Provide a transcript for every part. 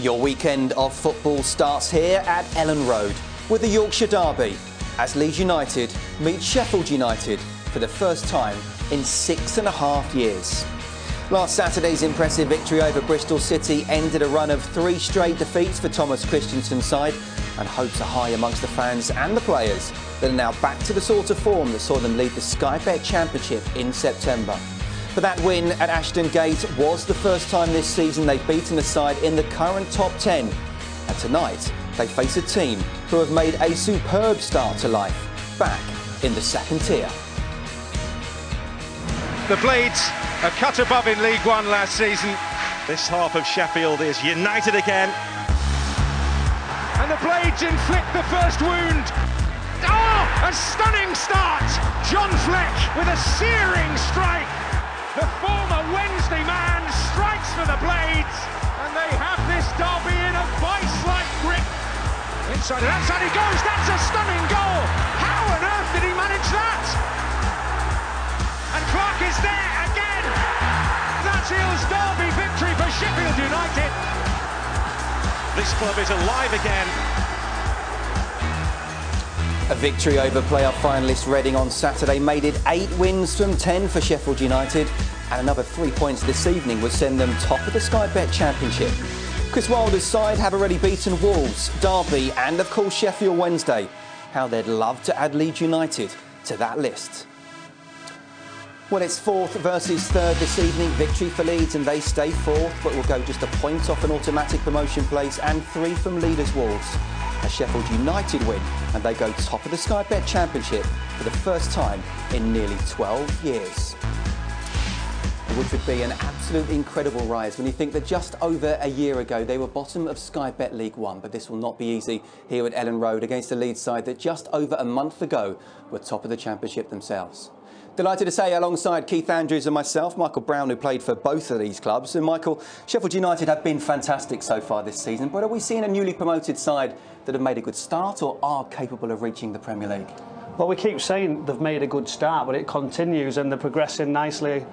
Your weekend of football starts here at Ellen Road with the Yorkshire Derby as Leeds United meet Sheffield United for the first time in 6.5 years. Last Saturday's impressive victory over Bristol City ended a run of 3 straight defeats for Thomas Christensen's side, and hopes are high amongst the fans and the players that are now back to the sort of form that saw them lead the Sky Bet Championship in September. But that win at Ashton Gate was the first time this season they've beaten a side in the current top 10. And tonight they face a team who have made a superb start to life, back in the second tier. The Blades are cut above in League One last season. This half of Sheffield is united again. And the Blades inflict the first wound. Oh, a stunning start! John Fleck with a searing strike. The former Wednesday man strikes for the Blades, and they have this derby in a vice-like grip. Inside and outside he goes, that's a stunning goal! How on earth did he manage that? And Clark is there again! That Eels derby victory for Sheffield United. This club is alive again. A victory over playoff finalist Reading on Saturday made it 8 wins from 10 for Sheffield United, and another 3 points this evening would send them top of the Sky Bet Championship. Chris Wilder's side have already beaten Wolves, Derby and of course Sheffield Wednesday. How they'd love to add Leeds United to that list. Well, it's 4th versus 3rd this evening. Victory for Leeds and they stay 4th, but will go just a point off an automatic promotion place, and 3 from leaders Wolves. A Sheffield United win and they go top of the Sky Bet Championship for the first time in nearly 12 years. Which would be an absolute incredible rise when you think that just over a year ago they were bottom of Sky Bet League One, but this will not be easy here at Ellen Road against the Leeds side that just over a month ago were top of the Championship themselves. Delighted to say alongside Keith Andrews and myself, Michael Brown, who played for both of these clubs. And Michael, Sheffield United have been fantastic so far this season, but are we seeing a newly promoted side that have made a good start or are capable of reaching the Premier League? Well, we keep saying they've made a good start, but it continues and they're progressing nicely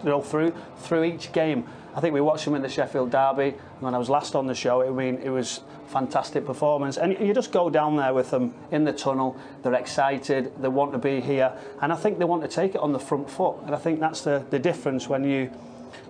through each game. I think we watched them in the Sheffield Derby when I was last on the show. I mean, it was a fantastic performance, and you just go down there with them in the tunnel. They're excited, they want to be here, and I think they want to take it on the front foot. And I think that's the difference when you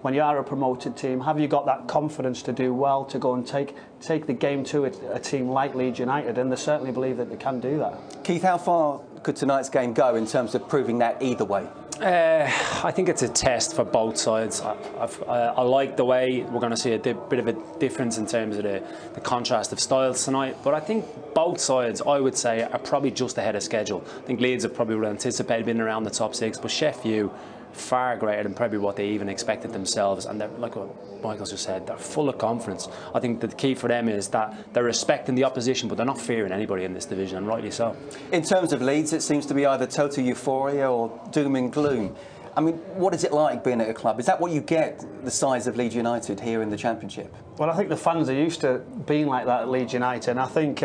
are a promoted team. Have you got that confidence to do well, to go and take the game to a team like Leeds United? And they certainly believe that they can do that. Keith, how far could tonight's game go in terms of proving that either way? I think it's a test for both sides. I like the way we're going to see a bit of a difference in terms of the contrast of styles tonight, but I think both sides, I would say, are probably just ahead of schedule. I think Leeds have probably anticipated being around the top 6, but Sheffield far greater than probably what they even expected themselves, and they're, like what Michael's just said, they're full of confidence. I think the key for them is that they're respecting the opposition, but they're not fearing anybody in this division, and rightly so. In terms of Leeds, it seems to be either total euphoria or doom and gloom. I mean, what is it like being at a club? Is that what you get, the size of Leeds United here in the Championship? Well, I think the fans are used to being like that at Leeds United, and I think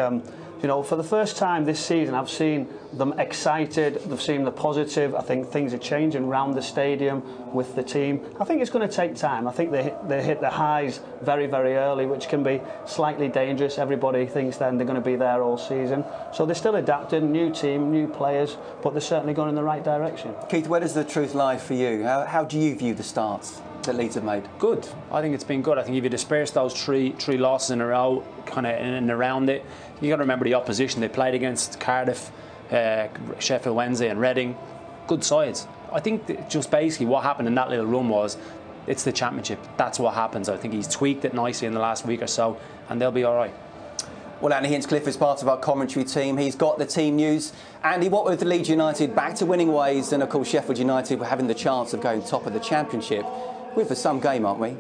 you know, for the first time this season, I've seen them excited, they've seen the positive. I think things are changing around the stadium with the team. I think it's going to take time. I think they hit the highs very, very early, which can be slightly dangerous. Everybody thinks then they're going to be there all season. So they're still adapting, new team, new players, but they're certainly going in the right direction. Keith, where does the truth lie for you? How do you view the starts that Leeds have made? Good. I think it's been good. I think if you disperse those three losses in a row, kind of in and around it, you got to remember the opposition they played against: Cardiff, Sheffield Wednesday, and Reading. Good sides. I think that just basically what happened in that little run was, it's the Championship. That's what happens. I think he's tweaked it nicely in the last week or so, and they'll be all right. Well, Andy Hinchcliffe is part of our commentary team. He's got the team news. Andy, what with Leeds United back to winning ways, and of course Sheffield United having the chance of going top of the Championship, we're for some game, aren't we?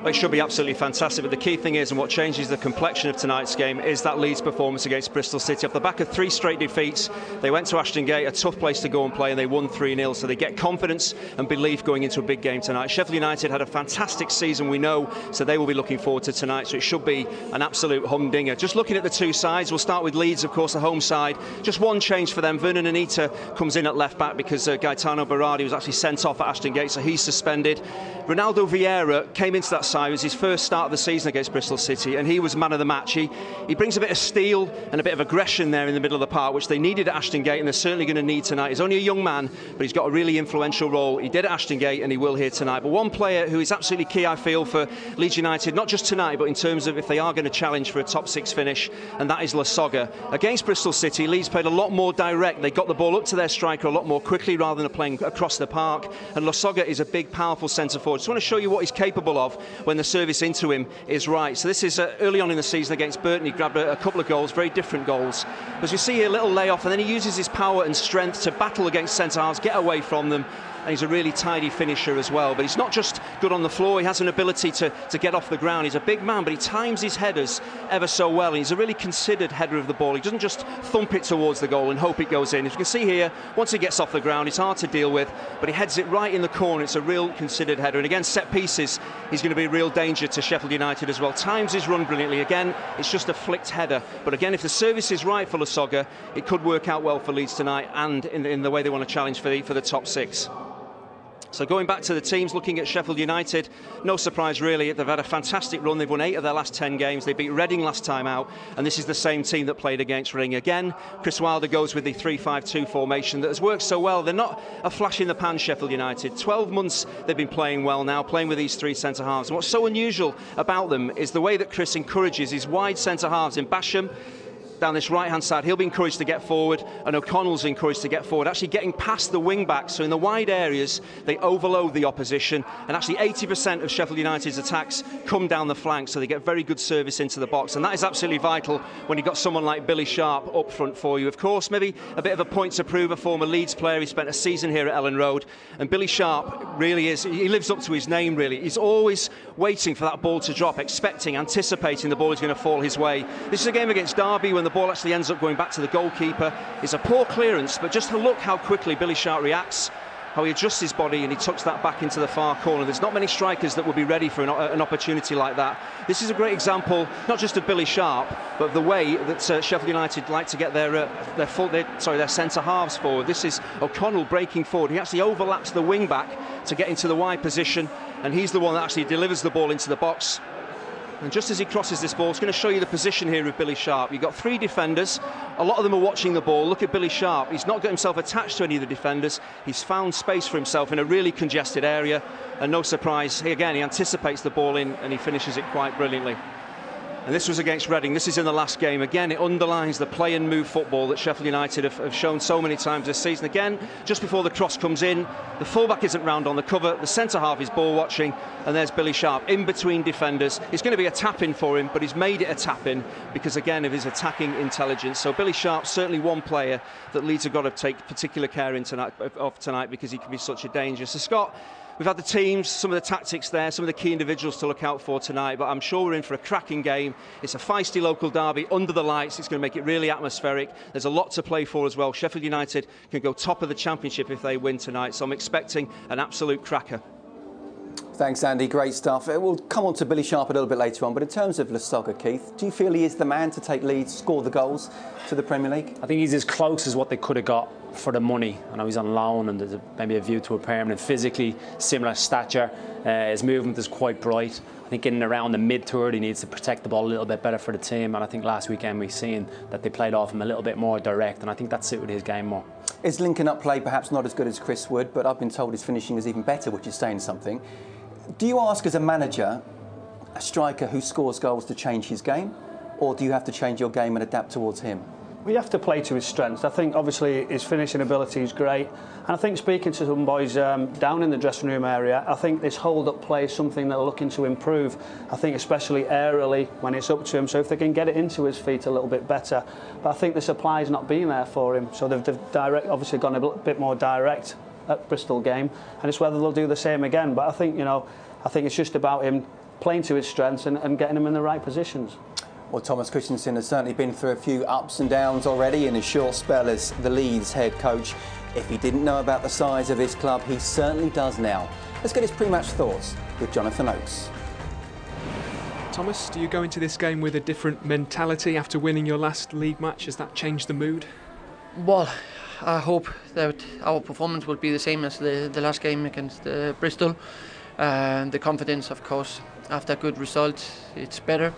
It should be absolutely fantastic, but the key thing is, and what changes the complexion of tonight's game, is that Leeds performance against Bristol City. Off the back of 3 straight defeats, they went to Ashton Gate, a tough place to go and play, and they won 3-0, so they get confidence and belief going into a big game tonight. Sheffield United had a fantastic season, we know, so they will be looking forward to tonight, so it should be an absolute humdinger. Just looking at the two sides, we'll start with Leeds, of course, the home side. Just one change for them. Vernon Anita comes in at left back because Gaetano Berardi was actually sent off at Ashton Gate, so he's suspended. Ronaldo Vieira came into that side. It was his first start of the season against Bristol City, and he was man of the match. He brings a bit of steel and a bit of aggression there in the middle of the park, which they needed at Ashton Gate, and they're certainly going to need tonight. He's only a young man, but he's got a really influential role. He did at Ashton Gate, and he will here tonight. But one player who is absolutely key, I feel, for Leeds United, not just tonight, but in terms of if they are going to challenge for a top 6 finish, and that is Lasogga. Against Bristol City, Leeds played a lot more direct. They got the ball up to their striker a lot more quickly rather than playing across the park, and Lasogga is a big, powerful centre forward. Just want to show you what he's capable of when the service into him is right. So this is early on in the season against Burton. He grabbed a couple of goals, very different goals. As you see here, a little layoff, and then he uses his power and strength to battle against centre-halves, get away from them, and he's a really tidy finisher as well. But he's not just good on the floor, he has an ability to get off the ground. He's a big man, but he times his headers ever so well, and he's a really considered header of the ball. He doesn't just thump it towards the goal and hope it goes in. As you can see here, once he gets off the ground, it's hard to deal with, but he heads it right in the corner. It's a real considered header, and against set pieces, he's going to be a real danger to Sheffield United as well. Times his run brilliantly. Again, it's just a flicked header, but again, if the service is right for Lasogga, it could work out well for Leeds tonight, and in the way they want to challenge for the top 6. So going back to the teams, looking at Sheffield United, no surprise really, they've had a fantastic run. They've won 8 of their last 10 games. They beat Reading last time out, and this is the same team that played against Reading again. Chris Wilder goes with the 3-5-2 formation that has worked so well. They're not a flash in the pan, Sheffield United. 12 months they've been playing well now, playing with these 3 centre-halves. And what's so unusual about them is the way that Chris encourages his wide centre-halves in Basham, down this right-hand side. He'll be encouraged to get forward, and O'Connell's encouraged to get forward, actually getting past the wing-backs. So in the wide areas, they overload the opposition, and actually 80% of Sheffield United's attacks come down the flank, so they get very good service into the box, and that is absolutely vital when you've got someone like Billy Sharp up front for you. Of course, maybe a bit of a point to prove, a former Leeds player. He spent a season here at Ellen Road, and Billy Sharp really is, he lives up to his name, really. He's always waiting for that ball to drop, expecting, anticipating the ball is going to fall his way. This is a game against Derby when the ball actually ends up going back to the goalkeeper. It's a poor clearance, but just to look how quickly Billy Sharp reacts, how he adjusts his body, and he tucks that back into the far corner. There's not many strikers that will be ready for an opportunity like that. This is a great example, not just of Billy Sharp, but of the way that Sheffield United like to get their centre halves forward. This is O'Connell breaking forward. He actually overlaps the wing back to get into the wide position, and he's the one that actually delivers the ball into the box. And just as he crosses this ball, it's going to show you the position here of Billy Sharp. You've got 3 defenders. A lot of them are watching the ball. Look at Billy Sharp. He's not got himself attached to any of the defenders. He's found space for himself in a really congested area. And no surprise, he anticipates the ball in, and he finishes it quite brilliantly. And this was against Reading. This is in the last game. Again, it underlines the play and move football that Sheffield United have shown so many times this season. Again, just before the cross comes in, the fullback isn't round on the cover, the centre-half is ball watching, and there's Billy Sharp in between defenders. It's going to be a tap-in for him, but he's made it a tap-in because, again, of his attacking intelligence. So Billy Sharp, certainly one player that Leeds have got to take particular care of tonight because he can be such a danger. So, Scott, we've had the teams, some of the tactics there, some of the key individuals to look out for tonight, but I'm sure we're in for a cracking game. It's a feisty local derby under the lights. It's going to make it really atmospheric. There's a lot to play for as well. Sheffield United can go top of the Championship if they win tonight, so I'm expecting an absolute cracker. Thanks, Andy. Great stuff. We'll come on to Billy Sharp a little bit later on, but in terms of Lasogga, Keith, do you feel he is the man to take Leeds, score the goals to the Premier League? I think he's as close as what they could have got for the money. I know he's on loan and there's maybe a view to a permanent. Physically, similar stature. His movement is quite bright. I think in and around the mid-third, he needs to protect the ball a little bit better for the team. And I think last weekend we've seen that they played off him a little bit more direct, and I think that suited his game more. Is linking up play perhaps not as good as Chris Wood, but I've been told his finishing is even better, which is saying something. Do you ask as a manager, a striker who scores goals, to change his game? Or do you have to change your game and adapt towards him? We have to play to his strengths. I think obviously his finishing ability is great, and I think speaking to some boys down in the dressing room area, I think this hold-up play is something they're looking to improve. I think especially aerially when it's up to him, so if they can get it into his feet a little bit better. But I think the supply's not been there for him, so they've obviously gone a bit more direct at Bristol game, and it's whether they'll do the same again. But I think, you know, I think it's just about him playing to his strengths and getting him in the right positions. Well, Thomas Christensen has certainly been through a few ups and downs already in his short spell as the Leeds head coach. If he didn't know about the size of this club, he certainly does now. Let's get his pre-match thoughts with Jonathan Oates. Thomas, do you go into this game with a different mentality after winning your last league match? Has that changed the mood? Well, I hope that our performance will be the same as the last game against Bristol. The confidence, of course, after a good result, it's better.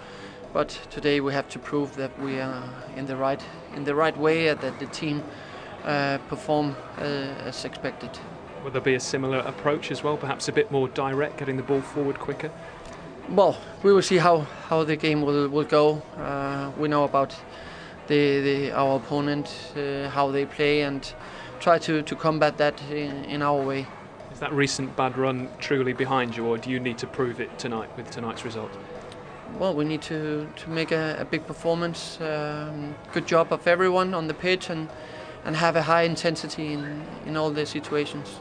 But today we have to prove that we are in the right way, and that the team perform as expected. Will there be a similar approach as well, perhaps a bit more direct, getting the ball forward quicker? Well, we will see how the game will go. We know about our opponent, how they play, and try to combat that in our way. Is that recent bad run truly behind you, or do you need to prove it tonight with tonight's result? Well, we need to make a big performance, good job of everyone on the pitch, and have a high intensity in all the situations.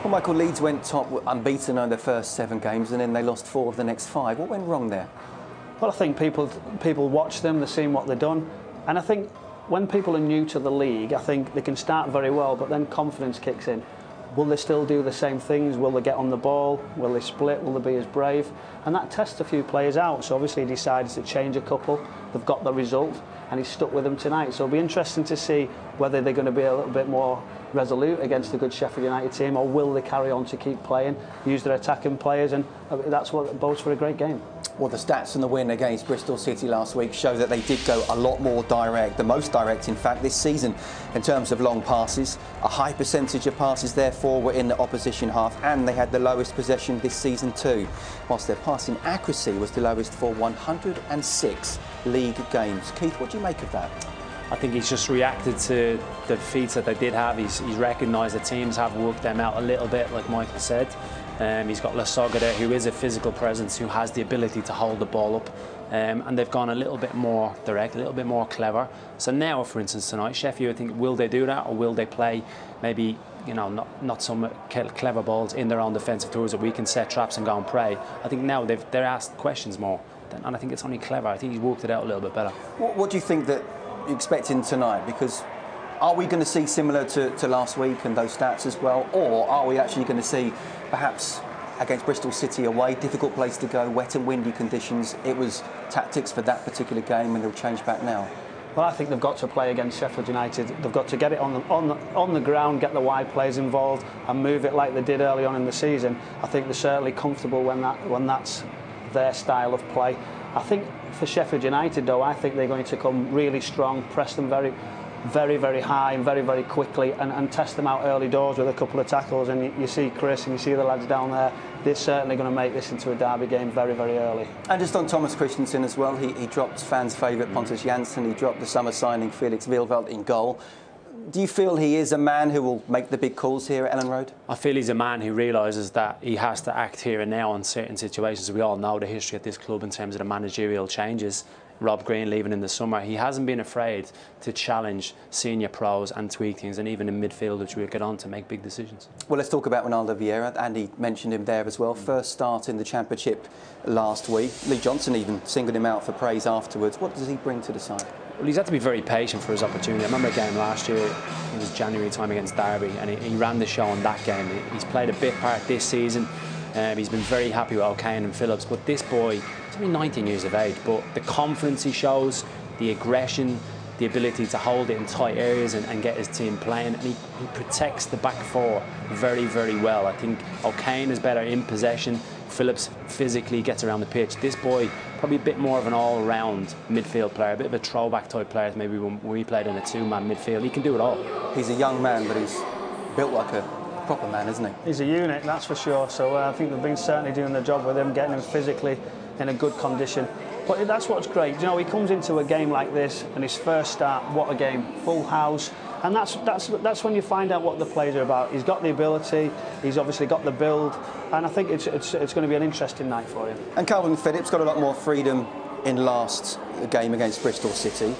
Well, Michael, Leeds went top unbeaten on their first 7 games, and then they lost 4 of the next 5. What went wrong there? Well, I think people watch them, they've seen what they've done, and I think when people are new to the league, I think they can start very well, but then confidence kicks in. Will they still do the same things? Will they get on the ball? Will they split? Will they be as brave? And that tests a few players out. So obviously he decided to change a couple. They've got the result, and he's stuck with them tonight. So it'll be interesting to see whether they're going to be a little bit more resolute against the good Sheffield United team, or will they carry on to keep playing, use their attacking players, and that's what bodes for a great game. Well, the stats from the win against Bristol City last week show that they did go a lot more direct, the most direct, in fact, this season in terms of long passes. A high percentage of passes, therefore, were in the opposition half, and they had the lowest possession this season too, whilst their passing accuracy was the lowest for 106 league games. Keith, what do you make of that? I think he's just reacted to the defeats that they did have. He's recognised that teams have worked them out a little bit, like Michael said. He's got Listien there, who is a physical presence, who has the ability to hold the ball up. And they've gone a little bit more direct, a little bit more clever. So now, for instance, tonight, Sheffield, I think, will they do that, or will they play maybe, you know, not some clever balls in their own defensive tours that we can set traps and go and pray? I think now they're asked questions more, and I think it's only clever. I think he's worked it out a little bit better. What do you think that you're expecting tonight? Because are we going to see similar to last week and those stats as well, or are we actually going to see perhaps against Bristol City away, difficult place to go, wet and windy conditions? It was tactics for that particular game, and they'll change back now. Well, I think they've got to play against Sheffield United. They've got to get it on the ground, get the wide players involved, and move it like they did early on in the season. I think they're certainly comfortable when that's their style of play. I think for Sheffield United, though, I think they're going to come really strong, press them very, very high and very quickly, and test them out early doors with a couple of tackles. And you see Chris and you see the lads down there, they're certainly going to make this into a derby game very early. And just on Thomas Christensen as well, he dropped fans' favourite Pontus Jansson, he dropped the summer signing Felix Wilveld in goal. Do you feel he is a man who will make the big calls here at Ellen Road? I feel he's a man who realises that he has to act here and now in certain situations. We all know the history at this club in terms of the managerial changes. Rob Green leaving in the summer, he hasn't been afraid to challenge senior pros and tweak things, and even in midfield, which we'll get on, to make big decisions. Well, let's talk about Ronaldo Vieira. Andy mentioned him there as well. First start in the Championship last week. Lee Johnson even singled him out for praise afterwards. What does he bring to the side? Well, he's had to be very patient for his opportunity. I remember a game last year, it was January time against Derby, and he ran the show in that game. He's played a big part this season. He's been very happy with O'Kane and Phillips, but this boy, he's only 19 years of age, but the confidence he shows, the aggression, the ability to hold it in tight areas and get his team playing, and he protects the back four very well. I think O'Kane is better in possession. Phillips physically gets around the pitch. This boy, probably a bit more of an all-round midfield player, a bit of a throwback type player, maybe when we played in a two-man midfield. He can do it all. He's a young man, but he's built like a proper man, isn't he? He's a unit, that's for sure. So I think they've been certainly doing their job with him, getting him physically in a good condition. But that's what's great. You know, he comes into a game like this, and his first start, what a game, full house. And that's when you find out what the players are about. He's got the ability, he's obviously got the build, and I think it's going to be an interesting night for him. And Calvin Phillips got a lot more freedom in last game against Bristol City.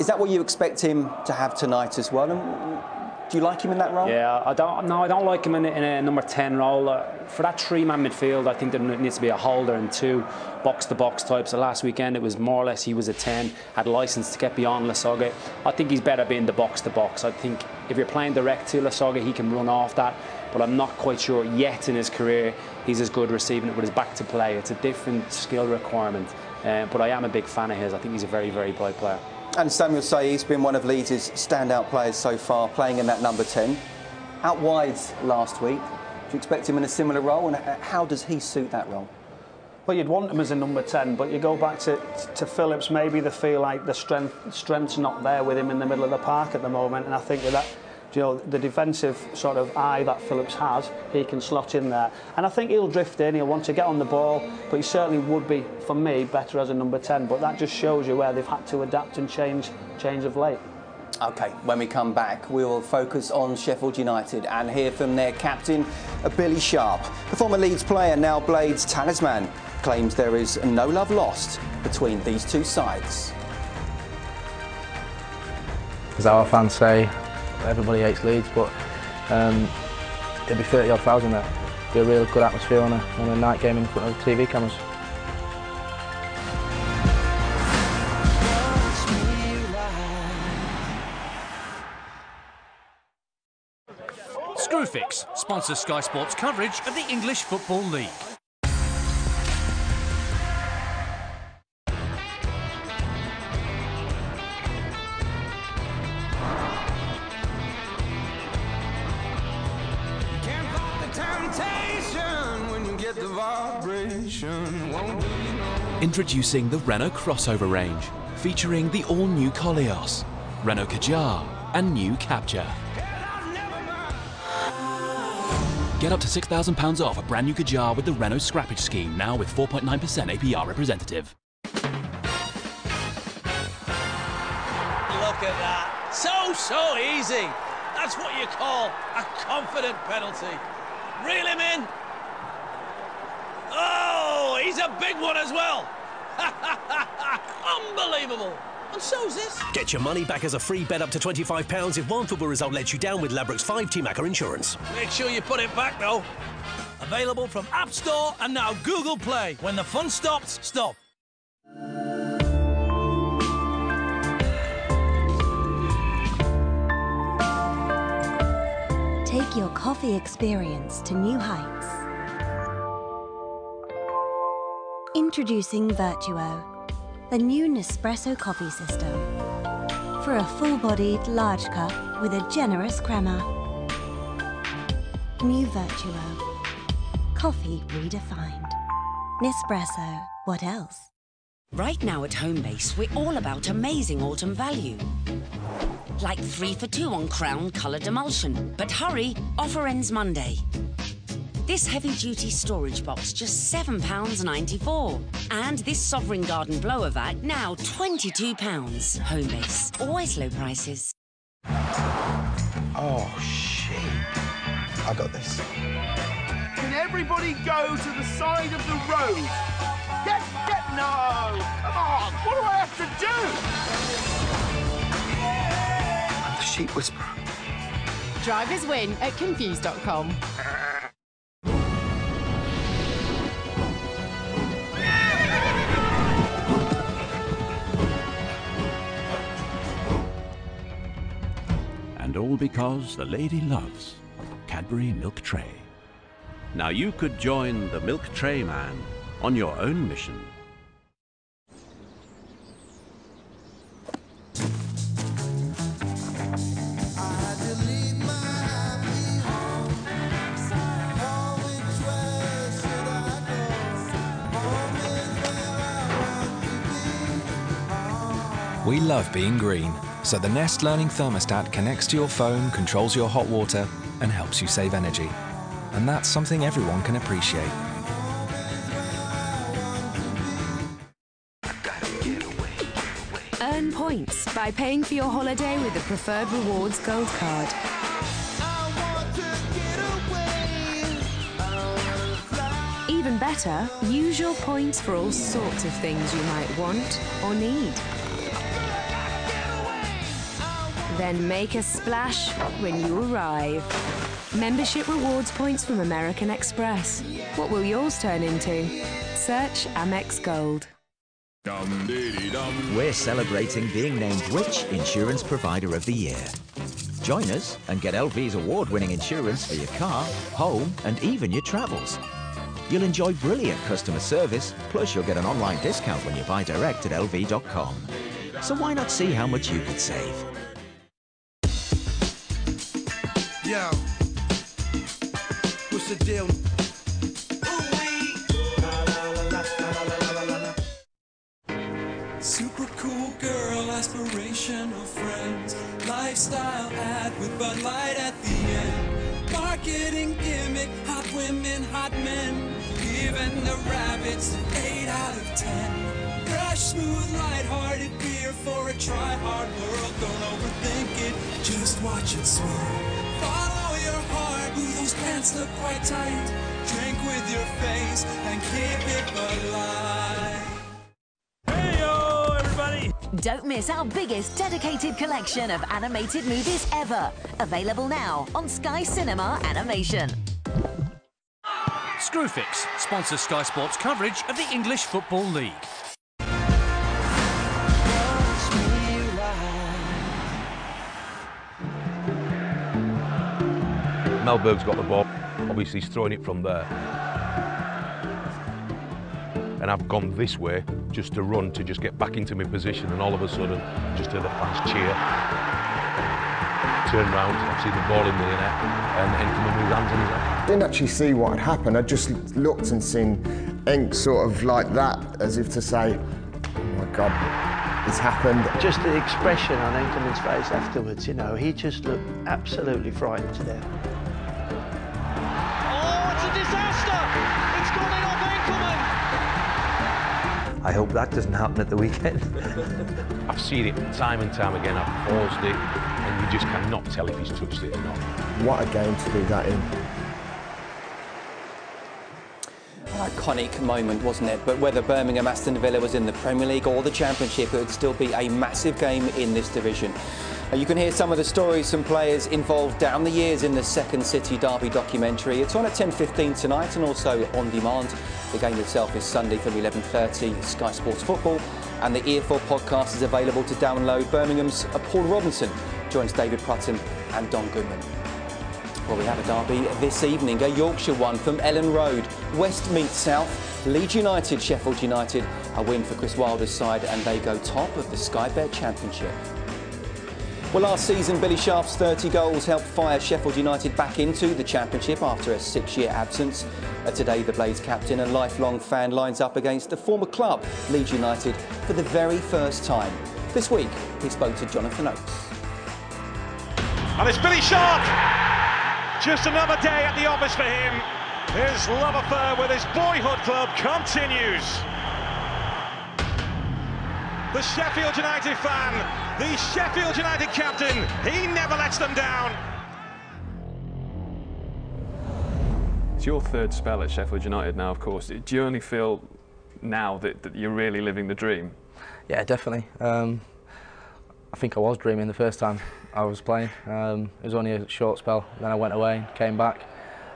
Is that what you expect him to have tonight as well? And do you like him in that role? Yeah, I don't like him in a number 10 role. For that three-man midfield, I think there needs to be a holder and two box-to-box types. So last weekend, it was more or less he was a 10, had licence to get beyond Listien. I think he's better being the box-to-box. I think if you're playing direct to Listien, he can run off that. But I'm not quite sure yet in his career he's as good receiving it with his back to play. It's a different skill requirement. But I am a big fan of his. I think he's a very bright player. And Samuel Say's been one of Leeds' standout players so far, playing in that number 10. Out wide last week, you expect him in a similar role, and how does he suit that role? Well, you'd want him as a number 10, but you go back to Phillips, maybe they feel like the strength's not there with him in the middle of the park at the moment, and I think that, you know, the defensive sort of eye that Phillips has, he can slot in there. And I think he'll drift in, he'll want to get on the ball, but he certainly would be, for me, better as a number 10. But that just shows you where they've had to adapt and change of late. OK, when we come back, we will focus on Sheffield United and hear from their captain, Billy Sharp. The former Leeds player, now Blades talisman, claims there is no love lost between these two sides. As our fans say, everybody hates Leeds, but there'll be 30-odd thousand there. It'll be a real good atmosphere on a night game in front of TV cameras. Screwfix sponsors Sky Sports coverage of the English Football League. Introducing the Renault crossover range, featuring the all-new Koleos, Renault Kadjar and new Captur. Get up to £6,000 off a brand new Kadjar with the Renault Scrappage Scheme, now with 4.9% APR representative. Look at that. So easy. That's what you call a confident penalty. Reel him in. Oh, he's a big one as well. Unbelievable. And so's this. Get your money back as a free bet up to £25 if one football result lets you down with Ladbrokes 5 Macker Insurance. Make sure you put it back, though. Available from App Store and now Google Play. When the fun stops, stop. Take your coffee experience to new heights. Introducing Virtuo, the new Nespresso coffee system. For a full-bodied, large cup with a generous crema. New Virtuo. Coffee redefined. Nespresso. What else? Right now at Homebase, we're all about amazing autumn value. Like 3 for 2 on Crown coloured emulsion. But hurry, offer ends Monday. This heavy-duty storage box, just £7.94. And this Sovereign Garden blower vac, now £22. Homebase, always low prices. Oh, shit. I got this. Can everybody go to the side of the road? No! Come on! What do I have to do? I'm the sheep whisperer. Drivers win at confused.com. And all because the lady loves Cadbury Milk Tray. Now you could join the Milk Tray Man on your own mission. We love being green, so the Nest Learning Thermostat connects to your phone, controls your hot water, and helps you save energy. And that's something everyone can appreciate. Earn points by paying for your holiday with the Preferred Rewards Gold Card. Even better, use your points for all sorts of things you might want or need. Then make a splash when you arrive. Membership rewards points from American Express. What will yours turn into? Search Amex Gold. We're celebrating being named Which Insurance Provider of the Year. Join us and get LV's award-winning insurance for your car, home, and even your travels. You'll enjoy brilliant customer service, plus you'll get an online discount when you buy direct at lv.com. So why not see how much you could save? Yo, what's the the deal. Super cool girl, aspirational friends, lifestyle ad with Bud Light at the end. Marketing gimmick, hot women, hot men, giving the rabbits an 8 out of 10. Fresh, smooth, lighthearted beer for a try-hard world. Don't overthink it, just watch it swirl. Follow your heart, ooh, those pants look quite tight. Drink with your face and keep it Bud Light. Don't miss our biggest dedicated collection of animated movies ever. Available now on Sky Cinema Animation. Screwfix sponsors Sky Sports coverage of the English Football League. Melberg's got the ball. Obviously he's throwing it from there. And I've gone this way just to run, to just get back into my position, and all of a sudden, just heard the fans cheer. Turn round, I see the ball in the net, and Enkelman moved hands in his head. I didn't actually see what had happened. I just looked and seen Enk sort of like that, as if to say, oh my God, it's happened. Just the expression on Enkelman's face afterwards, you know, he just looked absolutely frightened to death. Oh, it's a disaster! It's gone in off Enkelman! I hope that doesn't happen at the weekend. I've seen it time and time again. I've paused it, and you just cannot tell if he's touched it or not. What a game to do that in. An iconic moment, wasn't it? But whether Birmingham Aston Villa was in the Premier League or the Championship, it would still be a massive game in this division. You can hear some of the stories from players involved down the years in the Second City Derby documentary. It's on at 10:15 tonight and also on demand. The game itself is Sunday from 11:30, Sky Sports Football. And the EFL podcast is available to download. Birmingham's Paul Robinson joins David Prutton and Don Goodman. Well, we have a derby this evening, a Yorkshire one from Ellen Road. West meets South, Leeds United, Sheffield United. A win for Chris Wilder's side and they go top of the Sky Bet Championship. Well, last season, Billy Sharp's 30 goals helped fire Sheffield United back into the Championship after a 6-year absence. Today, the Blades captain and lifelong fan lines up against the former club, Leeds United, for the very first time. This week, he spoke to Jonathan Oates. And it's Billy Sharp! Just another day at the office for him. His love affair with his boyhood club continues. The Sheffield United fan, the Sheffield United captain, he never lets them down. It's your third spell at Sheffield United now, of course. Do you only feel now that you're really living the dream? Yeah, definitely. I think I was dreaming the first time I was playing. It was only a short spell, then I went away, came back,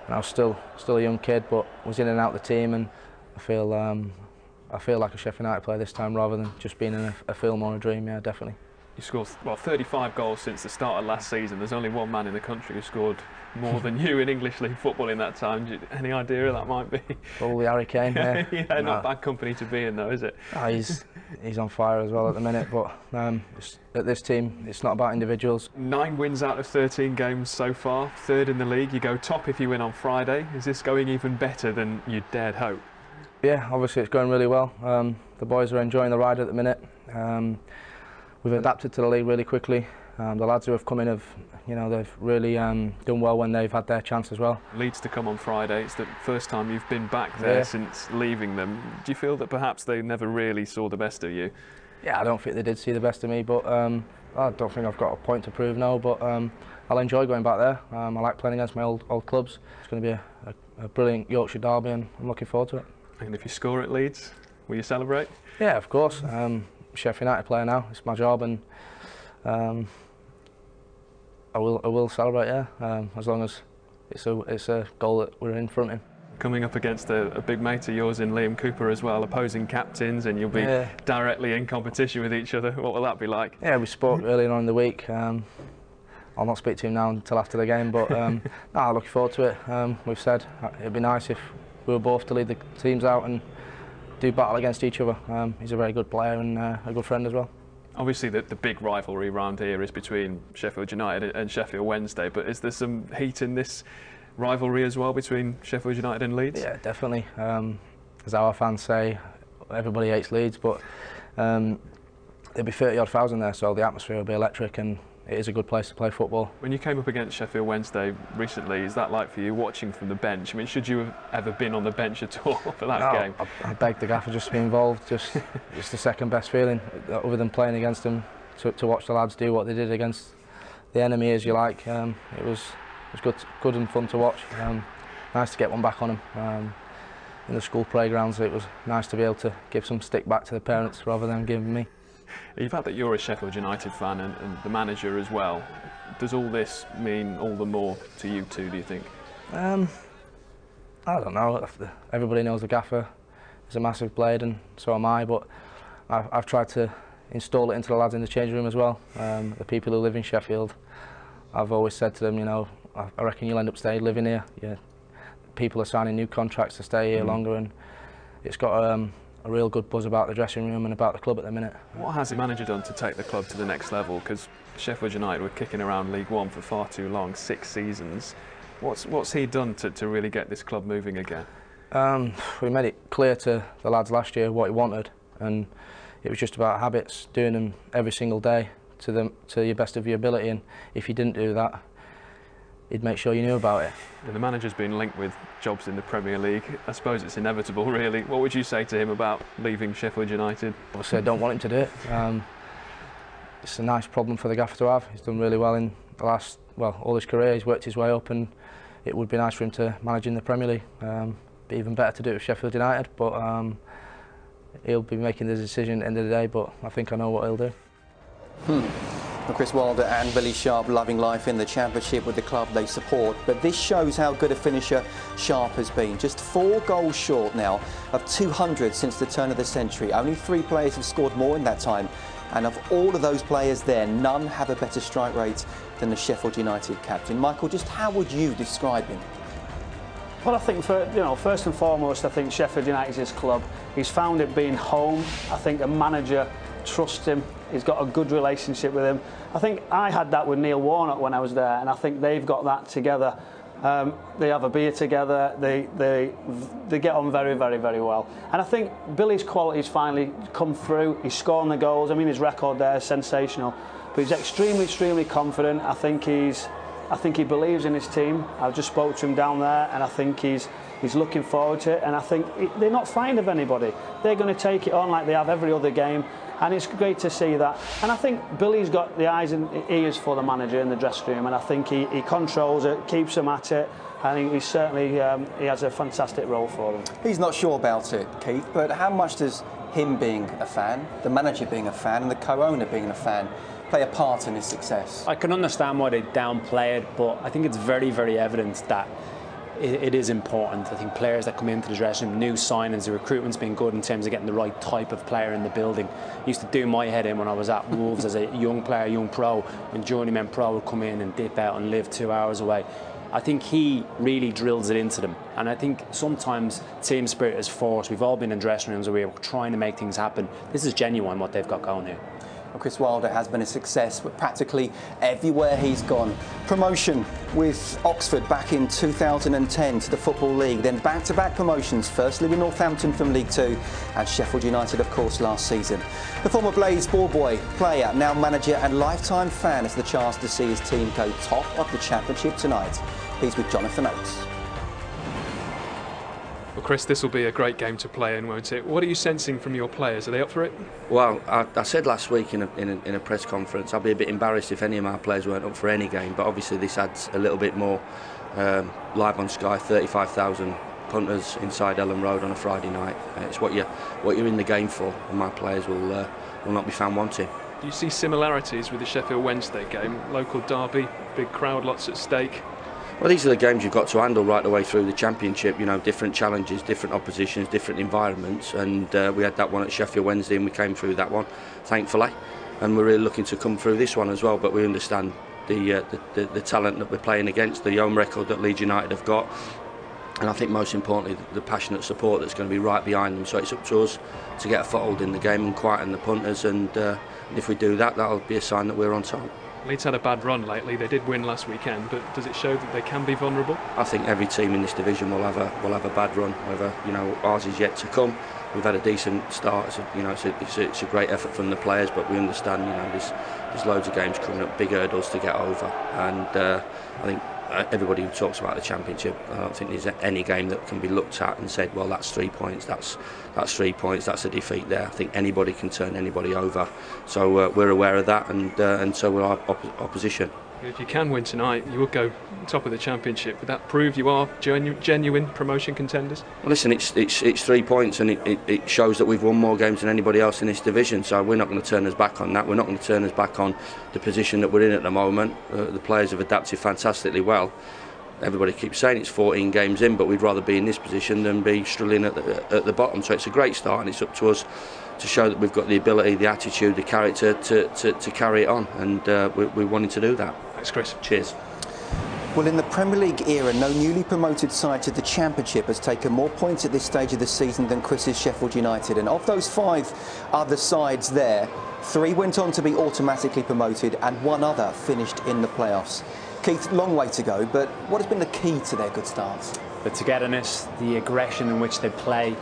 and I was still a young kid, but was in and out of the team, and I feel like a Sheffield United player this time rather than just being in a film or a dream. Yeah, definitely. You scored 35 goals since the start of last season. There's only one man in the country who scored more than you in English League football in that time. Any idea who that might be? Probably Harry Kane. Yeah, yeah, not bad company to be in though, is it? Oh, he's on fire as well at the minute, but at this team, it's not about individuals. 9 wins out of 13 games so far, third in the league. You go top if you win on Friday. Is this going even better than you dared hope? Yeah, obviously it's going really well. The boys are enjoying the ride at the minute. We've adapted to the league really quickly. The lads who have come in they've really done well when they've had their chance as well. Leeds to come on Friday. It's the first time you've been back there since leaving them. Do you feel that perhaps they never really saw the best of you? Yeah, I don't think they did see the best of me, but I don't think I've got a point to prove now. But I'll enjoy going back there. I like playing against my old clubs. It's going to be a brilliant Yorkshire derby, and I'm looking forward to it. And if you score at Leeds, will you celebrate? Yeah, of course. Sheffield United player now. It's my job, and I will celebrate. Yeah, as long as it's a goal that we're in front of. Coming up against a big mate of yours in Liam Cooper as well, opposing captains, and you'll be directly in competition with each other. What will that be like? Yeah, we spoke earlier on in the week. I'll not speak to him now until after the game, but I'm looking forward to it. We've said it'd be nice if we were both to lead the teams out and do battle against each other. He's a very good player and a good friend as well. Obviously the big rivalry around here is between Sheffield United and Sheffield Wednesday, but is there some heat in this rivalry as well between Sheffield United and Leeds? Yeah, definitely. As our fans say, everybody hates Leeds, but there'll be 30-odd thousand there, so the atmosphere will be electric, and it is a good place to play football. When you came up against Sheffield Wednesday recently, is that like for you, watching from the bench? I mean, should you have ever been on the bench at all for that game? I begged the gaffer just to be involved. Just the second best feeling, other than playing against them, to watch the lads do what they did against the enemy, as you like. It was good and fun to watch. Nice to get one back on them. In the school playgrounds, it was nice to be able to give some stick back to the parents rather than giving me. The fact that you're a Sheffield United fan and the manager as well, does all this mean all the more to you two, do you think? I don't know. Everybody knows the gaffer is a massive blade, and so am I, but I've tried to install it into the lads in the changing room as well. The people who live in Sheffield, I've always said to them, you know, I reckon you'll end up staying living here. Yeah, people are signing new contracts to stay here longer, and it's got a real good buzz about the dressing room and about the club at the minute. What has the manager done to take the club to the next level? Because Sheffield United were kicking around League One for far too long, 6 seasons. What's he done to really get this club moving again? We made it clear to the lads last year what he wanted, and it was just about habits, doing them every single day to your best of your ability, and if you didn't do that, he'd make sure you knew about it. And the manager's been linked with jobs in the Premier League. I suppose it's inevitable, really. What would you say to him about leaving Sheffield United? Obviously, I don't want him to do it. It's a nice problem for the gaffer to have. He's done really well in the last, all his career. He's worked his way up, and it would be nice for him to manage in the Premier League. Be even better to do it with Sheffield United, but he'll be making the decision at the end of the day, but I think I know what he'll do. Well, Chris Wilder and Billy Sharp loving life in the Championship with the club they support, but this shows how good a finisher Sharp has been. Just 4 goals short now of 200 since the turn of the century. Only 3 players have scored more in that time, and of all of those players there, none have a better strike rate than the Sheffield United captain. Michael, just how would you describe him? Well, I think first and foremost, I think Sheffield United is his club. He's found it being home. I think the manager trusts him. He's got a good relationship with him. I think I had that with Neil Warnock when I was there, and I think they've got that together. They have a beer together. They get on very, very, very well. And I think Billy's quality's finally come through. He's scoring the goals. I mean, his record there is sensational. But he's extremely, extremely confident. I think he believes in his team. I just spoke to him down there, and I think he's looking forward to it. And I think they're not frightened of anybody. They're going to take it on like they have every other game. And it's great to see that. And I think Billy's got the eyes and ears for the manager in the dressing room, and I think he controls it, keeps them at it. I think he certainly he has a fantastic role for them. He's not sure about it, Keith, but how much does him being a fan, the manager being a fan, and the co-owner being a fan play a part in his success? I can understand why they downplay it, but I think it's very, very evident that it is important. I think players that come into the dressing room, new signings, the recruitment's been good in terms of getting the right type of player in the building. It used to do my head in when I was at Wolves as a young player, young pro, when journeyman pro would come in and dip out and live 2 hours away. I think he really drills it into them, and I think sometimes team spirit is forced. We've all been in dressing rooms where we're trying to make things happen. This is genuine what they've got going here. Well, Chris Wilder has been a success, but practically everywhere he's gone. Promotion with Oxford back in 2010 to the Football League, then back-to-back promotions, firstly with Northampton from League Two, and Sheffield United, of course, last season. The former Blades ball boy, player, now manager and lifetime fan has the chance to see his team go top of the Championship tonight. He's with Jonathan Oates. Well, Chris, this will be a great game to play in, won't it? What are you sensing from your players? Are they up for it? Well, I said last week in a press conference, I'd be a bit embarrassed if any of my players weren't up for any game, but obviously this adds a little bit more. Live on Sky, 35,000 punters inside Ellen Road on a Friday night. It's what you're in the game for, and my players will not be found wanting. Do you see similarities with the Sheffield Wednesday game? Local derby, big crowd, lots at stake. Well, these are the games you've got to handle right the way through the Championship. You know, different challenges, different oppositions, different environments, and we had that one at Sheffield Wednesday, and we came through that one, thankfully. And we're really looking to come through this one as well. But we understand the talent that we're playing against, the home record that Leeds United have got, and I think most importantly the passionate support that's going to be right behind them. So it's up to us to get a foothold in the game and quieten the punters, and if we do that, that'll be a sign that we're on top. Leeds had a bad run lately. They did win last weekend, but does it show that they can be vulnerable? I think every team in this division will have a bad run. Whether ours is yet to come. We've had a decent start. It's a great effort from the players, but we understand there's loads of games coming up, big hurdles to get over, and I think everybody who talks about the Championship, I don't think there's any game that can be looked at and said, well, that's 3 points, that's 3 points, that's a defeat there. I think anybody can turn anybody over, so we're aware of that, and so will our opposition. If you can win tonight, you will go top of the Championship. Would that prove you are genuine promotion contenders? Well, listen, it's 3 points, and it shows that we've won more games than anybody else in this division. So we're not going to turn us back on that. We're not going to turn us back on the position that we're in at the moment. The players have adapted fantastically well. Everybody keeps saying it's 14 games in, but we'd rather be in this position than be struggling at the bottom. So it's a great start, and it's up to us to show that we've got the ability, the attitude, the character to carry it on, and we're wanting to do that. Thanks, Chris. Cheers. Well, in the Premier League era, no newly promoted side to the Championship has taken more points at this stage of the season than Chris's Sheffield United. And of those 5 other sides there, 3 went on to be automatically promoted and 1 other finished in the playoffs. Keith, long way to go, but what has been the key to their good starts? The togetherness, the aggression in which they play,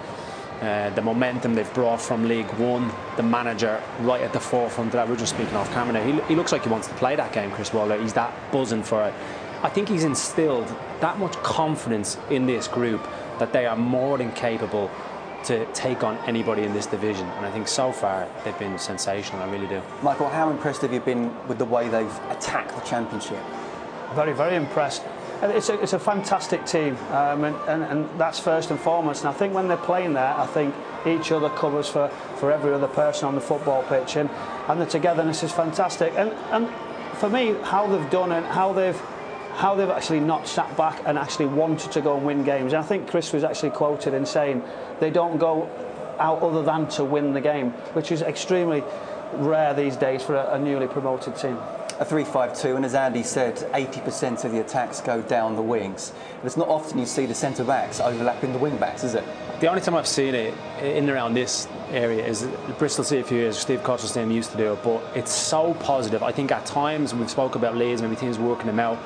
the momentum they've brought from League One, the manager right at the forefront of that. We were just speaking off camera now. He looks like he wants to play that game, Chris Waller. He's that buzzing for it. I think he's instilled that much confidence in this group that they are more than capable to take on anybody in this division. And I think so far they've been sensational, I really do. Michael, how impressed have you been with the way they've attacked the Championship? Very, very impressed. It's a fantastic team, and that's first and foremost. And I think when they're playing there, I think each other covers for every other person on the football pitch, and the togetherness is fantastic. And for me, how they've done it, how they've actually not sat back and actually wanted to go and win games. And I think Chris was actually quoted in saying they don't go out other than to win the game, which is extremely rare these days for a newly promoted team. A 3-5-2, and as Andy said, 80% of the attacks go down the wings. It's not often you see the centre-backs overlapping the wing-backs, is it? The only time I've seen it in and around this area is Bristol City a few years. Steve Cotter's team used to do it, but it's so positive. I think at times, we've spoke about Leeds, maybe teams working them out,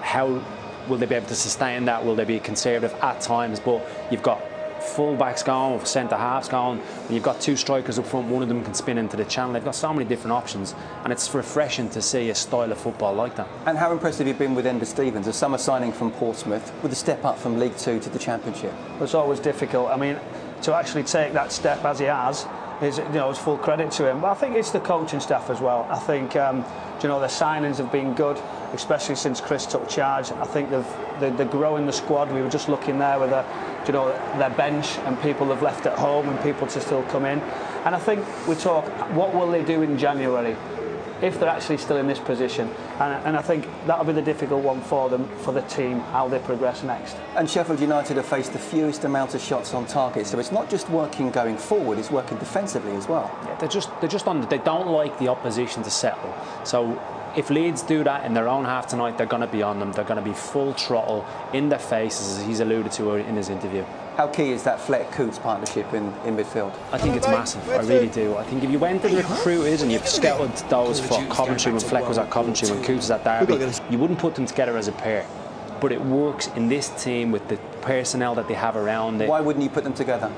how will they be able to sustain that? Will they be conservative at times? But you've got full-backs going, with centre-halves going, and you've got 2 strikers up front, one of them can spin into the channel. They've got so many different options, and it's refreshing to see a style of football like that. And how impressed have you been with Enda Stevens, a summer signing from Portsmouth, with a step up from League 2 to the Championship? It's always difficult. I mean, to actually take that step as he has is, it's full credit to him. But I think it's the coaching staff as well. I think, the signings have been good, especially since Chris took charge. I think they're growing the squad. We were just looking there with their bench, and people have left at home and people to still come in. And I think we talk, what will they do in January if they're actually still in this position? And I think that'll be the difficult one for them, for the team, how they progress next. And Sheffield United have faced the fewest amount of shots on target, so it's not just working going forward, it's working defensively as well. Yeah, they're just on. They don't like the opposition to settle. So if Leeds do that in their own half tonight, they're going to be on them. They're going to be full throttle in their faces, as he's alluded to in his interview. How key is that Fleck-Coots partnership in midfield? I think it's massive, I really do. I think if you went and recruited and you've scouted those for Coventry when Fleck was at Coventry, when Coots was at Derby, you wouldn't put them together as a pair. But it works in this team with the personnel that they have around it. Why wouldn't you put them together?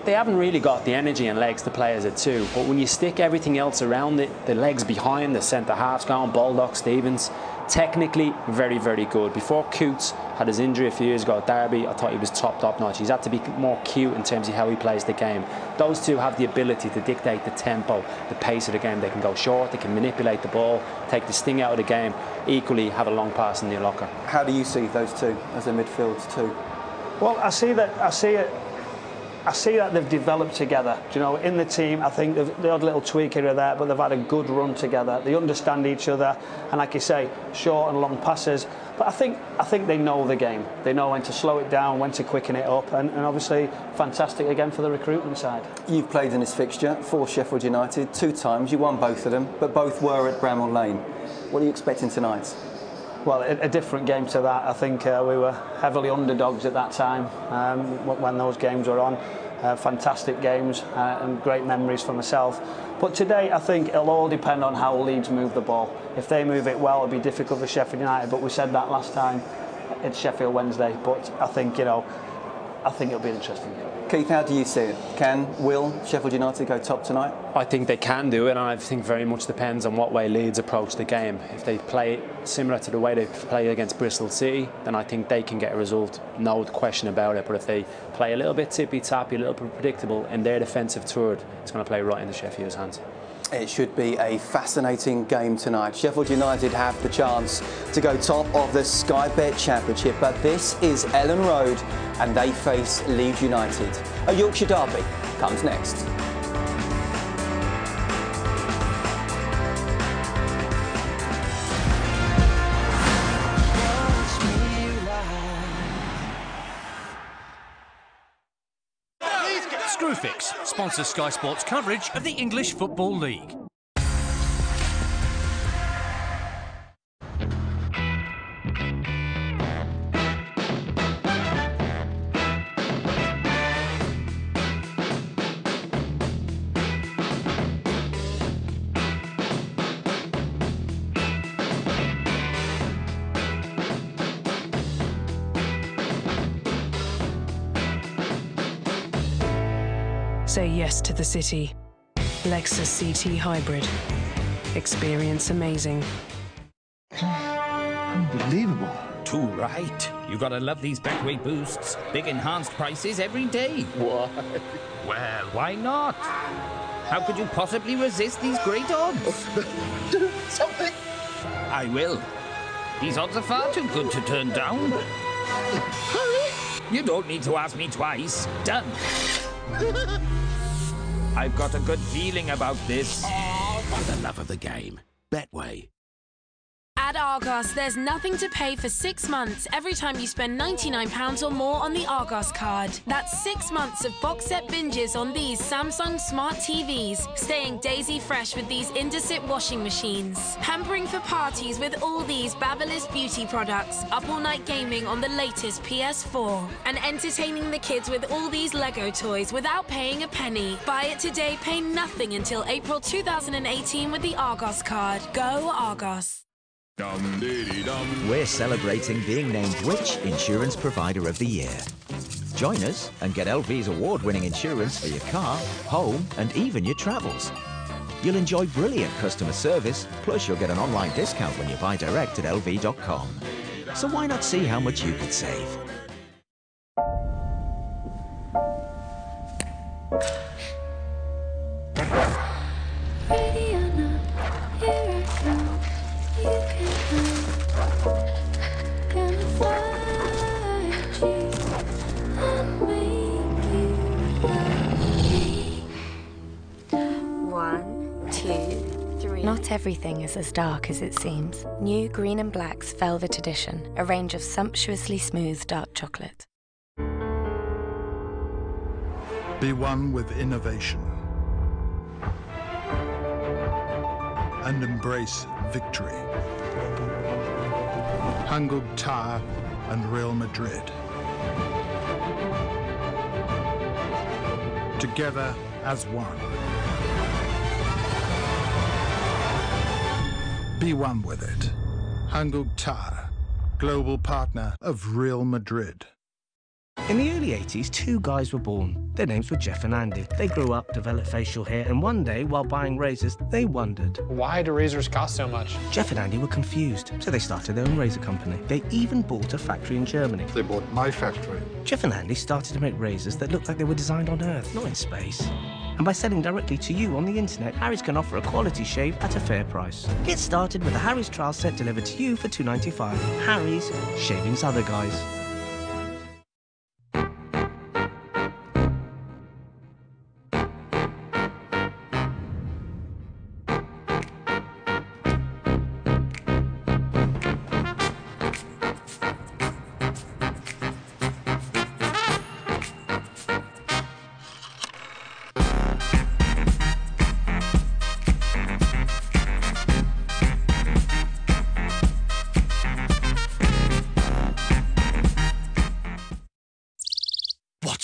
They haven't really got the energy and legs to play as a 2, but when you stick everything else around it, the legs behind, the centre-halves going, Baldock, Stevens, technically very, very good. Before Coots had his injury a few years ago at Derby, I thought he was top notch. He's had to be more cute in terms of how he plays the game. Those 2 have the ability to dictate the tempo, the pace of the game. They can go short, they can manipulate the ball, take the sting out of the game, equally have a long pass in the locker. How do you see those 2 as a midfield 2? Well, I see that they've developed together. In the team, I think they had a little tweak here or there, but they've had a good run together. They understand each other, and like you say, short and long passes. But I think they know the game. They know when to slow it down, when to quicken it up, and obviously fantastic again for the recruitment side. You've played in this fixture for Sheffield United 2 times. You won both of them, but both were at Bramall Lane. What are you expecting tonight? Well, a different game to that. I think we were heavily underdogs at that time when those games were on. fantastic games and great memories for myself. But today I think it'll all depend on how Leeds move the ball. If they move it well, it'll be difficult for Sheffield United, but we said that last time. It's Sheffield Wednesday, but I think, you know, I think it'll be an interesting game. Keith, how do you see it? Will Sheffield United go top tonight? I think they can do it, and I think very much depends on what way Leeds approach the game. If they play similar to the way they play against Bristol City, then I think they can get a result, no question about it. But if they play a little bit tippy-tappy, a little bit predictable in their defensive third, it's going to play right into Sheffield's hands. It should be a fascinating game tonight. Sheffield United have the chance to go top of the Sky Bet Championship, but this is Ellen Road and they face Leeds United. A Yorkshire derby comes next. Screwfix sponsors Sky Sports coverage of the English Football League. Say yes to the city. Lexus CT Hybrid. Experience amazing. Unbelievable. Too right. You gotta love these backweight boosts. Big enhanced prices every day. Why? Well, why not? How could you possibly resist these great odds? Do something. I will. These odds are far too good to turn down. Hurry! You don't need to ask me twice. Done. I've got a good feeling about this. For the love of the game. Betway. At Argos, there's nothing to pay for 6 months every time you spend £99 or more on the Argos card. That's 6 months of box set binges on these Samsung Smart TVs, staying daisy fresh with these Indesit washing machines, pampering for parties with all these Babyliss beauty products, up all night gaming on the latest PS4, and entertaining the kids with all these Lego toys without paying a penny. Buy it today, pay nothing until April 2018 with the Argos card. Go Argos. We're celebrating being named which Insurance Provider of the Year. Join us and get LV's award-winning insurance for your car, home, and even your travels. You'll enjoy brilliant customer service, plus you'll get an online discount when you buy direct at lv.com. So why not see how much you could save? Not everything is as dark as it seems. New Green and Black's Velvet Edition, a range of sumptuously smooth dark chocolate. Be one with innovation. And embrace victory. Hangul Tire and Real Madrid. Together as one. Be one with it. Hangul Tire, global partner of Real Madrid. In the early 80s, 2 guys were born. Their names were Jeff and Andy. They grew up, developed facial hair, and one day, while buying razors, they wondered, why do razors cost so much? Jeff and Andy were confused, so they started their own razor company. They even bought a factory in Germany. They bought my factory. Jeff and Andy started to make razors that looked like they were designed on Earth, not in space. And by selling directly to you on the internet, Harry's can offer a quality shave at a fair price. Get started with a Harry's trial set delivered to you for $2.95. Harry's, shaving's other guys.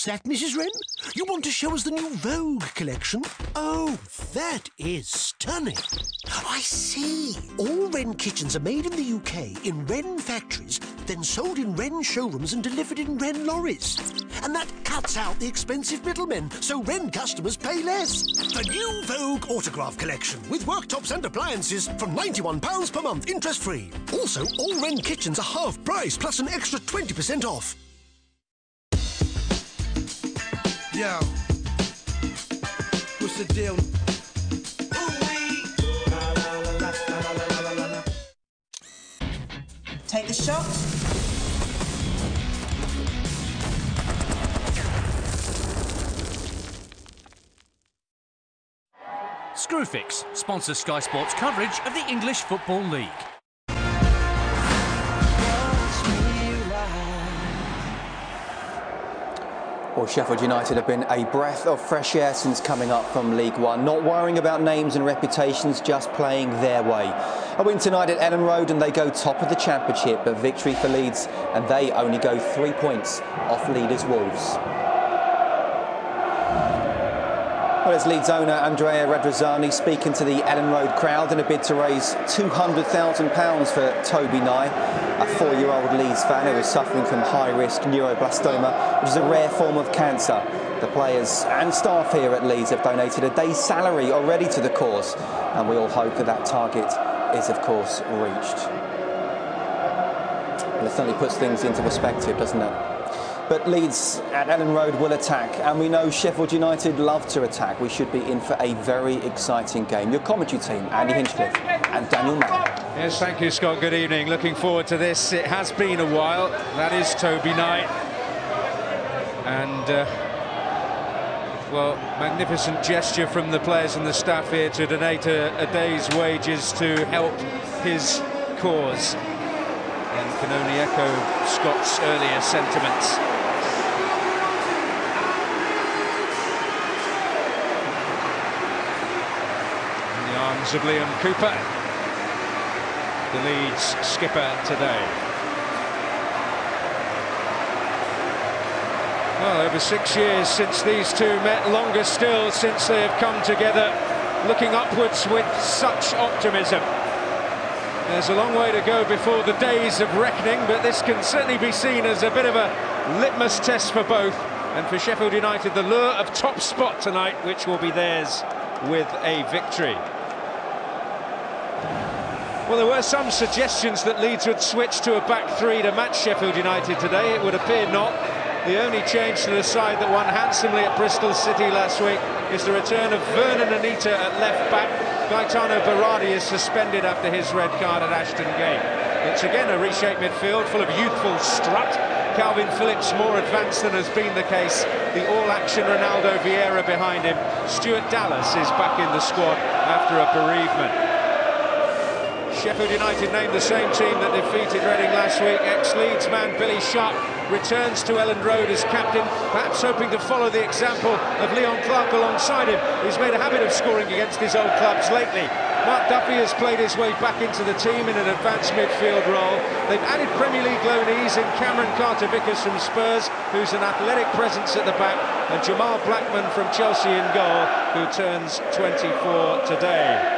that, Mrs. Wren? You want to show us the new Vogue collection? Oh, that is stunning. I see. All Wren kitchens are made in the UK in Wren factories, then sold in Wren showrooms and delivered in Wren lorries. And that cuts out the expensive middlemen, so Wren customers pay less. The new Vogue Autograph collection with worktops and appliances from £91 per month, interest-free. Also, all Wren kitchens are half price plus an extra 20% off. Yo, what's the deal? Take the shot. Screwfix sponsors Sky Sports coverage of the English Football League. Well, Sheffield United have been a breath of fresh air since coming up from League One, not worrying about names and reputations, just playing their way. A win tonight at Ellen Road and they go top of the Championship, a victory for Leeds and they only go 3 points off leaders Wolves. Well, as Leeds owner Andrea Radrizzani speaking to the Ellen Road crowd in a bid to raise £200,000 for Toby Nye, a 4-year-old Leeds fan who is suffering from high-risk neuroblastoma, which is a rare form of cancer. The players and staff here at Leeds have donated a day's salary already to the cause, and we all hope that that target is, of course, reached. Well, it certainly puts things into perspective, doesn't it? But Leeds at Ellen Road will attack, and we know Sheffield United love to attack. We should be in for a very exciting game. Your commentary team, Andy Hinchcliffe and Daniel Mann. Yes, thank you, Scott. Good evening. Looking forward to this. It has been a while. That is Toby Nye. And, well, magnificent gesture from the players and the staff here to donate a day's wages to help his cause. And can only echo Scott's earlier sentiments. In the arms of Liam Cooper, the Leeds skipper today. Well, over 6 years since these two met, longer still since they have come together, looking upwards with such optimism. There's a long way to go before the days of reckoning, but this can certainly be seen as a bit of a litmus test for both. And for Sheffield United, the lure of top spot tonight, which will be theirs with a victory. Well, there were some suggestions that Leeds would switch to a back three to match Sheffield United today. It would appear not. The only change to the side that won handsomely at Bristol City last week is the return of Vernon Anita at left back. Gaetano Berardi is suspended after his red card at Ashton Gate. It's again a reshaped midfield full of youthful strut. Calvin Phillips more advanced than has been the case. The all-action Ronaldo Vieira behind him. Stuart Dallas is back in the squad after a bereavement. Sheffield United named the same team that defeated Reading last week. Ex-Leeds man Billy Sharp returns to Ellen Road as captain, perhaps hoping to follow the example of Leon Clarke alongside him, who's made a habit of scoring against his old clubs lately. Mark Duffy has played his way back into the team in an advanced midfield role. They've added Premier League loanees in Cameron Carter-Vickers from Spurs, who's an athletic presence at the back, and Jamal Blackman from Chelsea in goal, who turns 24 today.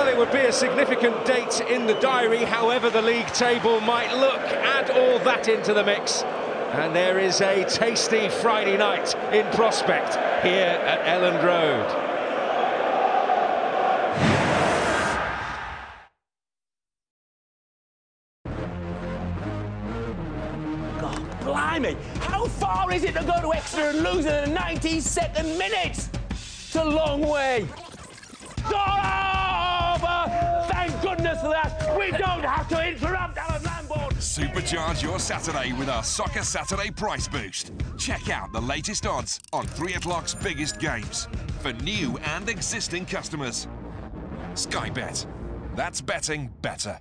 It would be a significant date in the diary, however the league table might look. Add all that into the mix and there is a tasty Friday night in prospect here at Ellen Road. God blimey, how far is it to go to extra and lose in the 92nd minute? It's a long way. Thank goodness for that. We don't have to interrupt Alan Lambourne. Supercharge your Saturday with our Soccer Saturday price boost. Check out the latest odds on 3 o'clock's biggest games for new and existing customers. Sky Bet. That's betting better.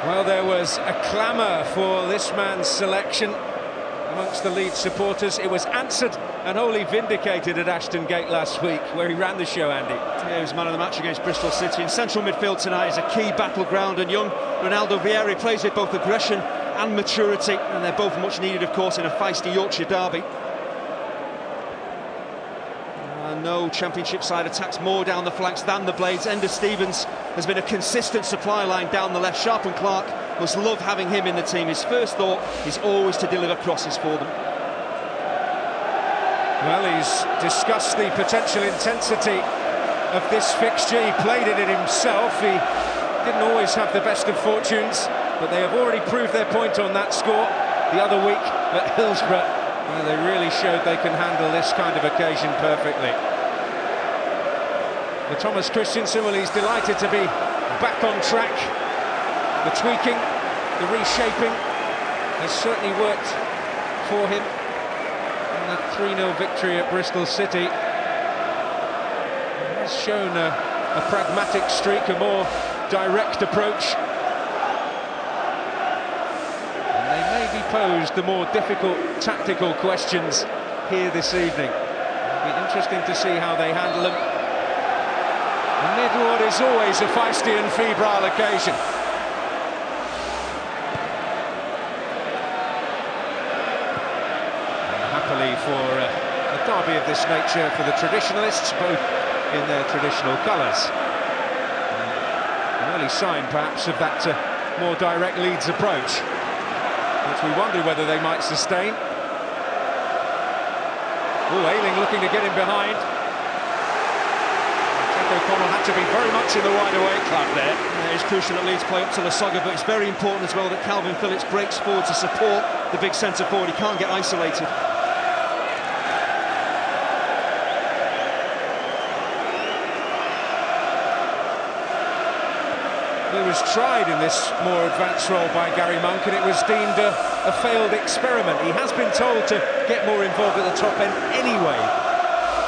Well, there was a clamour for this man's selection. amongst the Leeds supporters. It was answered and wholly vindicated at Ashton Gate last week, where he ran the show, Andy. Yeah, he was man of the match against Bristol City. In central midfield tonight is a key battleground, and young Ronaldo Vieira plays with both aggression and maturity, and they're both much needed, of course, in a feisty Yorkshire derby. No Championship side attacks more down the flanks than the Blades. Ender Stevens has been a consistent supply line down the left. Sharp and Clark must love having him in the team. His first thought is always to deliver crosses for them. Well, he's discussed the potential intensity of this fixture. He played it in himself. He didn't always have the best of fortunes, but they have already proved their point on that score the other week at Hillsborough, where they really showed they can handle this kind of occasion perfectly. The Thomas Christensen, well, he's delighted to be back on track. The tweaking, the reshaping has certainly worked for him. And that 3-0 victory at Bristol City has shown a pragmatic streak, a more direct approach. And they may be posed the more difficult tactical questions here this evening. It'll be interesting to see how they handle them amid what is always a feisty and febrile occasion. Happily for a derby of this nature for the traditionalists, both in their traditional colours. An early sign, perhaps, of that more direct Leeds approach, which we wonder whether they might sustain. Oh, Ayling looking to get him behind. O'Connell had to be very much in the wide-away club there. It's crucial that Leeds play up to Lasogga, but it's very important as well that Calvin Phillips breaks forward to support the big centre forward. He can't get isolated. He was tried in this more advanced role by Gary Monk, and it was deemed a failed experiment. He has been told to get more involved at the top end anyway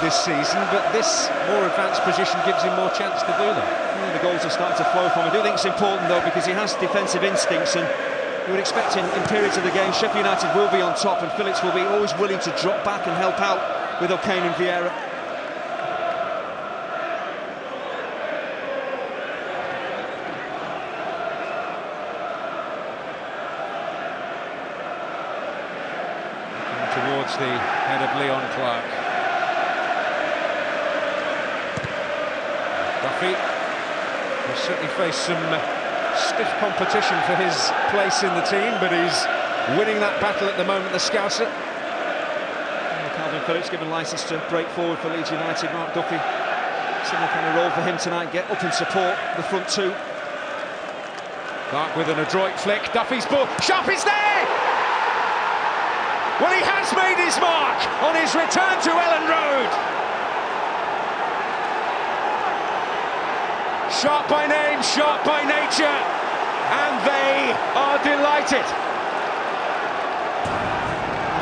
this season, but this more advanced position gives him more chance to do that. Yeah, the goals are starting to flow from him. I do think it's important, though, because he has defensive instincts, and you would expect in periods of the game Sheffield United will be on top, and Phillips will be always willing to drop back and help out with O'Kane and Vieira. Towards the head of Leon Clark. Duffy has certainly faced some stiff competition for his place in the team, but he's winning that battle at the moment, the Scouser. Calvin Phillips given licence to break forward for Leeds United. Mark Duffy, similar kind of role for him tonight, get up and support the front two. Clark with an adroit flick, Duffy's ball, Sharp is there! Well, he has made his mark on his return to Ellen Road. Sharp by name, sharp by nature, and they are delighted.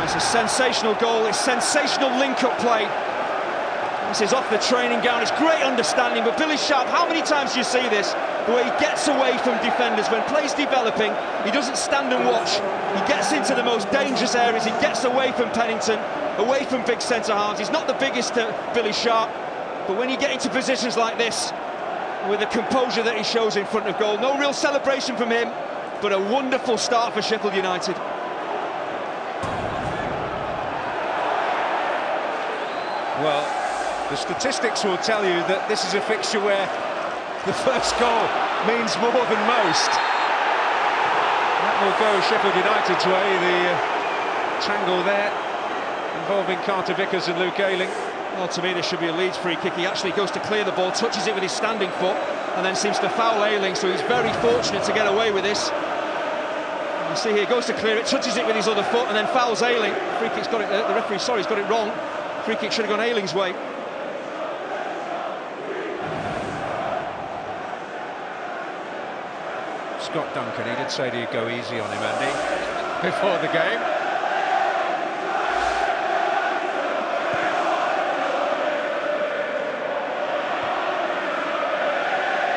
It's a sensational goal, it's sensational link-up play. This is off the training ground, it's great understanding, but Billy Sharp, how many times do you see this? The way he gets away from defenders when play's developing, he doesn't stand and watch. He gets into the most dangerous areas, he gets away from Pennington, away from big centre-halves. He's not the biggest, Billy Sharp, but when you get into positions like this, with the composure that he shows in front of goal, no real celebration from him, but a wonderful start for Sheffield United. Well, the statistics will tell you that this is a fixture where the first goal means more than most. That will go Sheffield United's way, the tangle there involving Carter Vickers and Luke Ayling. Well, to me, this should be a Leeds free kick. He actually goes to clear the ball, touches it with his standing foot, and then seems to foul Ayling, so he's very fortunate to get away with this. You see here, goes to clear it, touches it with his other foot, and then fouls Ayling. Free kick's got it, the referee, sorry, he's got it wrong. Free kick should have gone Ayling's way. Scott Duncan, he did say he'd go easy on him, Andy, before the game.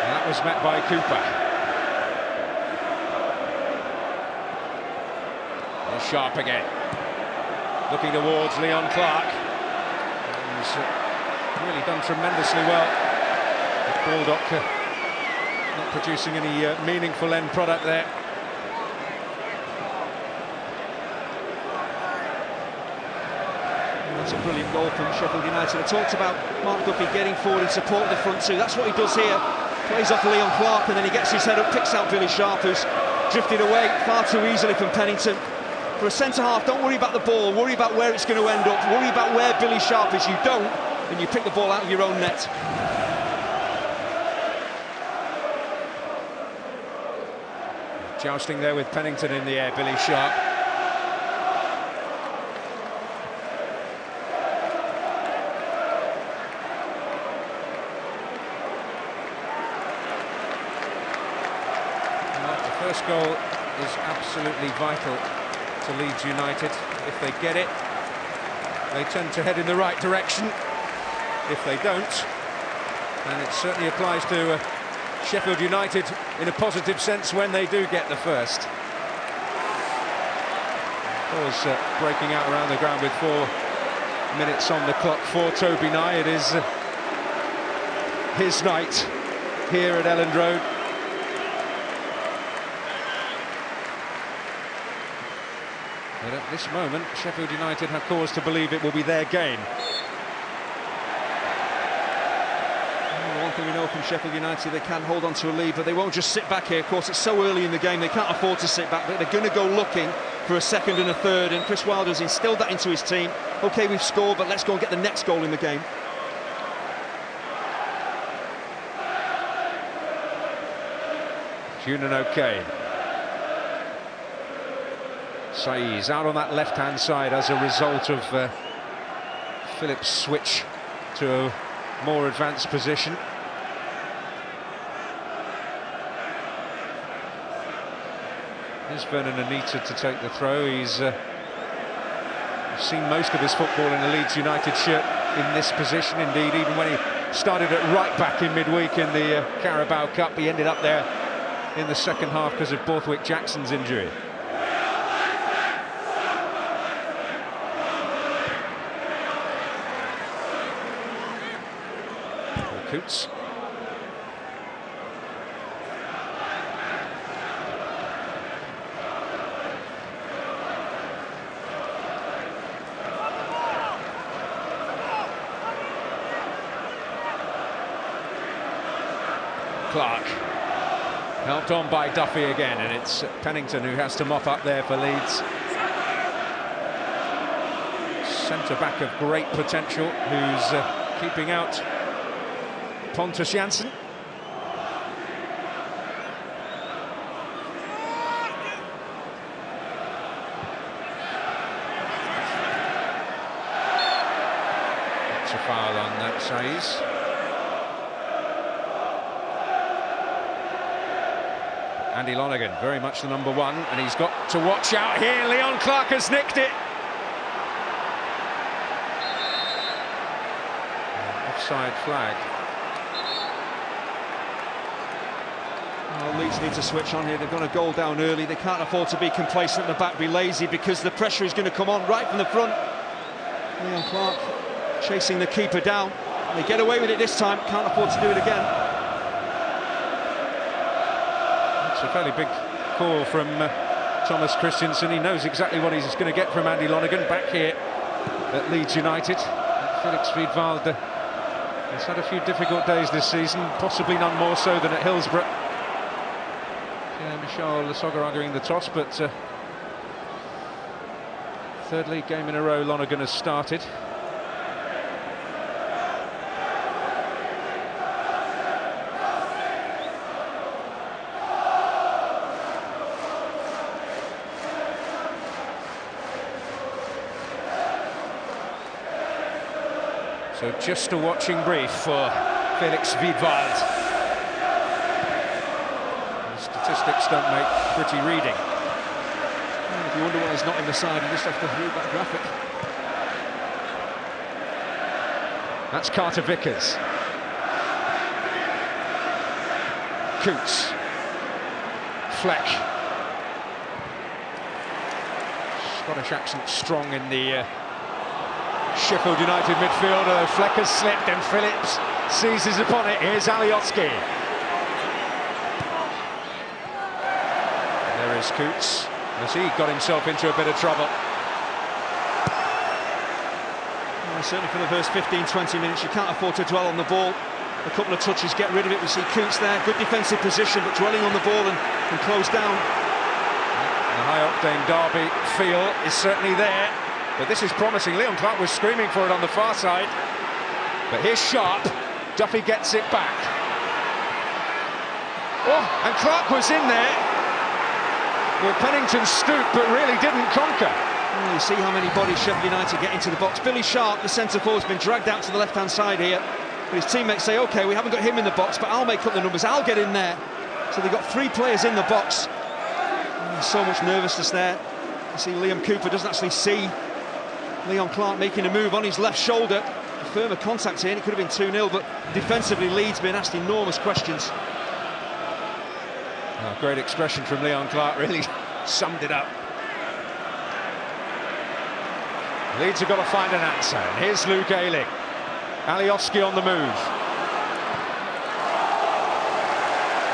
And that was met by Cooper. And Sharp again. looking towards Leon Clark. He's really done tremendously well. Baldock not producing any meaningful end product there. That's a brilliant goal from Sheffield United. I talked about Mark Duffy getting forward and supporting the front two. That's what he does here. Plays off Leon Clark and then he gets his head up, picks out Billy Sharp, who's drifted away far too easily from Pennington. For a centre-half, don't worry about the ball, worry about where it's going to end up, worry about where Billy Sharp is. You don't, and you pick the ball out of your own net. Jousting there with Pennington in the air, Billy Sharp. The first goal is absolutely vital to Leeds United. If they get it, they tend to head in the right direction. If they don't, and it certainly applies to Sheffield United in a positive sense when they do get the first. Ball's breaking out around the ground with 4 minutes on the clock for Toby Nye. It is his night here at Elland Road. But at this moment, Sheffield United have cause to believe it will be their game. One thing we know from Sheffield United, they can hold on to a lead, but they won't just sit back here. Of course, it's so early in the game, they can't afford to sit back, but they're going to go looking for a second and a third, and Chris Wilder's instilled that into his team. OK, we've scored, but let's go and get the next goal in the game. Junan O'Kane. Saiz out on that left-hand side as a result of Phillips' switch to a more advanced position. Here's Vernon Anita to take the throw. He's seen most of his football in a Leeds United shirt in this position. Indeed, even when he started at right back in midweek in the Carabao Cup, he ended up there in the second half because of Borthwick Jackson's injury. Coots. Clark helped on by Duffy again, and it's Pennington who has to mop up there for Leeds. Centre back of great potential, who's keeping out Pontus Jansson. It's a foul on that Saiz. Andy Lonergan, very much the number one, and he's got to watch out here. Leon Clark has nicked it. Offside flag. Well, Leeds need to switch on here. They've got a goal down early. They can't afford to be complacent at the back, be lazy, because the pressure is going to come on right from the front. Leon Clark chasing the keeper down. They get away with it this time. Can't afford to do it again. It's a fairly big call from Thomas Christensen. He knows exactly what he's going to get from Andy Lonergan back here at Leeds United. Felix Wiedwald has had a few difficult days this season, possibly none more so than at Hillsborough. Michel Lasogga arguing the toss, but third league game in a row Lonergan has started. So just a watching brief for Felix Wiedwald. Statistics don't make pretty reading. And if you wonder why he's not in the side, you just have to read that graphic. That's Carter Vickers. Coots. Fleck. Scottish accent strong in the Sheffield United midfielder. Fleck has slipped and Phillips seizes upon it. Here's Alioski. There is Coots as he got himself into a bit of trouble. Well, certainly for the first 15-20 minutes you can't afford to dwell on the ball. A couple of touches, get rid of it. We see Coots there, good defensive position, but dwelling on the ball and close down. The high-octane derby feel is certainly there, but this is promising. Leon Clark was screaming for it on the far side, but here's Sharp. Duffy gets it back. Oh, and Clark was in there. Well, Pennington stooped, but really didn't conquer. Well, you see how many bodies Sheffield United get into the box. Billy Sharp, the centre-forward, has been dragged out to the left-hand side here. But his teammates say, OK, we haven't got him in the box, but I'll make up the numbers, I'll get in there. So they've got 3 players in the box. There's so much nervousness there. You see Liam Cooper doesn't actually see Leon Clark making a move on his left shoulder. A firmer contact here, and it could have been 2-0, but defensively Leeds being asked enormous questions. Oh, great expression from Leon Clark, really summed it up. Leeds have got to find an answer, and here's Luke Ayling. Alioski on the move.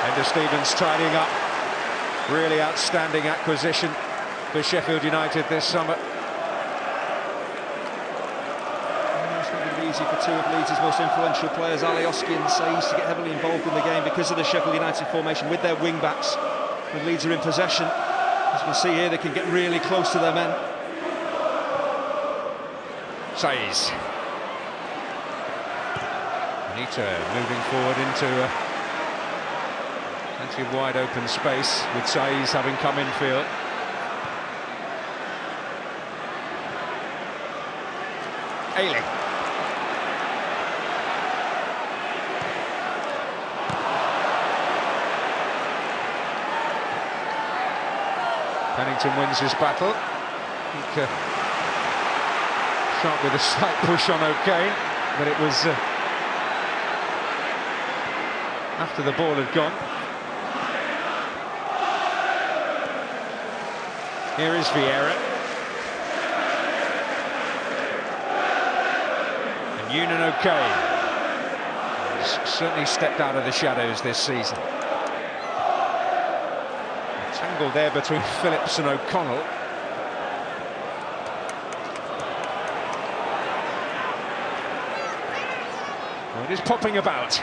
Ender Stevens tidying up. Really outstanding acquisition for Sheffield United this summer. It's not going to be easy for 2 of Leeds' most influential players, Alioski and Saiz, to get heavily involved in the game because of the Sheffield United formation with their wing-backs. When Leeds are in possession, as you can see here, they can get really close to their men. Saiz. Anita moving forward into plenty of wide open space with Saiz having come infield. Ayling. Pennington wins his battle. Shot with a slight push on O'Kane, but it was after the ball had gone. Here is Vieira. And Ewan O'Kane has certainly stepped out of the shadows this season. A tangle there between Phillips and O'Connell. Well, it is popping about.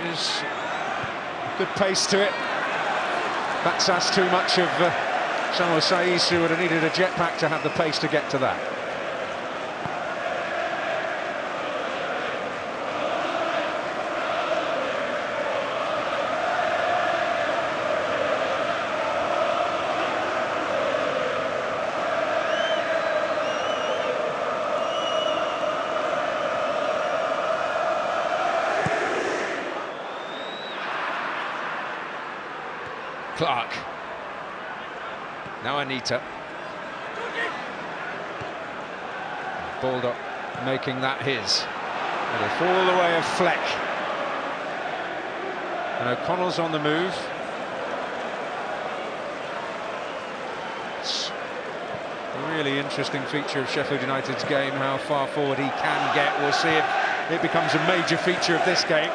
There's good pace to it. That's asked too much of Samuel Saiz, who would have needed a jetpack to have the pace to get to that. Clark. Now Anita. Baldock making that his. It'll fall the way of Fleck. And O'Connell's on the move. It's a really interesting feature of Sheffield United's game, how far forward he can get. We'll see if it becomes a major feature of this game.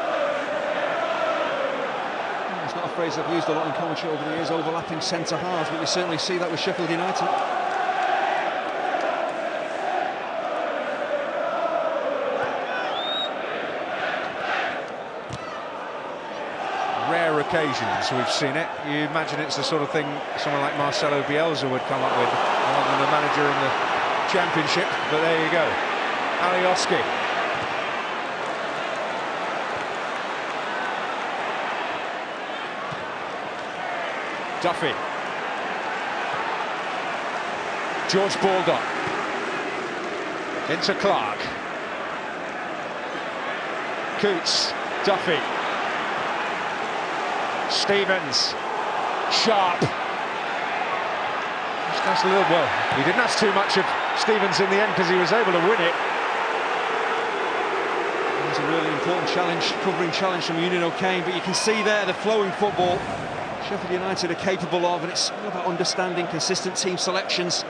It's not a phrase I've used a lot in commentary over the years, overlapping centre-halves, but we certainly see that with Sheffield United. Rare occasions we've seen it. You imagine it's the sort of thing someone like Marcelo Bielsa would come up with, rather than a manager in the Championship, but there you go. Alioski. Duffy. George Baldock. Into Clark. Coots. Duffy. Stevens. Sharp. That's a little, well, he didn't ask too much of Stevens in the end because he was able to win it. It's a really important challenge, covering challenge from Ewan O'Kane, but you can see there the flowing football Sheffield United are capable of, and it's all about understanding consistent team selections.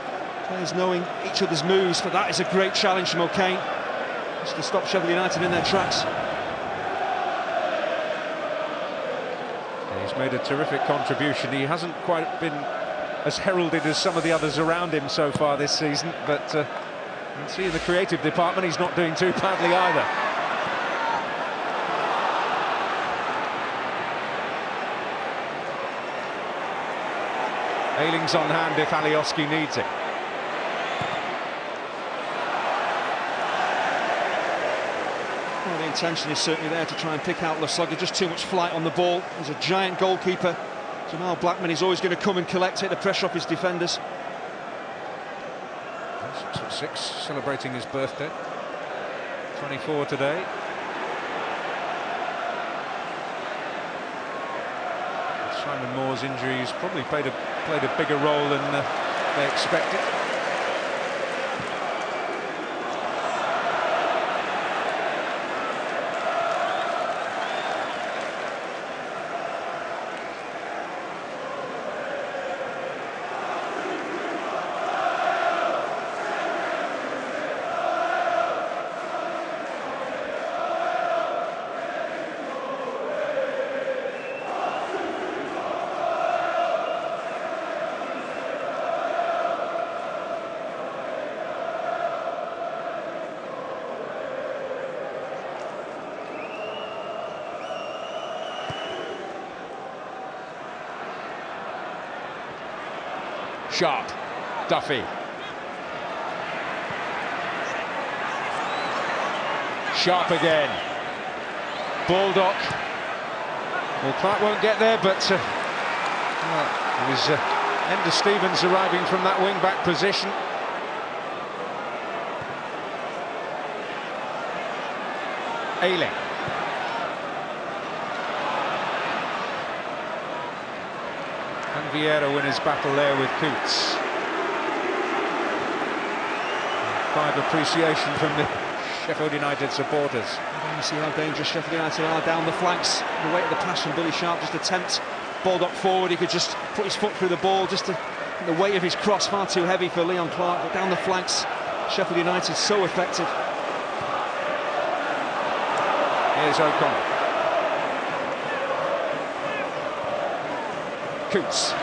Players knowing each other's moves, but that is a great challenge from O'Kane, just to stop Sheffield United in their tracks. He's made a terrific contribution. He hasn't quite been as heralded as some of the others around him so far this season, but you can see in the creative department he's not doing too badly either. Ayling's on hand if Alioski needs it. Well, the intention is certainly there to try and pick out Lasogga. Just too much flight on the ball. He's a giant goalkeeper. Jamal Blackman is always going to come and collect, take the pressure off his defenders. 6 celebrating his birthday. 24 today. Simon Moore's injuries probably played a bigger role than they expected. Sharp, Duffy. Sharp again. Baldock. Well, Clark won't get there, but it was Ender Stevens arriving from that wing-back position. Ayling. And Vieira win his battle there with Coots. Five appreciation from the Sheffield United supporters. You see how dangerous Sheffield United are down the flanks. The weight of the pass from Billy Sharp, just attempt Baldock forward. He could just put his foot through the ball. Just the weight of his cross far too heavy for Leon Clark. But down the flanks, Sheffield United so effective. Here's O'Connor. Coots.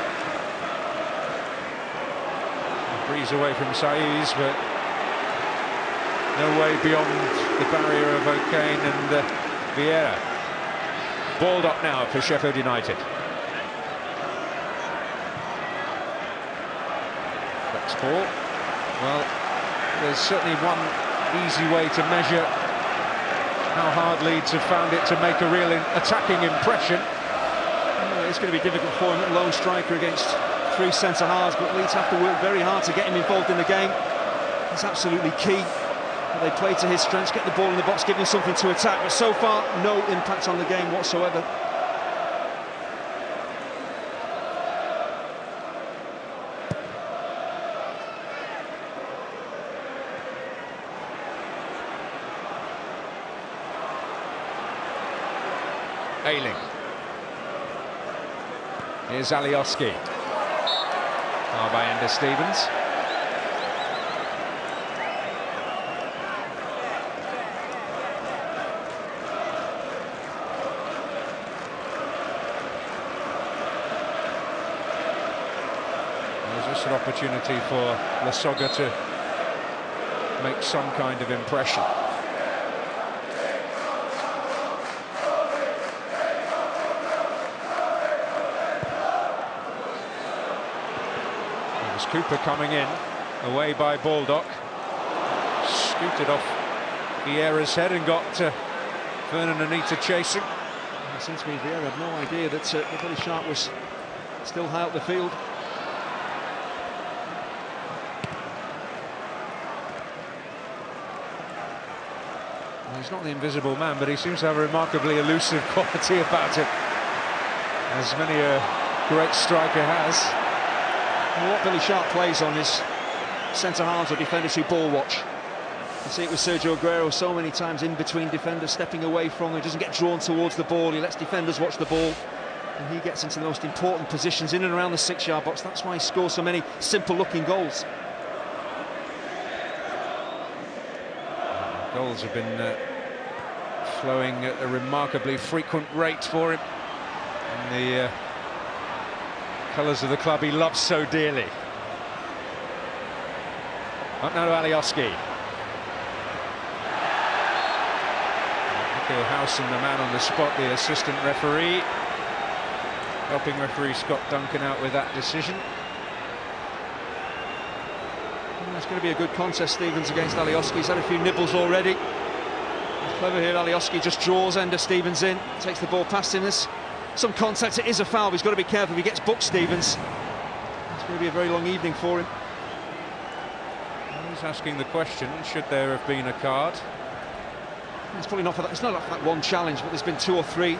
A breeze away from Saiz, but no way beyond the barrier of O'Kane and Vieira. Baldock now for Sheffield United. Flex ball. Well, there's certainly one easy way to measure how hard Leeds have found it to make a real attacking impression. It's going to be difficult for him, a lone striker against three centre-halves, but Leeds have to work very hard to get him involved in the game. It's absolutely key. They play to his strengths, get the ball in the box, give him something to attack, but so far, no impact on the game whatsoever. Ayling. Here's Alioski. By Ender Stevens. There's just an opportunity for Lasogga to make some kind of impression. Cooper coming in, away by Baldock. Scooted off Vieira's head and got Vernon Anita chasing. It seems to me Vieira had no idea that Billy Sharp was still high up the field. Well, he's not the invisible man, but he seems to have a remarkably elusive quality about him, as many a great striker has. And what Billy Sharp plays on is centre-halves or defenders who ball watch. You see it with Sergio Aguero so many times in between defenders, stepping away from him. He doesn't get drawn towards the ball, he lets defenders watch the ball, and he gets into the most important positions in and around the 6-yard box. That's why he scores so many simple-looking goals. Goals have been flowing at a remarkably frequent rate for him in the colours of the club he loves so dearly. Up now to Alioski. Nico Howson, the man on the spot, the assistant referee, helping referee Scott Duncan out with that decision. It's going to be a good contest, Stevens against Alioski. He's had a few nibbles already. He's clever here. Alioski just draws Ender Stevens in, takes the ball past him. There's some contact. It is a foul, but he's got to be careful if he gets booked, Stevens. It's going to be a very long evening for him. He's asking the question, should there have been a card? It's probably not for that. It's not like that one challenge, but there's been 2 or 3.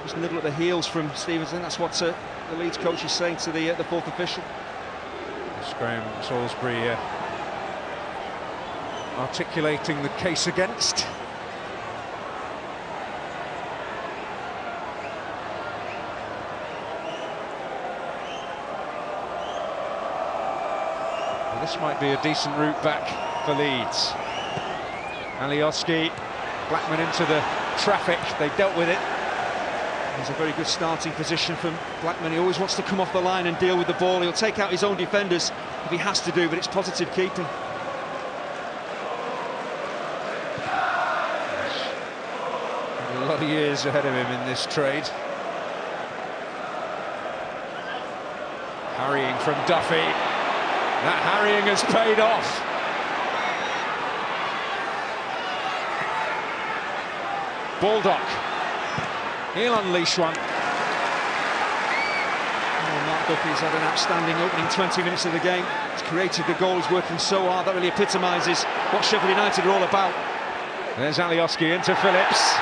Just nibble at the heels from Stevens, and that's what the Leeds coach is saying to the 4th official. Graham Salisbury articulating the case against. Well, this might be a decent route back for Leeds. Alioski, Blackman into the traffic, they dealt with it. It's a very good starting position from Blackman. He always wants to come off the line and deal with the ball. He'll take out his own defenders if he has to do, but it's positive keeping. A lot of years ahead of him in this trade. Harrying from Duffy. That harrying has paid off. Baldock. He'll unleash one. Oh, Mark Duffy's had an outstanding opening 20 minutes of the game. He's created the goal, he's working so hard. That really epitomises what Sheffield United are all about. There's Alioski into Phillips.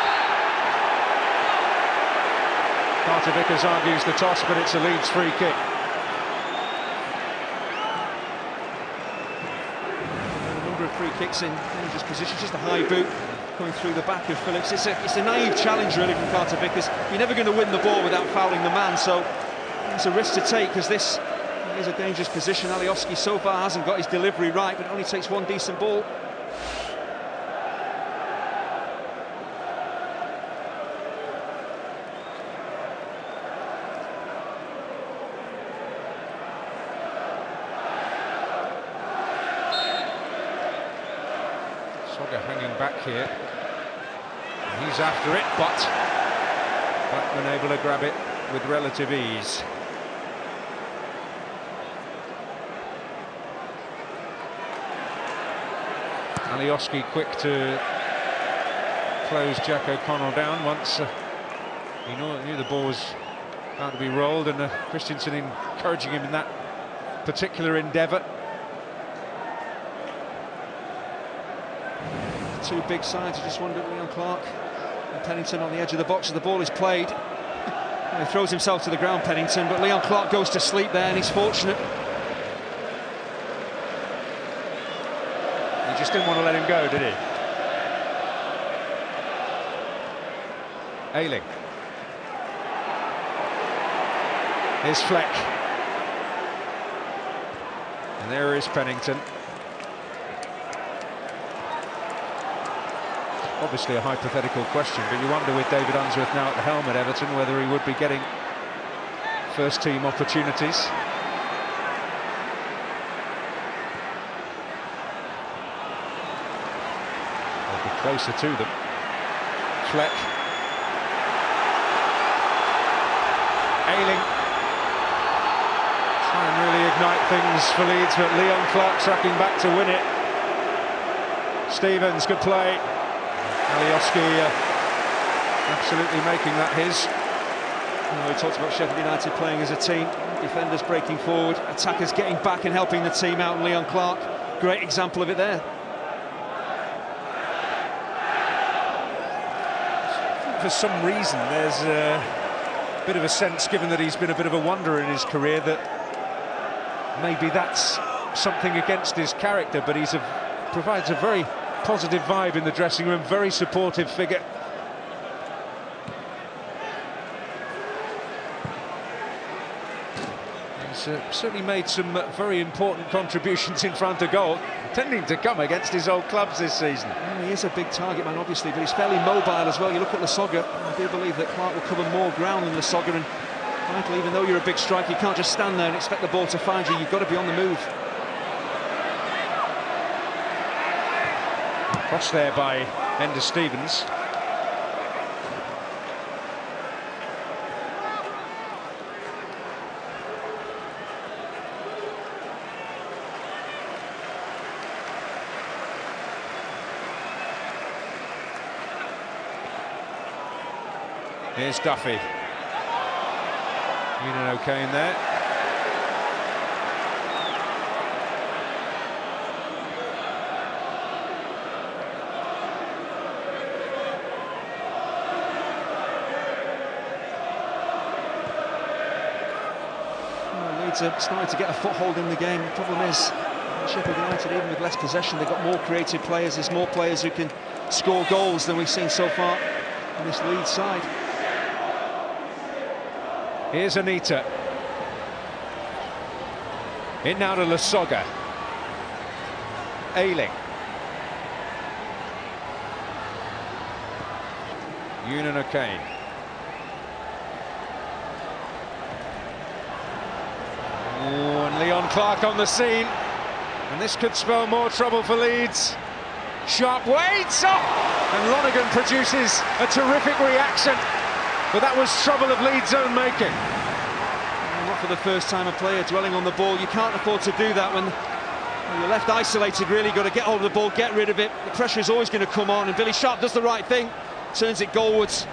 Carter Vickers argues the toss, but it's a Leeds free kick. A number of free kicks in dangerous positions, just a high boot coming through the back of Phillips. It's a naive challenge really from Carter Vickers. You're never going to win the ball without fouling the man, so it's a risk to take because this is a dangerous position. Alioski so far hasn't got his delivery right, but only takes one decent ball. Hanging back here. He's after it, but Blackman able to grab it with relative ease. Alioski quick to close Jack O'Connell down once he knew the ball was about to be rolled, and Christensen encouraging him in that particular endeavour. Two big sides, I just wondered, Leon Clark and Pennington on the edge of the box as the ball is played. And he throws himself to the ground, Pennington, but Leon Clark goes to sleep there and he's fortunate. He just didn't want to let him go, did he? Ayling. Here's Fleck. And there is Pennington. Obviously a hypothetical question, but you wonder with David Unsworth now at the helm at Everton whether he would be getting first team opportunities. They'll be closer to them. Fleck. Ayling. Try and really ignite things for Leeds, but Leon Clark tracking back to win it. Stevens, good play. Alioski absolutely making that his. We talked about Sheffield United playing as a team, defenders breaking forward, attackers getting back and helping the team out, and Leon Clark, great example of it there. For some reason there's a bit of a sense, given that he's been a bit of a wanderer in his career, that maybe that's something against his character, but provides a very positive vibe in the dressing room, very supportive figure. He's certainly made some very important contributions in front of goal, tending to come against his old clubs this season. Well, he is a big target man, obviously, but he's fairly mobile as well. You look at Lasogga, I do believe that Clark will cover more ground than Lasogga, and Michael, even though you're a big striker, you can't just stand there and expect the ball to find you. You've got to be on the move. Cross there by Ender Stevens. Here's Duffy. Union okay in there. Well, Leeds are starting to get a foothold in the game. The problem is, Sheffield United, even with less possession, they've got more creative players. There's more players who can score goals than we've seen so far on this Leeds side. Here's Anita. In now to Lasogga. Ayling. Union O'Kane. Oh, and Leon Clark on the scene. And this could spell more trouble for Leeds. Sharp waits up! And Lonergan produces a terrific reaction. But that was trouble of Leeds' own making. Not for the first time a player dwelling on the ball. You can't afford to do that when you're left isolated, really. Got to get hold of the ball, get rid of it. The pressure is always going to come on, and Billy Sharp does the right thing. Turns it goalwards.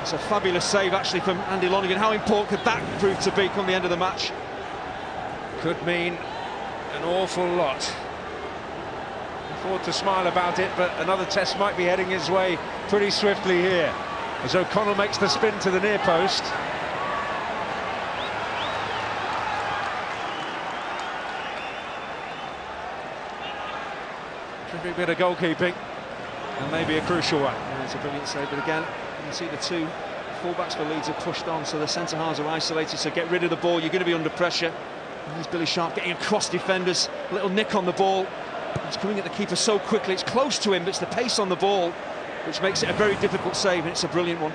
It's a fabulous save, actually, from Andy Lonergan. How important could that prove to be come the end of the match? Could mean an awful lot. Afford to smile about it, but another test might be heading his way pretty swiftly here, as O'Connell makes the spin to the near post. Terrific bit of goalkeeping, and maybe a crucial one. Yeah, it's a brilliant save, but again, you can see the two fullbacks for Leeds are pushed on, so the centre-halves are isolated, so get rid of the ball, you're going to be under pressure. And there's Billy Sharp getting across defenders, a little nick on the ball. He's coming at the keeper so quickly, it's close to him, but it's the pace on the ball which makes it a very difficult save, and it's a brilliant one.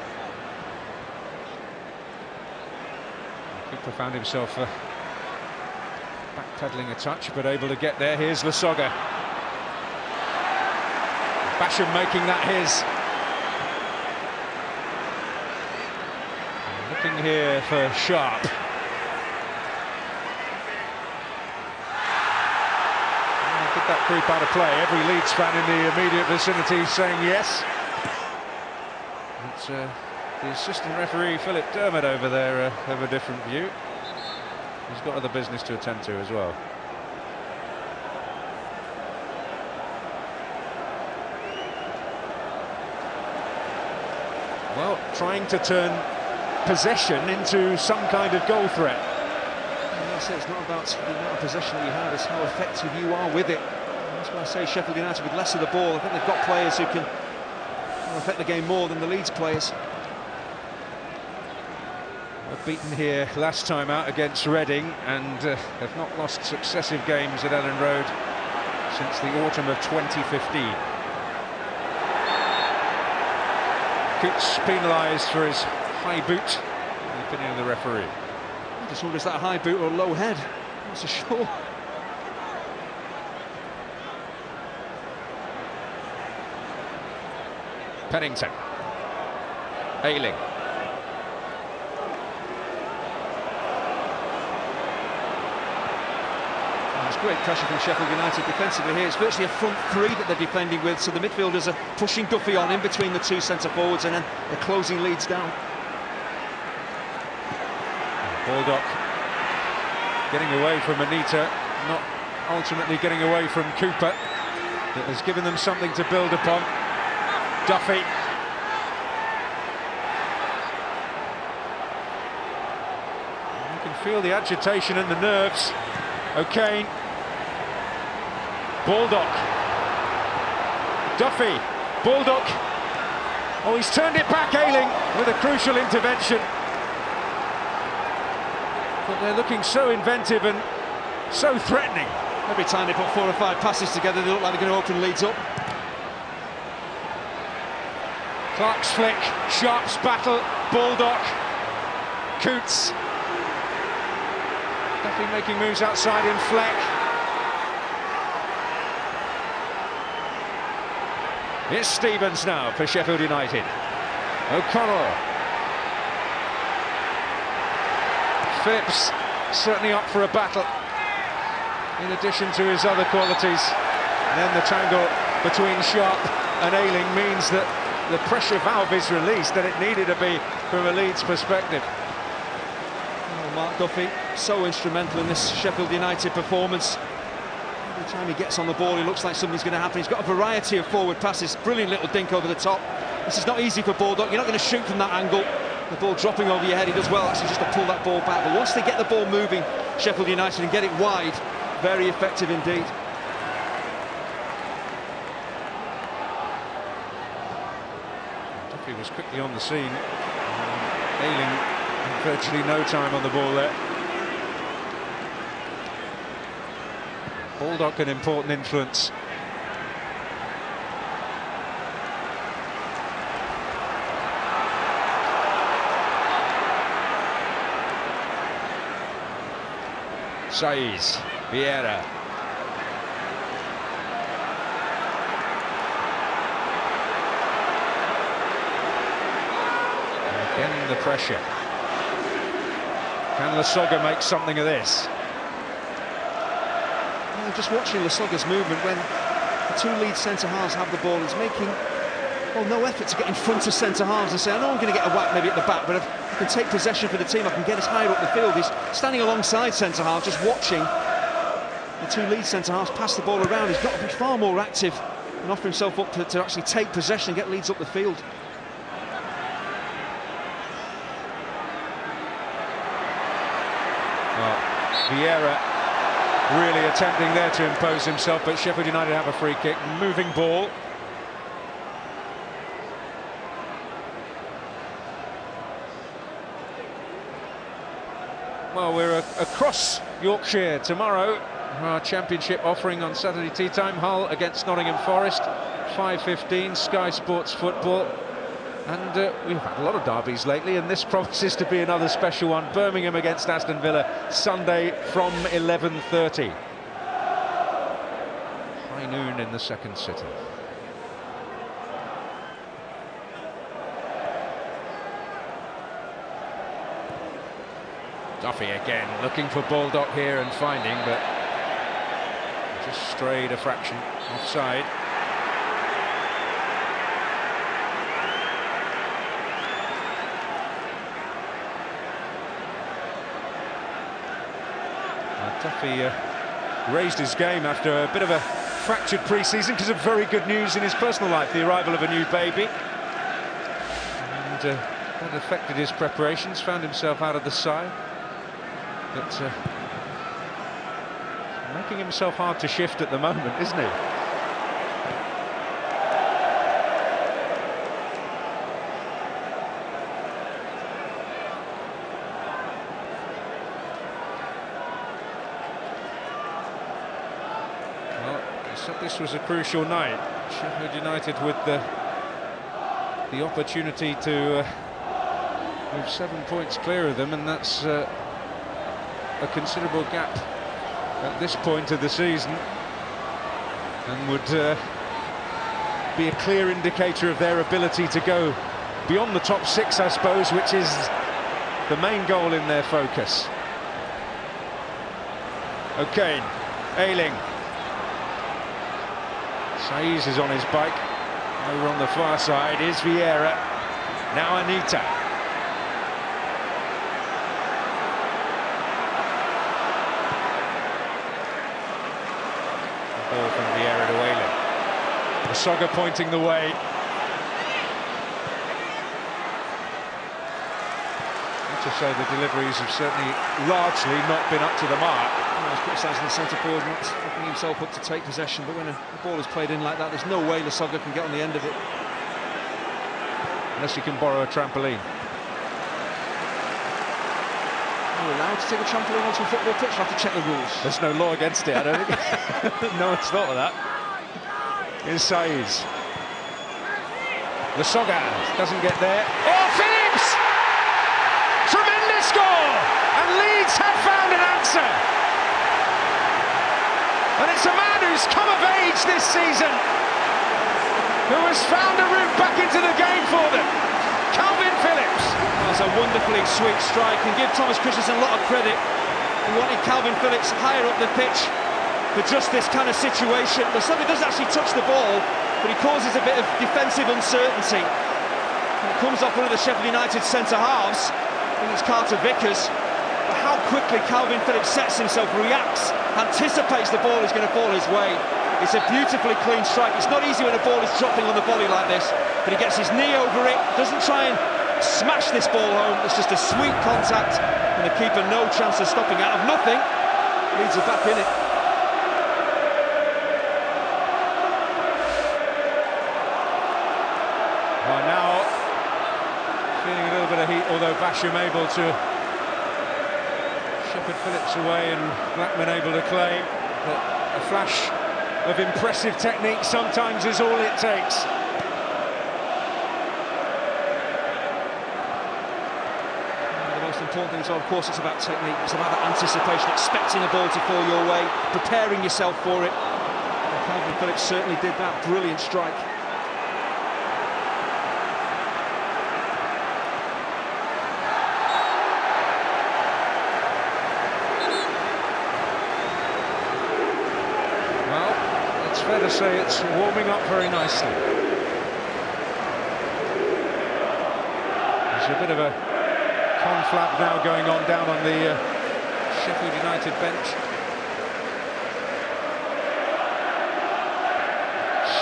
The keeper found himself backpedaling a touch, but able to get there. Here's Lasogga. Basham making that his. Looking here for Sharp. Did that creep out of play? Every Leeds fan in the immediate vicinity saying yes. It's the assistant referee Philip Dermot over there have a different view. He's got other business to attend to as well. Well, trying to turn possession into some kind of goal threat. It's not about the amount of possession that you have, it's how effective you are with it. And that's why I say Sheffield United with less of the ball. I think they've got players who can affect the game more than the Leeds players. Were beaten here last time out against Reading, and have not lost successive games at Ellen Road since the autumn of 2015. Coots penalised for his high boot, in the opinion of the referee. I just wonder, is that a high boot or a low head? I'm not so sure. Pennington. Ayling. There's great pressure from Sheffield United defensively here. It's virtually a front three that they're defending with, so the midfielders are pushing Duffy on in between the two centre forwards, and then they're closing Leeds down. Baldock getting away from Anita, not ultimately getting away from Cooper. That has given them something to build upon. Duffy. You can feel the agitation and the nerves. O'Kane. Baldock. Duffy. Baldock. Oh, he's turned it back, Ayling, with a crucial intervention. But they're looking so inventive and so threatening. Every time they put 4 or 5 passes together, they look like they're going to open Leeds up. Clark's flick, Sharp's battle, Baldock, Coots. Duffy making moves outside in Fleck. It's Stevens now for Sheffield United. O'Connell. Phillips certainly up for a battle, in addition to his other qualities. And then the tangle between Sharp and Ayling means that the pressure valve is released that it needed to be from a Leeds perspective. Oh, Mark Duffy, so instrumental in this Sheffield United performance. Every time he gets on the ball, it looks like something's going to happen. He's got a variety of forward passes, brilliant little dink over the top. This is not easy for Baldock. You're not going to shoot from that angle. The ball dropping over your head, he does well actually just to pull that ball back. But once they get the ball moving, Sheffield United, and get it wide, very effective indeed. Duffy was quickly on the scene. Ayling had virtually no time on the ball there. Baldock an important influence. Saiz, Vieira. Again the pressure. Can Lasogga make something of this? Well, just watching Lasogga's movement when the 2 Leeds centre-halves have the ball, he's making no effort to get in front of centre-halves and say, I know I'm going to get a whack maybe at the back, but if I can take possession for the team, I can get us higher up the field. He's standing alongside centre-halves, just watching the 2 Leeds centre-halves pass the ball around. He's got to be far more active and offer himself up to actually take possession and get Leeds up the field. Well, Vieira really attempting there to impose himself, but Sheffield United have a free kick. Moving ball. Well, we're across Yorkshire tomorrow. Our championship offering on Saturday tea time. Hull against Nottingham Forest, 5:15, Sky Sports Football. And we've had a lot of derbies lately, and this promises to be another special one. Birmingham against Aston Villa, Sunday from 11:30. High noon in the second sitting. Duffy again, looking for Baldock here and finding, but just strayed a fraction offside. Duffy raised his game after a bit of a fractured pre-season because of very good news in his personal life, the arrival of a new baby. And that affected his preparations, found himself out of the side. But making himself hard to shift at the moment, isn't he? Well, he said this was a crucial night. Sheffield United with the opportunity to move 7 points clear of them, and that's a considerable gap at this point of the season, and would be a clear indicator of their ability to go beyond the top 6, I suppose, which is the main goal in their focus. O'Kane, Ayling. Saiz is on his bike. Over on the far side is Vieira. Now Anita. Ball from Vieira to Ayling. Lasogga pointing the way. Not to say the deliveries have certainly largely not been up to the mark. I was criticising the centre forward not offering himself up to take possession, but when a ball is played in like that, there's no way Lasogga can get on the end of it. Unless you can borrow a trampoline. Are you allowed to take a trampoline onto a football pitch? I'll have to check the rules. There's no law against it, I don't think. No one's thought of that. Here's Saiz. Listien doesn't get there. Oh, Phillips! Tremendous goal! And Leeds have found an answer. And it's a man who's come of age this season, who has found a route back into the game for them. Calvin Phillips. That's a wonderfully sweet strike, and give Thomas Christensen a lot of credit. He wanted Calvin Phillips higher up the pitch for just this kind of situation. The Listien doesn't actually touch the ball, but he causes a bit of defensive uncertainty. And it comes off one of the Sheffield United centre-halves. I think it's Carter Vickers. But how quickly Calvin Phillips sets himself, reacts, anticipates the ball is going to fall his way. It's a beautifully clean strike. It's not easy when a ball is dropping on the volley like this, but he gets his knee over it, doesn't try and smash this ball home. It's just a sweet contact, and the keeper no chance of stopping out of nothing. Leeds are back in it. Well, now feeling a little bit of heat, although Basham able to shepherd Phillips away and Blackman able to claim. But a flash of impressive technique sometimes is all it takes. The most important thing is, of course, it's about technique. It's about that anticipation, expecting a ball to fall your way, preparing yourself for it. And Calvin Phillips certainly did that. Brilliant strike. Fair to say it's warming up very nicely. There's a bit of a conflab now going on down on the Sheffield United bench.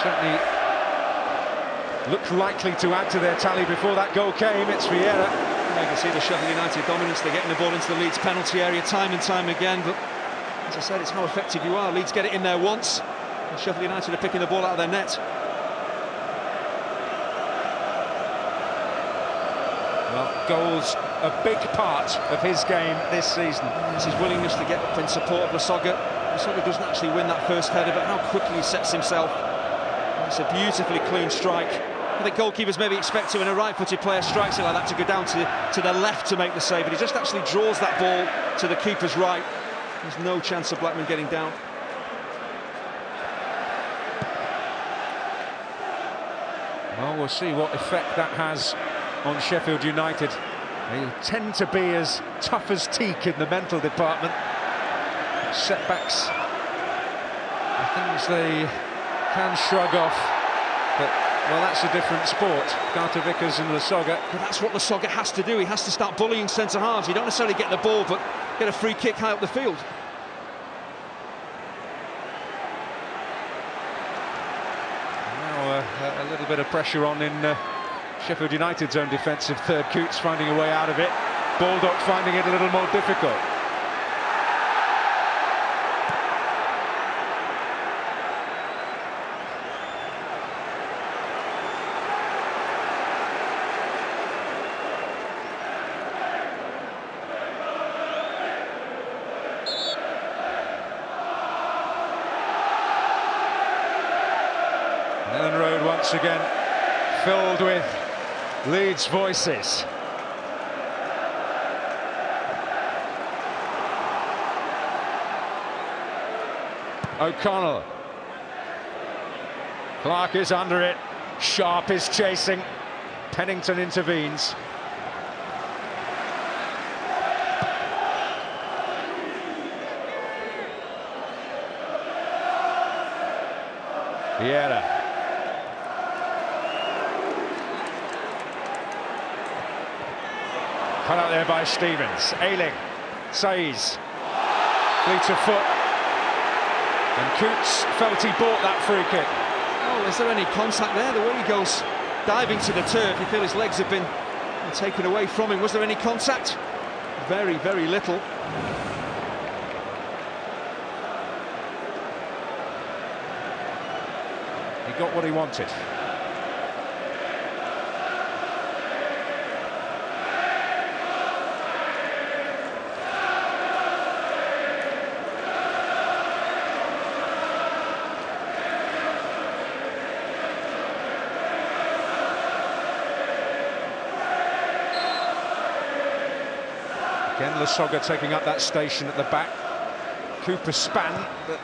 Certainly looked likely to add to their tally before that goal came. It's Vieira. You can see the Sheffield United dominance. They're getting the ball into the Leeds penalty area time and time again. But as I said, it's how effective you are. Leeds get it in there once. And Sheffield United are picking the ball out of their net. Well, goals a big part of his game this season. It's his willingness to get up in support of Listien. Listien doesn't actually win that first header, but how quickly he sets himself. It's a beautifully clean strike. I think goalkeepers maybe expect to, when a right-footed player strikes it like that, to go down to the left to make the save, but he just actually draws that ball to the keeper's right. There's no chance of Blackman getting down. Well, we'll see what effect that has on Sheffield United. They tend to be as tough as teak in the mental department. Setbacks are things they can shrug off, but, well, that's a different sport. Carter Vickers and Listien. But that's what Listien has to do. He has to start bullying centre-halves. You don't necessarily get the ball, but get a free kick high up the field. A little bit of pressure on in Sheffield United's own defensive third. Coots finding a way out of it. Baldock finding it a little more difficult. Ellen Road once again filled with Leeds voices. O'Connell. Clark is under it. Sharp is chasing. Pennington intervenes. Vieira. Cut out there by Stevens. Ayling. Saiz. Fleet of foot. And Coots felt he bought that free kick. Oh, is there any contact there? The way he goes diving to the turf, you feel his legs have been taken away from him. Was there any contact? Very, very little. He got what he wanted. Again, Lasogga taking up that station at the back. Cooper span, but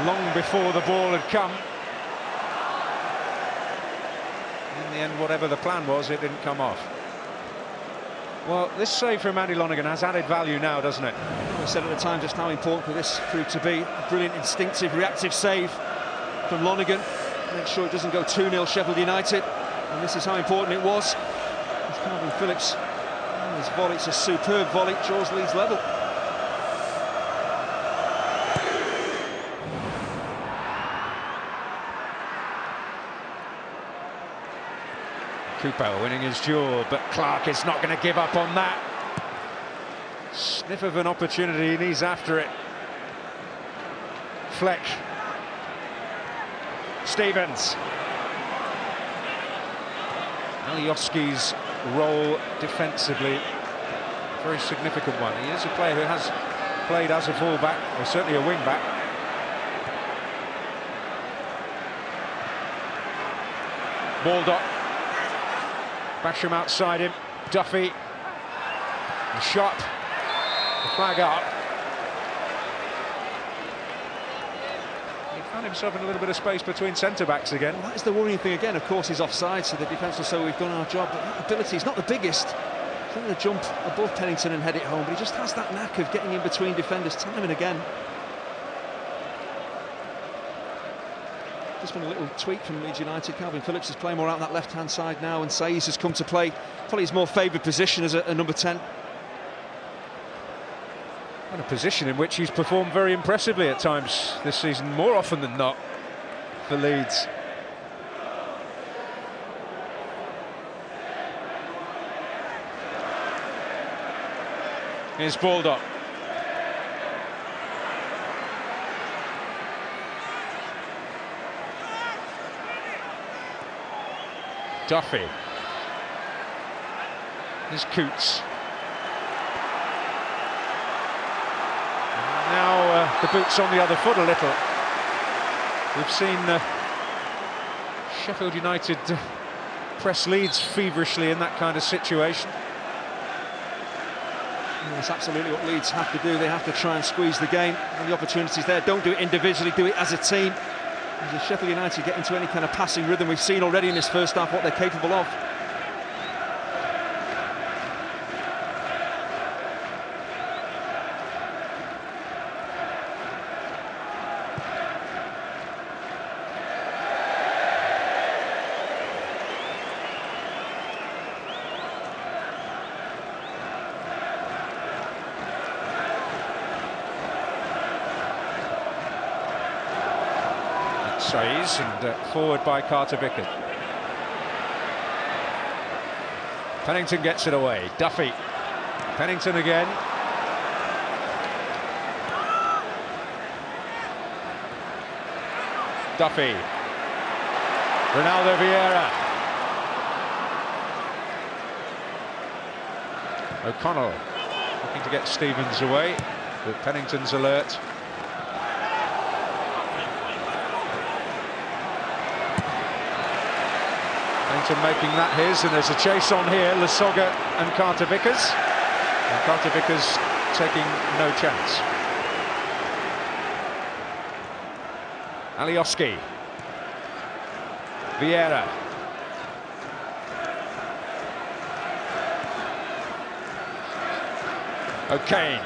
long before the ball had come. In the end, whatever the plan was, it didn't come off. Well, this save from Andy Lonergan has added value now, doesn't it? I said at the time just how important this proved to be. A brilliant, instinctive, reactive save from Lonergan. Make sure it doesn't go 2-0 Sheffield United. And this is how important it was. As Calvin Phillips, his volley, it's a superb volley, draws Leeds level. Cooper winning his duel, but Clark is not going to give up on that. Sniff of an opportunity, and he's after it. Fleck. Stevens. Alioski's role defensively, very significant one. He is a player who has played as a fullback, or certainly a wing-back. Baldock. Basham outside him. Duffy. The shot. The flag up. He found himself in a little bit of space between centre-backs again. Well, that is the worrying thing again. Of course, he's offside, so the defence will say we've done our job. But that ability is not the biggest. He's going to jump above Pennington and head it home, but he just has that knack of getting in between defenders time and again. Just been a little tweak from Leeds United. Calvin Phillips is playing more out on that left-hand side now, and Saiz has come to play probably his more favoured position as a number 10. And a position in which he's performed very impressively at times this season, more often than not, for Leeds. Here's Baldock. Duffy. Here's Coots. And now the boot's on the other foot a little. We've seen Sheffield United press Leeds feverishly in that kind of situation. And that's absolutely what Leeds have to do. They have to try and squeeze the game. And the opportunities there. Don't do it individually, do it as a team. As Sheffield United get into any kind of passing rhythm, we've seen already in this first half what they're capable of. Saiz and forward by Carter-Vickers. Pennington gets it away. Duffy. Pennington again. Duffy. Ronaldo Vieira. O'Connell looking to get Stevens away, but Pennington's alert. Pennington making that his, and there's a chase on here. Lasogga and Carter-Vickers. And Carter-Vickers taking no chance. Alioski. Vieira. O'Kane.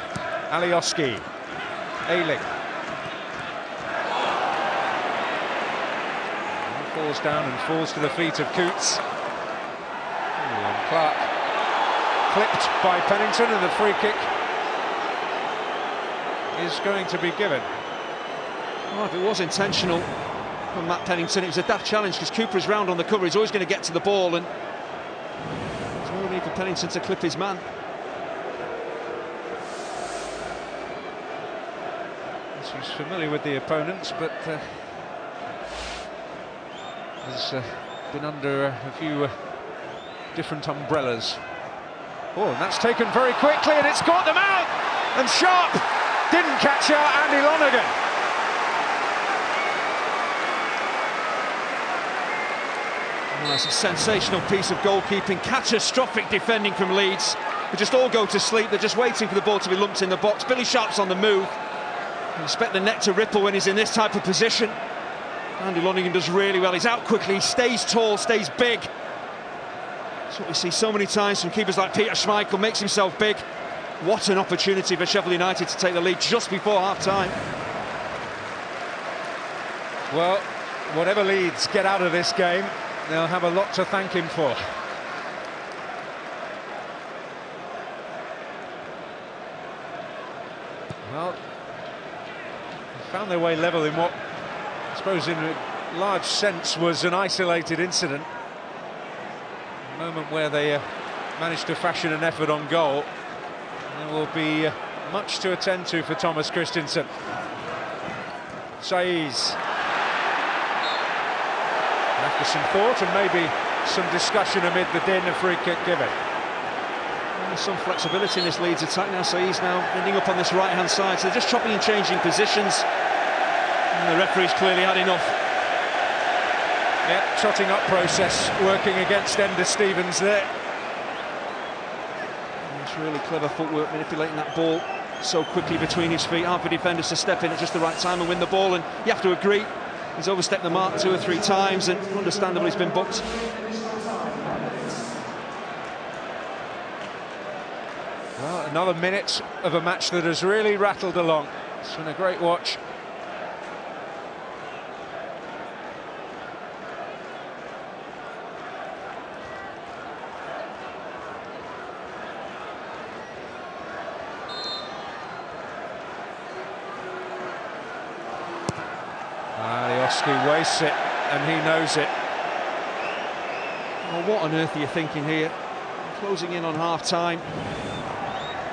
Alioski. Ayling. Falls down and falls to the feet of Coots. And Clark clipped by Pennington, and the free kick is going to be given. Well, if it was intentional from Matt Pennington, it was a daft challenge because Cooper is round on the cover. He's always going to get to the ball, and there's no need for Pennington to clip his man. He's familiar with the opponents, but has been under a few different umbrellas. Oh, and that's taken very quickly, and it's got them out! And Sharp didn't catch out Andy Lonergan. Well, that's a sensational piece of goalkeeping, catastrophic defending from Leeds. They just all go to sleep. They're just waiting for the ball to be lumped in the box. Billy Sharp's on the move. You expect the net to ripple when he's in this type of position. Andy Lonergan does really well. He's out quickly, stays tall, stays big. That's what we see so many times from keepers like Peter Schmeichel, makes himself big. What an opportunity for Sheffield United to take the lead just before half-time. Well, whatever Leeds get out of this game, they'll have a lot to thank him for. Well, they found their way level in what, I suppose in a large sense, was an isolated incident. A moment where they managed to fashion an effort on goal. There will be much to attend to for Thomas Christensen. Saiz. After some thought and maybe some discussion amid the din, a free kick given. There's some flexibility in this Leeds attack now. Saiz now ending up on this right-hand side, so they're just chopping and changing positions. And the referee's clearly had enough. Yeah, trotting up process working against Ender Stevens there. It's really clever footwork, manipulating that ball so quickly between his feet. Hard for defenders to step in at just the right time and win the ball, and you have to agree, he's overstepped the mark 2 or 3 times, and understandably he's been booked. Well, another minute of a match that has really rattled along. It's been a great watch. Alioski wastes it, and he knows it. Well, what on earth are you thinking here? Closing in on half-time.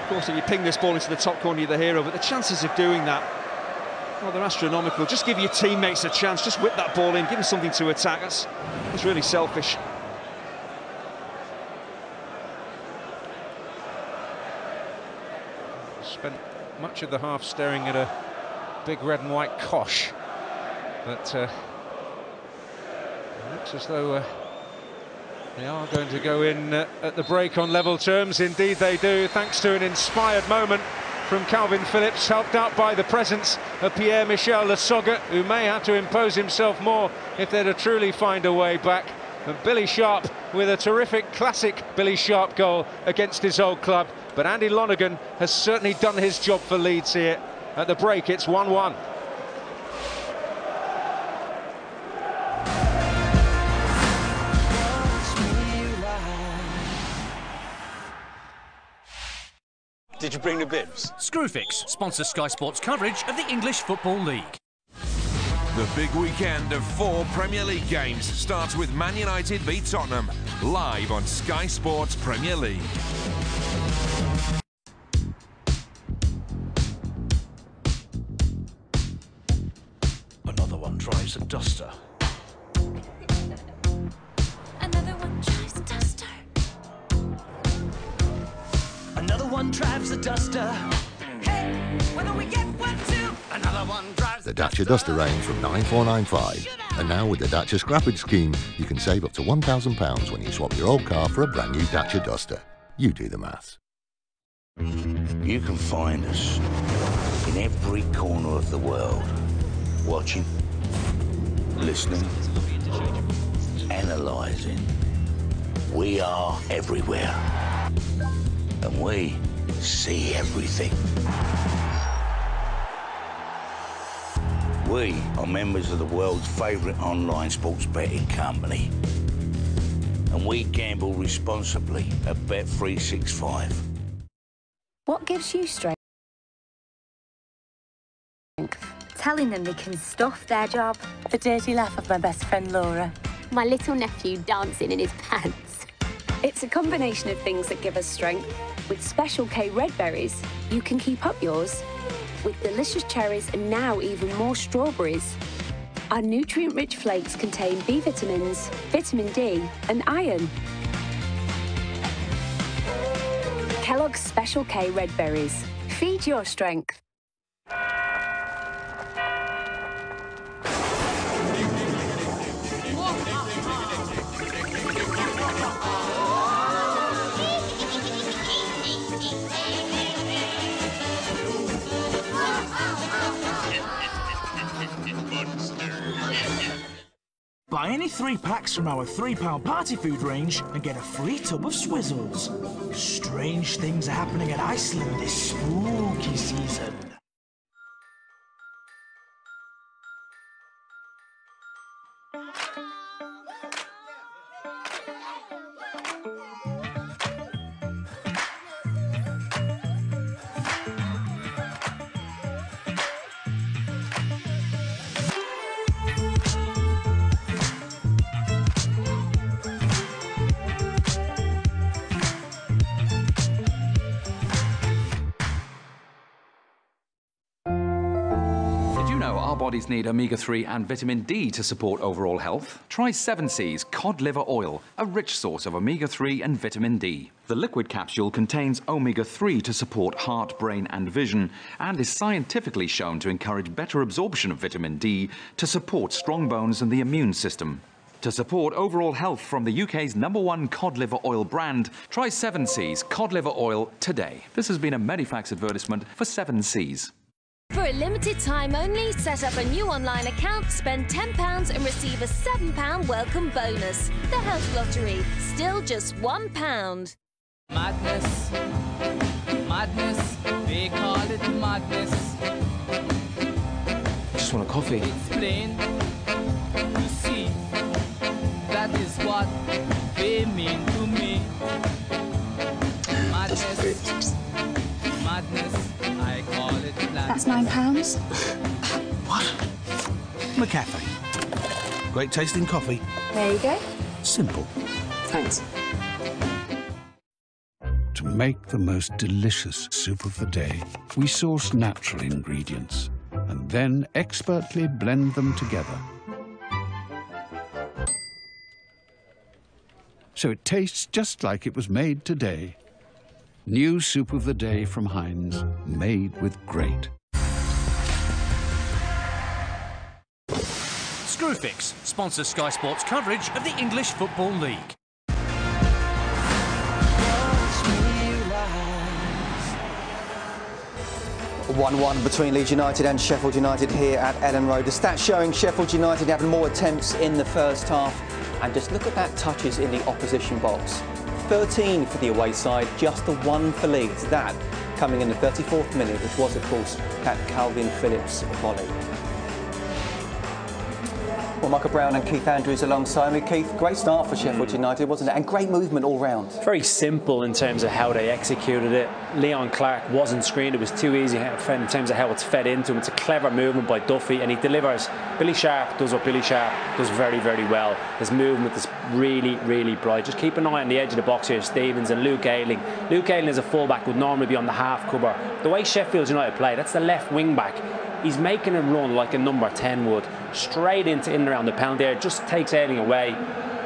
Of course, if you ping this ball into the top corner, you're the hero, but the chances of doing that, well, they're astronomical. Just give your teammates a chance, just whip that ball in, give them something to attack. That's really selfish. Spent much of the half staring at a big red and white kosh, but it looks as though they are going to go in at the break on level terms. Indeed they do, thanks to an inspired moment from Calvin Phillips, helped out by the presence of Pierre-Michel Lasogga, who may have to impose himself more if they're to truly find a way back. And Billy Sharp with a terrific classic Billy Sharp goal against his old club. But Andy Lonergan has certainly done his job for Leeds here. At the break, it's 1-1. Did you bring the bibs? Screwfix sponsors Sky Sports coverage of the English Football League. The big weekend of 4 Premier League games starts with Man United v Tottenham, live on Sky Sports Premier League. Another one drives a duster. Another one drives a duster. Another one drives a duster. Hey, whether we get one too. Another one drives The Dacia Duster range from 9495. And now with the Dacia Scrappage Scheme, you can save up to £1,000 when you swap your old car for a brand new Dacia Duster. You do the maths. You can find us in every corner of the world, watching, listening, analysing. We are everywhere, and we see everything. We are members of the world's favourite online sports betting company, and we gamble responsibly at Bet365. What gives you strength? Telling them they can stuff their job. The dirty laugh of my best friend Laura. My little nephew dancing in his pants. It's a combination of things that give us strength. With Special K red berries, you can keep up yours. With delicious cherries and now even more strawberries. Our nutrient-rich flakes contain B vitamins, vitamin D and iron. Kellogg's Special K red berries. Feed your strength. Buy any 3 packs from our £3 party food range and get a free tub of Swizzles. Strange things are happening in Iceland this spooky season. Our bodies need omega-3 and vitamin D to support overall health. Try 7C's cod liver oil, a rich source of omega-3 and vitamin D. The liquid capsule contains omega-3 to support heart, brain and vision, and is scientifically shown to encourage better absorption of vitamin D to support strong bones and the immune system. To support overall health from the UK's #1 cod liver oil brand, try 7C's cod liver oil today. This has been a Medifax advertisement for 7C's. For a limited time only, set up a new online account, spend £10 and receive a £7 welcome bonus. The Health Lottery, still just £1. Madness, madness, they call it madness. Just want a coffee. It's plain to see, that is what they mean to me. Madness, madness, I call it madness. That's £9. What? McCafe. Great tasting coffee. There you go. Simple. Thanks. To make the most delicious soup of the day, we source natural ingredients and then expertly blend them together. So it tastes just like it was made today. New soup of the day from Heinz, made with great. Screwfix sponsors Sky Sports coverage of the English Football League. 1-1 between Leeds United and Sheffield United here at Ellen Road. The stats showing Sheffield United having more attempts in the first half. And just look at that, touches in the opposition box. 13 for the away side, just the 1 for Leeds. That coming in the 34th minute, which was, of course, that Calvin Phillips volley. Well, Michael Brown and Keith Andrews alongside me. Keith, great start for Sheffield United, wasn't it? And great movement all round. Very simple in terms of how they executed it. Leon Clark wasn't screened. It was too easy in terms of how it's fed into him. It's a clever movement by Duffy, and he delivers. Billy Sharp does what Billy Sharp does very, very well. His movement is really, really bright. Just keep an eye on the edge of the box here, Stevens and Luke Ayling. Luke Ayling as a fullback would normally be on the half cover. The way Sheffield United play, that's the left wing back. He's making a run like a number 10 would, straight into in and around the penalty area. Just takes Ayling away.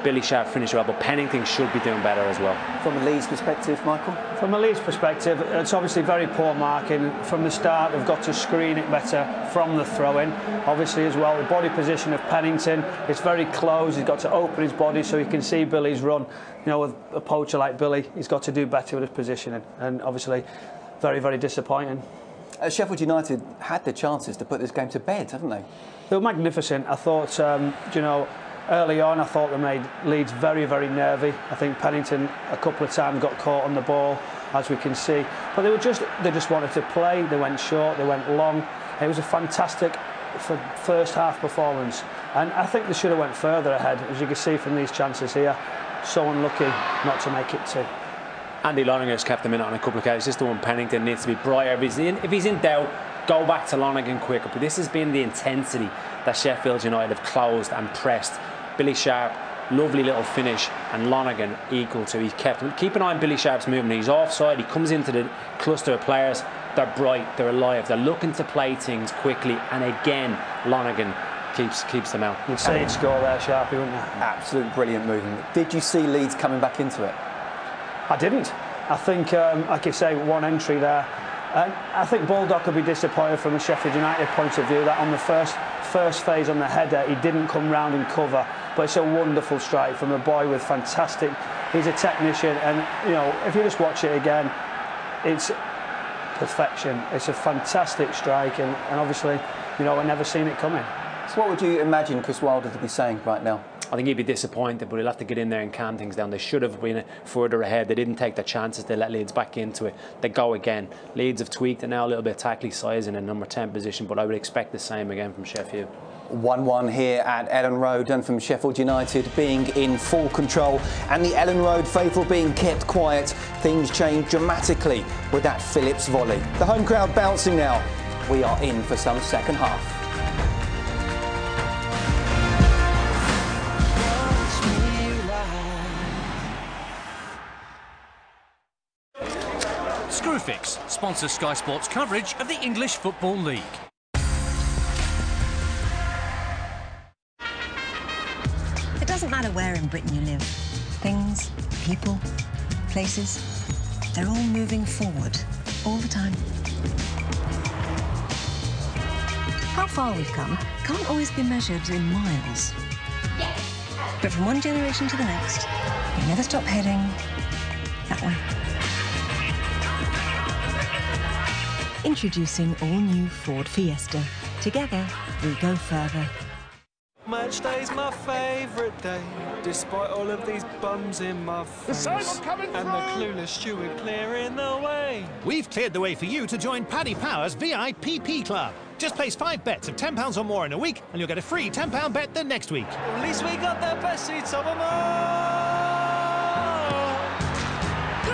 Billy Sharp finished well, but Pennington should be doing better as well. From a Leeds perspective, Michael? From a Leeds perspective, it's obviously very poor marking. From the start, they've got to screen it better from the throw-in. Obviously as well, the body position of Pennington, it's very close. He's got to open his body so he can see Billy's run. You know, with a poacher like Billy, he's got to do better with his positioning. And obviously, very, very disappointing. Sheffield United had the chances to put this game to bed, haven't they? They were magnificent. I thought, you know, early on, I thought they made Leeds very, very nervy. I think Pennington a couple of times got caught on the ball, as we can see. But they just wanted to play. They went short, they went long. It was a fantastic first half performance. And I think they should have went further ahead, as you can see from these chances here. So unlucky not to make it 2. Andy Lonergan's kept them in on a couple of occasions. This one Pennington needs to be brighter. If he's in doubt, go back to Lonergan quicker. But this has been the intensity that Sheffield United have closed and pressed. Billy Sharp, lovely little finish, and Lonergan equal to. He's kept him. Keep an eye on Billy Sharp's movement. He's offside. He comes into the cluster of players. They're bright. They're alive. They're looking to play things quickly. And again, Lonergan keeps them out. You'd say he'd score there, Sharpie, wouldn't you? Absolute brilliant movement. Did you see Leeds coming back into it? I didn't. I think, like you say, one entry there. I think Baldock could be disappointed from a Sheffield United point of view that on the first phase on the header he didn't come round and cover, but it's a wonderful strike from a boy with fantastic. He's a technician, and you know, if you just watch it again, it's perfection. It's a fantastic strike, and obviously, you know, I've never seen it coming. So what would you imagine Chris Wilder to be saying right now? I think he'd be disappointed, but he'll have to get in there and calm things down. They should have been further ahead. They didn't take the chances. They let Leeds back into it. They go again. Leeds have tweaked it now a little bit, tactically sizing in number 10 position, but I would expect the same again from Sheffield. 1-1 here at Ellen Road, and from Sheffield United being in full control and the Ellen Road faithful being kept quiet, things change dramatically with that Phillips volley. The home crowd bouncing now. We are in for some second half. Screwfix sponsors Sky Sports coverage of the English Football League. It doesn't matter where in Britain you live. Things, people, places, they're all moving forward, all the time. How far we've come can't always be measured in miles. But from one generation to the next, we never stop heading that way. Introducing all-new Ford Fiesta. Together, we go further. Match day's my favourite day, despite all of these bums in my face. And the clueless steward clearing the way. We've cleared the way for you to join Paddy Power's VIPP Club. Just place 5 bets of £10 or more in a week, and you'll get a free £10 bet the next week. At least we got the best seats of them all. Go!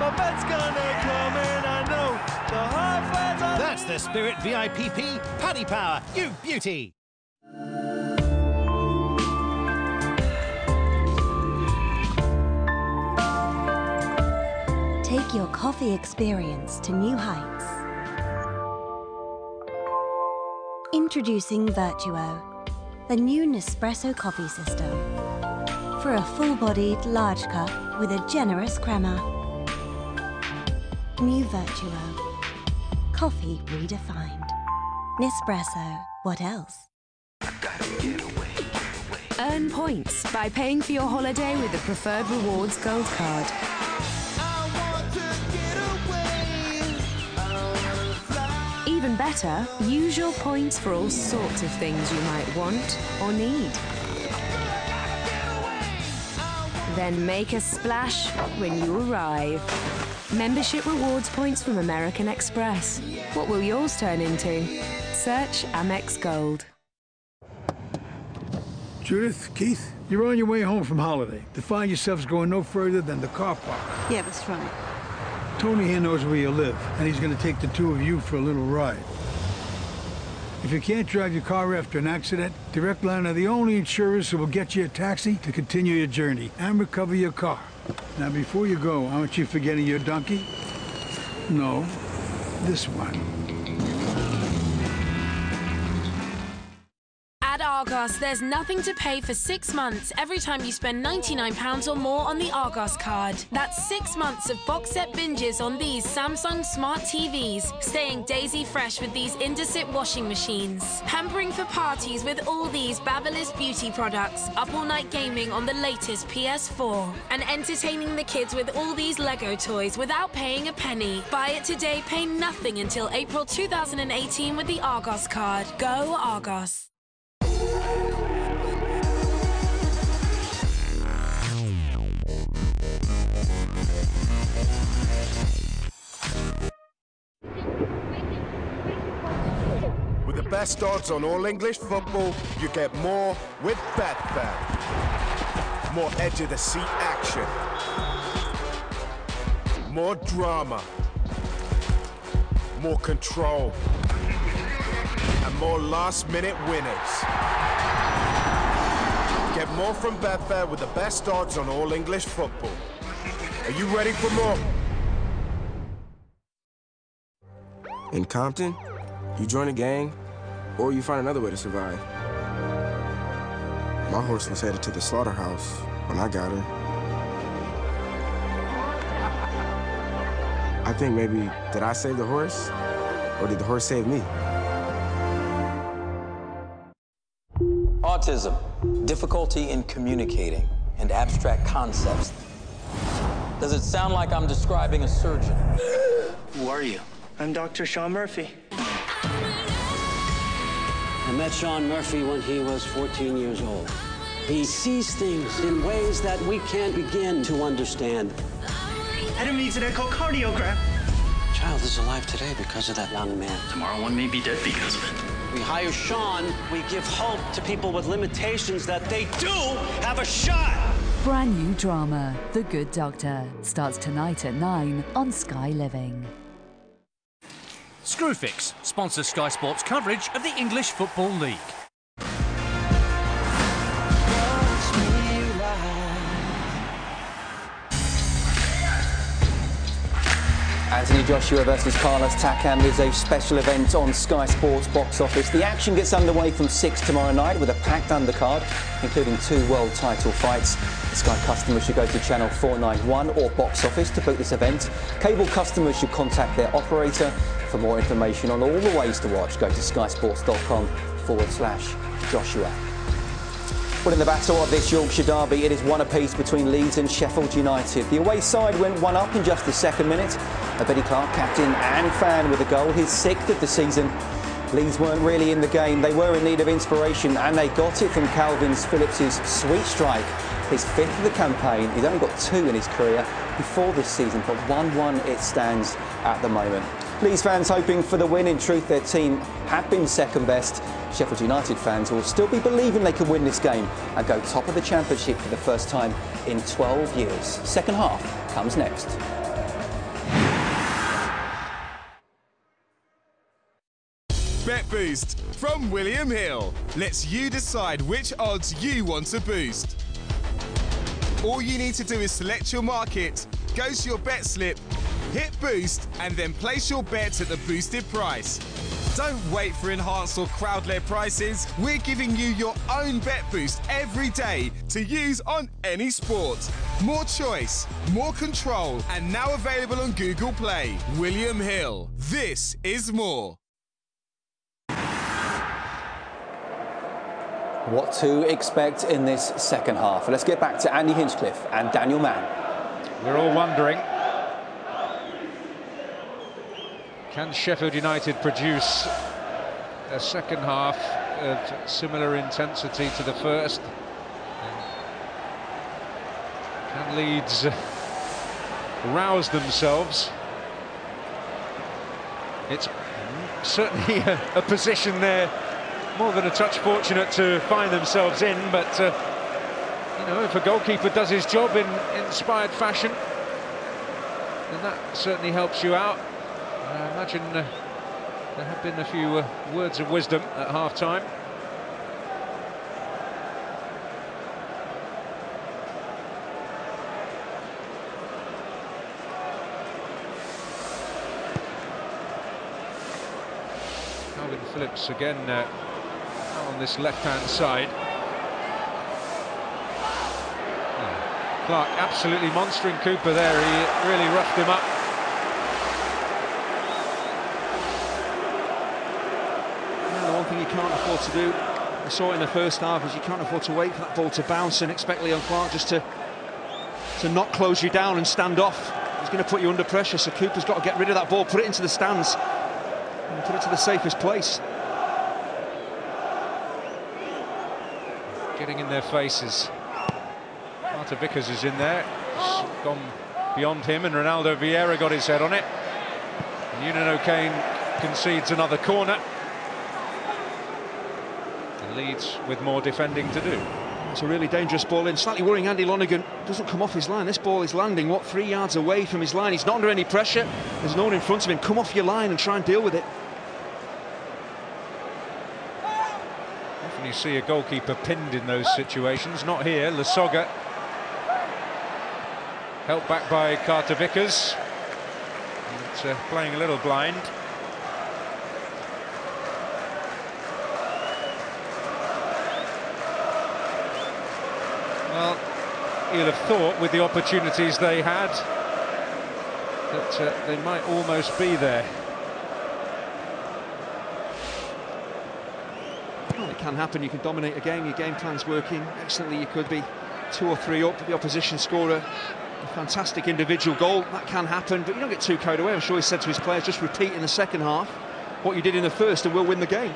My bet's gonna come in, I know. The high flags are... That's the Spirit VIPP Paddy Power, you beauty! Take your coffee experience to new heights. Introducing Virtuo, the new Nespresso coffee system. For a full-bodied large cup with a generous crema. New Virtuo. Coffee redefined. Nespresso. What else? Earn points by paying for your holiday with the Preferred Rewards Gold Card. Even better, use your points for all sorts of things you might want or need. Then make a splash when you arrive. Membership rewards points from American Express. What will yours turn into? Search Amex Gold. Judith, Keith, you're on your way home from holiday to find yourselves going no further than the car park. Yeah, that's right. Tony here knows where you live, and he's going to take the two of you for a little ride. If you can't drive your car after an accident, Direct Line are the only insurers who will get you a taxi to continue your journey and recover your car. Now, before you go, aren't you forgetting your donkey? No, this one. At Argos, there's nothing to pay for 6 months every time you spend £99 or more on the Argos card. That's 6 months of box set binges on these Samsung smart TVs, staying daisy fresh with these Indesit washing machines, pampering for parties with all these Babyliss beauty products, up all night gaming on the latest PS4, and entertaining the kids with all these Lego toys without paying a penny. Buy it today, pay nothing until April 2018 with the Argos card. Go Argos. With the best odds on all English football, you get more with Betfair. More edge-of-the-seat action. More drama. More control. And more last-minute winners. Get more from Betfair with the best odds on all English football. Are you ready for more? In Compton, you join a gang, or you find another way to survive. My horse was headed to the slaughterhouse when I got her. I think maybe, did I save the horse, or did the horse save me? Autism, difficulty in communicating, and abstract concepts. Does it sound like I'm describing a surgeon? Who are you? I'm Dr. Sean Murphy. I met Sean Murphy when he was 14 years old. He sees things in ways that we can't begin to understand. Adam needs an echocardiogram. Child is alive today because of that young man. Tomorrow one may be dead because of it. We hire Sean, we give hope to people with limitations that they do have a shot. Brand new drama, The Good Doctor, starts tonight at 9 on Sky Living. Screwfix sponsors Sky Sports coverage of the English Football League. Anthony Joshua versus Carlos Takam is a special event on Sky Sports box office. The action gets underway from 6 tomorrow night with a packed undercard, including 2 world title fights. The Sky customers should go to channel 491 or box office to book this event. Cable customers should contact their operator. For more information on all the ways to watch, go to skysports.com/Joshua. Well, in the battle of this Yorkshire derby, it is one apiece between Leeds and Sheffield United. The away side went one up in just the second minute. Benny Clark, captain and fan, with a goal, his 6th of the season. Leeds weren't really in the game. They were in need of inspiration, and they got it from Calvin Phillips' sweet strike. His 5th of the campaign. He's only got 2 in his career before this season, but 1-1 it stands at the moment. Leeds fans hoping for the win. In truth, their team have been second best. Sheffield United fans will still be believing they can win this game and go top of the Championship for the first time in 12 years. Second half comes next. Bet Boost from William Hill lets you decide which odds you want to boost. All you need to do is select your market, go to your bet slip, hit boost, and then place your bets at the boosted price. Don't wait for enhanced or crowd-led prices. We're giving you your own bet boost every day to use on any sport. More choice, more control, and now available on Google Play. William Hill. This is more. What to expect in this second half? Let's get back to Andy Hinchcliffe and Daniel Mann. We're all wondering, can Sheffield United produce a second half of similar intensity to the first? Can Leeds rouse themselves? It's certainly a position they're more than a touch fortunate to find themselves in, but you know, if a goalkeeper does his job in inspired fashion, then that certainly helps you out. I imagine there have been a few words of wisdom at half-time. Calvin Phillips again on this left-hand side. Clark absolutely monstering Cooper there. He really roughed him up. You can't afford to do, we saw it in the first half, is you can't afford to wait for that ball to bounce and expect Leon Clark just to not close you down and stand off. He's going to put you under pressure, so Cooper's got to get rid of that ball, put it into the stands and put it to the safest place. Getting in their faces. Carter Vickers is in there, it's gone beyond him, and Ronaldo Vieira got his head on it. Eunan O'Kane concedes another corner. Leeds with more defending to do. It's a really dangerous ball in. Slightly worrying Andy Lonergan doesn't come off his line. This ball is landing, what, 3 yards away from his line. He's not under any pressure. There's no one in front of him. Come off your line and try and deal with it. Often you see a goalkeeper pinned in those situations. Not here. Lasoga helped back by Carter Vickers. But, playing a little blind. Well, you'd have thought with the opportunities they had that they might almost be there. Well, it can happen. You can dominate a game. Your game plan's working excellently. You could be 2 or 3 up. The opposition scorer, a fantastic individual goal. That can happen, but you don't get too carried away. I'm sure he said to his players, just repeat in the second half what you did in the first and we'll win the game.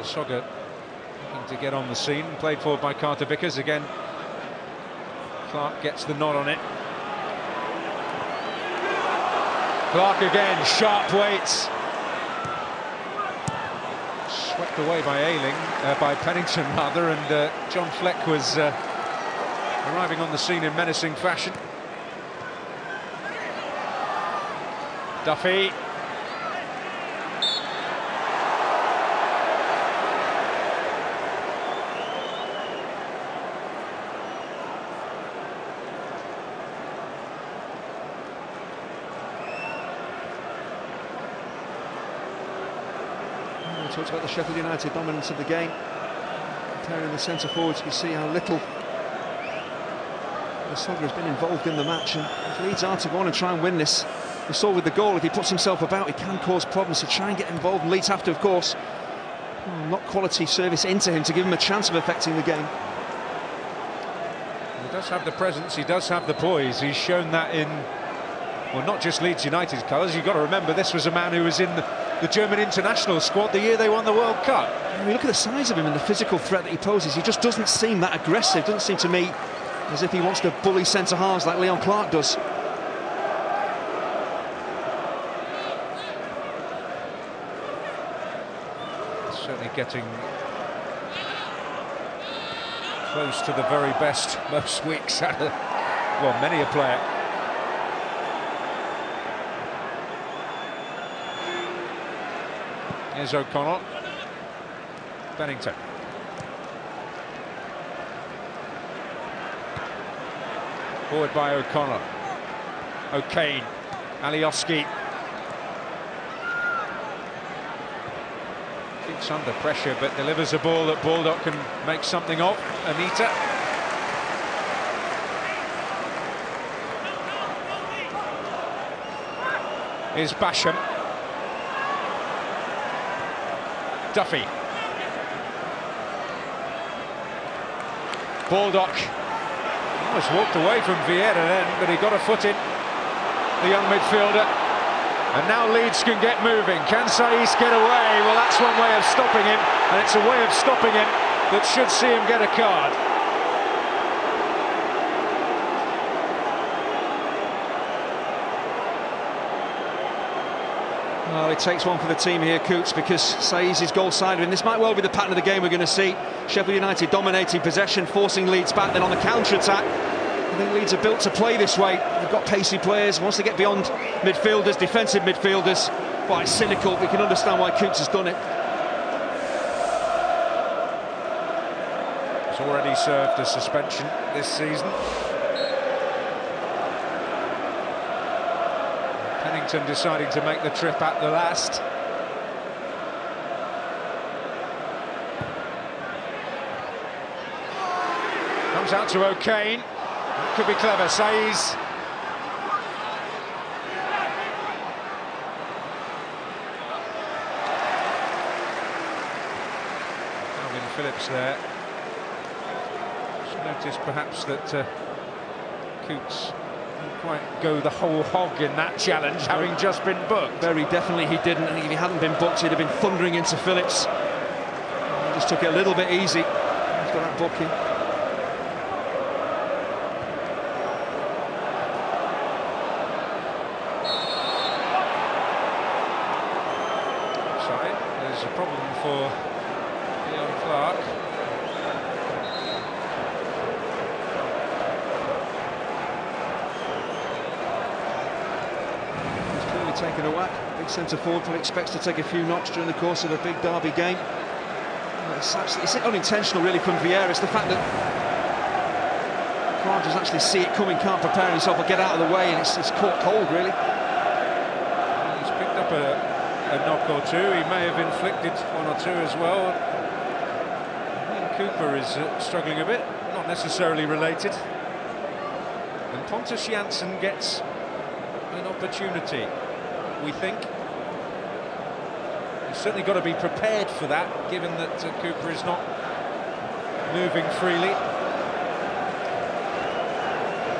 Sogger looking to get on the scene, played forward by Carter Vickers. Again, Clark gets the nod on it. Clark again, sharp weights. Swept away by by Pennington rather, and John Fleck was arriving on the scene in menacing fashion. Duffy. We talked about the Sheffield United dominance of the game. Comparing the centre forwards, you see how little Sogger has been involved in the match, and if Leeds are to go on and try and win this, we saw with the goal, if he puts himself about, he can cause problems. To try and get involved, and Leeds have to, of course, knock quality service into him to give him a chance of affecting the game. He does have the presence, he does have the poise. He's shown that in, well, not just Leeds United's colours. You've got to remember, this was a man who was in the German international squad the year they won the World Cup. When you look at the size of him and the physical threat that he poses, he just doesn't seem that aggressive. Doesn't seem to me as if he wants to bully centre-halves like Leon Clark does. Certainly getting close to the very best most weeks out of, well, many a player. Here's O'Connell. Bennington. Forward by O'Connell. O'Kane. Alioski. Keeps under pressure but delivers a ball that Baldock can make something of. Anita. Here's Basham. Duffy. Baldock. Almost walked away from Vieira then, but he got a foot in, the young midfielder. And now Leeds can get moving. Can Saiz get away? Well, that's one way of stopping him, and it's a way of stopping him that should see him get a card. Well, it takes one for the team here, Coots, because Saiz is goal-sided, and this might well be the pattern of the game we're going to see. Sheffield United dominating possession, forcing Leeds back, then on the counter-attack. I think Leeds are built to play this way. They've got pacey players. Once they get beyond midfielders, defensive midfielders, well, it's cynical. We can understand why Coots has done it. It's already served a suspension this season. Pennington deciding to make the trip at the last. Comes out to O'Kane. That could be clever. Saiz. Calvin Phillips there. Just noticed perhaps that Coots didn't quite go the whole hog in that challenge, having just been booked. Very definitely he didn't. I think if he hadn't been booked, he'd have been thundering into Phillips. He just took it a little bit easy after that booking. There's a problem for Leon Clark. He's clearly taken a whack. Big centre forward probably expects to take a few knocks during the course of a big derby game. It's unintentional really from Vieira. It's the fact that Clark doesn't actually see it coming, can't prepare himself or get out of the way, and it's caught cold really. He's picked up a knock or two. He may have inflicted one or two as well. I think Cooper is struggling a bit, not necessarily related. And Pontus Jansson gets an opportunity, we think. He's certainly got to be prepared for that, given that Cooper is not moving freely.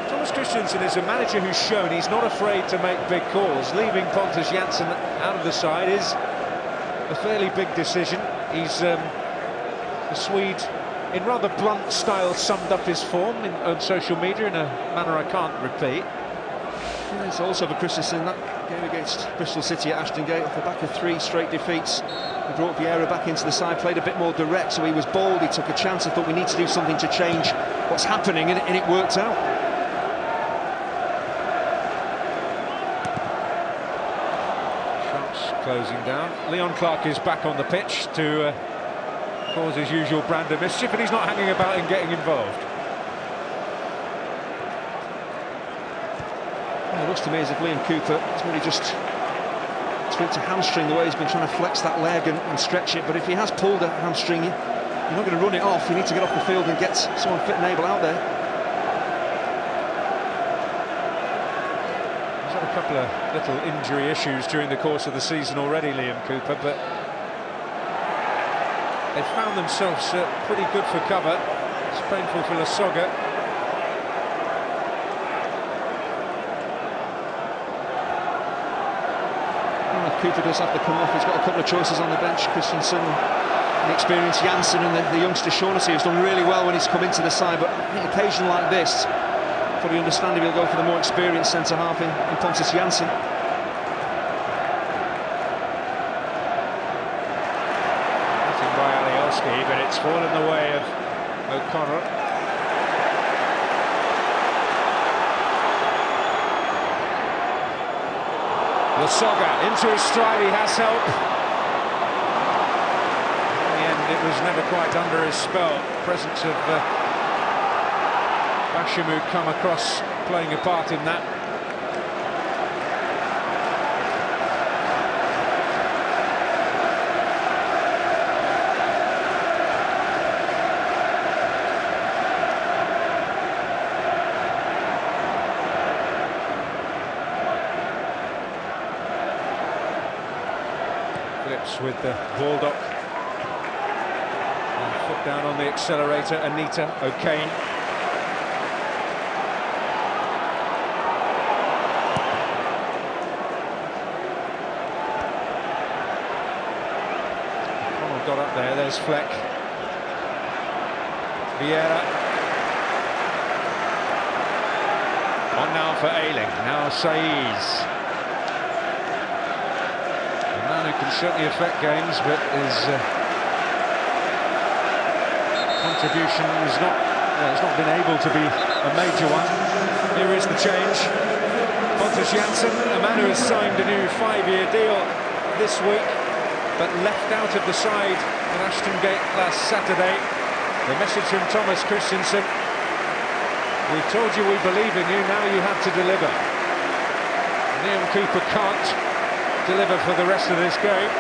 Thomas Christiansen is a manager who's shown he's not afraid to make big calls. Leaving Pontus Jansson out of the side is a fairly big decision. He's the Swede, in rather blunt style, summed up his form on social media in a manner I can't repeat. There's also for Christensen that game against Bristol City at Ashton Gate, off the back of 3 straight defeats. He brought Vieira back into the side, played a bit more direct, so he was bold, he took a chance. I thought we need to do something to change what's happening, and it worked out. Shots closing down. Leon Clarke is back on the pitch to cause his usual brand of mischief, and he's not hanging about and getting involved. Well, it looks to me as if Liam Cooper has really just tweaked a hamstring the way he's been trying to flex that leg and stretch it. But if he has pulled a hamstring, you're not going to run it off. You need to get off the field and get someone fit and able out there. He's had a couple of little injury issues during the course of the season already, Liam Cooper, but they found themselves pretty good for cover. It's painful for Lasogga. Cooper does have to come off. He's got a couple of choices on the bench. Christensen, the experienced Janssen, and the youngster Shaughnessy, who's done really well when he's come into the side. But on an occasion like this, probably understand if he'll go for the more experienced centre-half in Pontus Janssen. Nothing by Alioski, but it's fallen the way of O'Connor. Lasogga into his stride, he has help. In the end, it was never quite under his spell. The presence of Basham who'd come across playing a part in that. With the Baldock, and foot down on the accelerator. Anita O'Kane. Oh, got up there. There's Fleck. Vieira. On now for Ayling. Now Saiz. Who can certainly affect games, but his contribution has not been able to be a major one. Here is the change. Pontus Janssen, a man who has signed a new 5-year deal this week, but left out of the side at Ashton Gate last Saturday. The message from Thomas Christensen: we've told you we believe in you, now you have to deliver. Liam Cooper can't deliver for the rest of this game.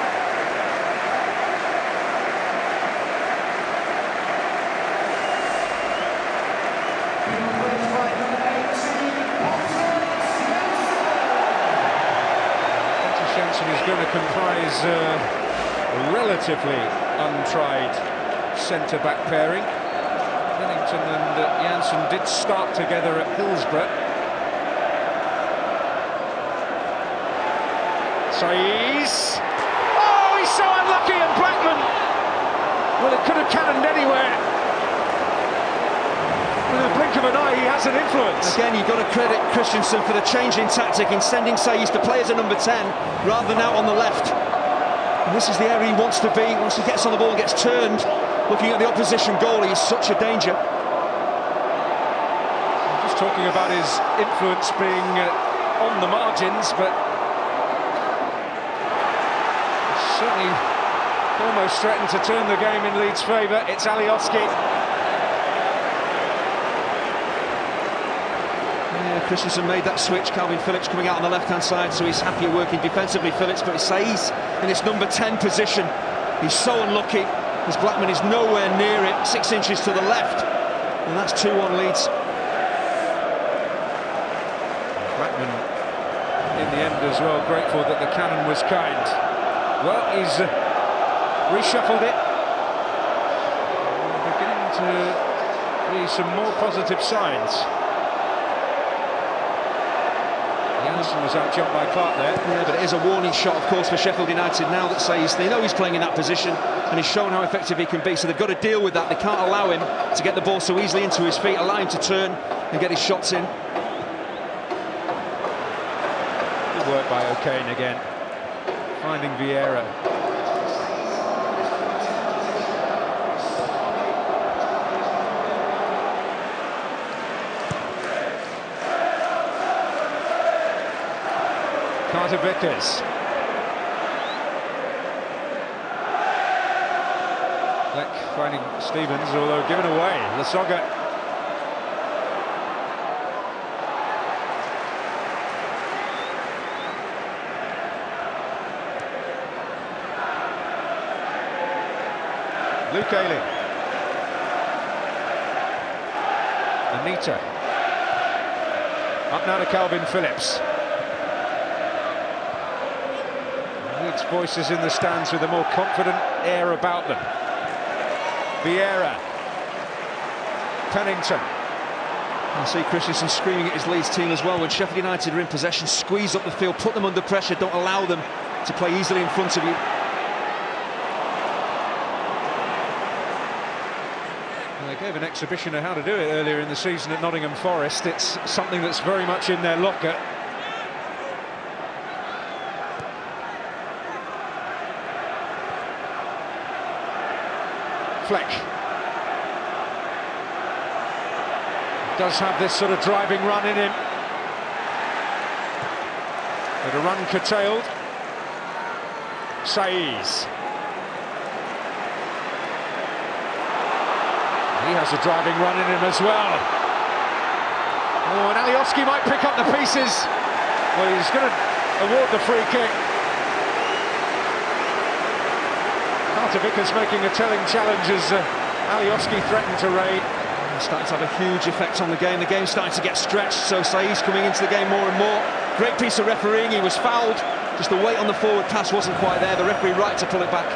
Pontus Janssen is going to comprise a relatively untried centre-back pairing. Bennington and Janssen did start together at Hillsborough. Saiz. Oh, he's so unlucky, and Blackman, well, it could have cannoned anywhere. With a blink of an eye, he has an influence. Again, you've got to credit Christensen for the change in tactic in sending Saiz to play as a number 10 rather than out on the left. And this is the area he wants to be. Once he gets on the ball and gets turned, looking at the opposition goal, he's such a danger. I'm just talking about his influence being on the margins, but certainly almost threatened to turn the game in Leeds' favour. It's Alioski. Yeah, Christensen made that switch. Calvin Phillips coming out on the left-hand side, so he's happier working defensively, Phillips, but it's Saiz in his number 10 position. He's so unlucky, as Blackman is nowhere near it, 6 inches to the left, and that's 2-1 Leeds. Blackman, in the end as well, grateful that the cannon was kind. Well, he's reshuffled it. Beginning to be some more positive signs. Anderson was out-jumped by Clark there. Yeah, but it is a warning shot, of course, for Sheffield United now that says they know he's playing in that position and he's shown how effective he can be, so they've got to deal with that. They can't allow him to get the ball so easily into his feet, allow him to turn and get his shots in. Good work by O'Kane again, finding Vieira. Carter Vickers. Fleck finding Stevens, although given away. Lasogga. Luke Ayling. Anita. Up now to Calvin Phillips. Leeds voices in the stands with a more confident air about them. Vieira. Pennington. I see Christensen screaming at his Leeds team as well. When Sheffield United are in possession, squeeze up the field, put them under pressure, don't allow them to play easily in front of you. Well, they gave an exhibition of how to do it earlier in the season at Nottingham Forest. It's something that's very much in their locker. Fleck does have this sort of driving run in him, but a run curtailed. Saiz. He has a driving run in him as well. Oh, and Alioski might pick up the pieces. Well, he's going to award the free kick. Carter Vickers making a telling challenge as Alioski threatened to raid. Starting to have a huge effect on the game. The game's starting to get stretched, so Saiz coming into the game more and more. Great piece of refereeing. He was fouled. Just the weight on the forward pass wasn't quite there. The referee right to pull it back.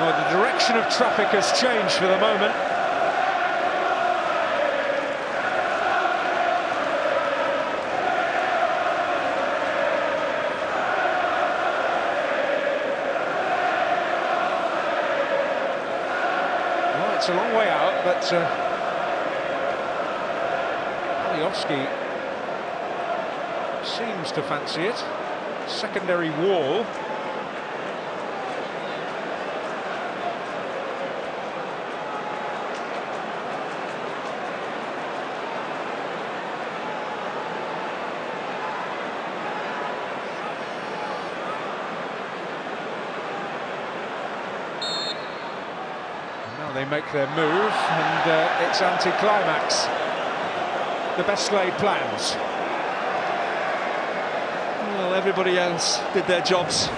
Well, the direction of traffic has changed for the moment. It's a long way out, but Alioski seems to fancy it. Secondary wall. They make their move, and it's anti-climax. The best laid plans. Well, everybody else did their jobs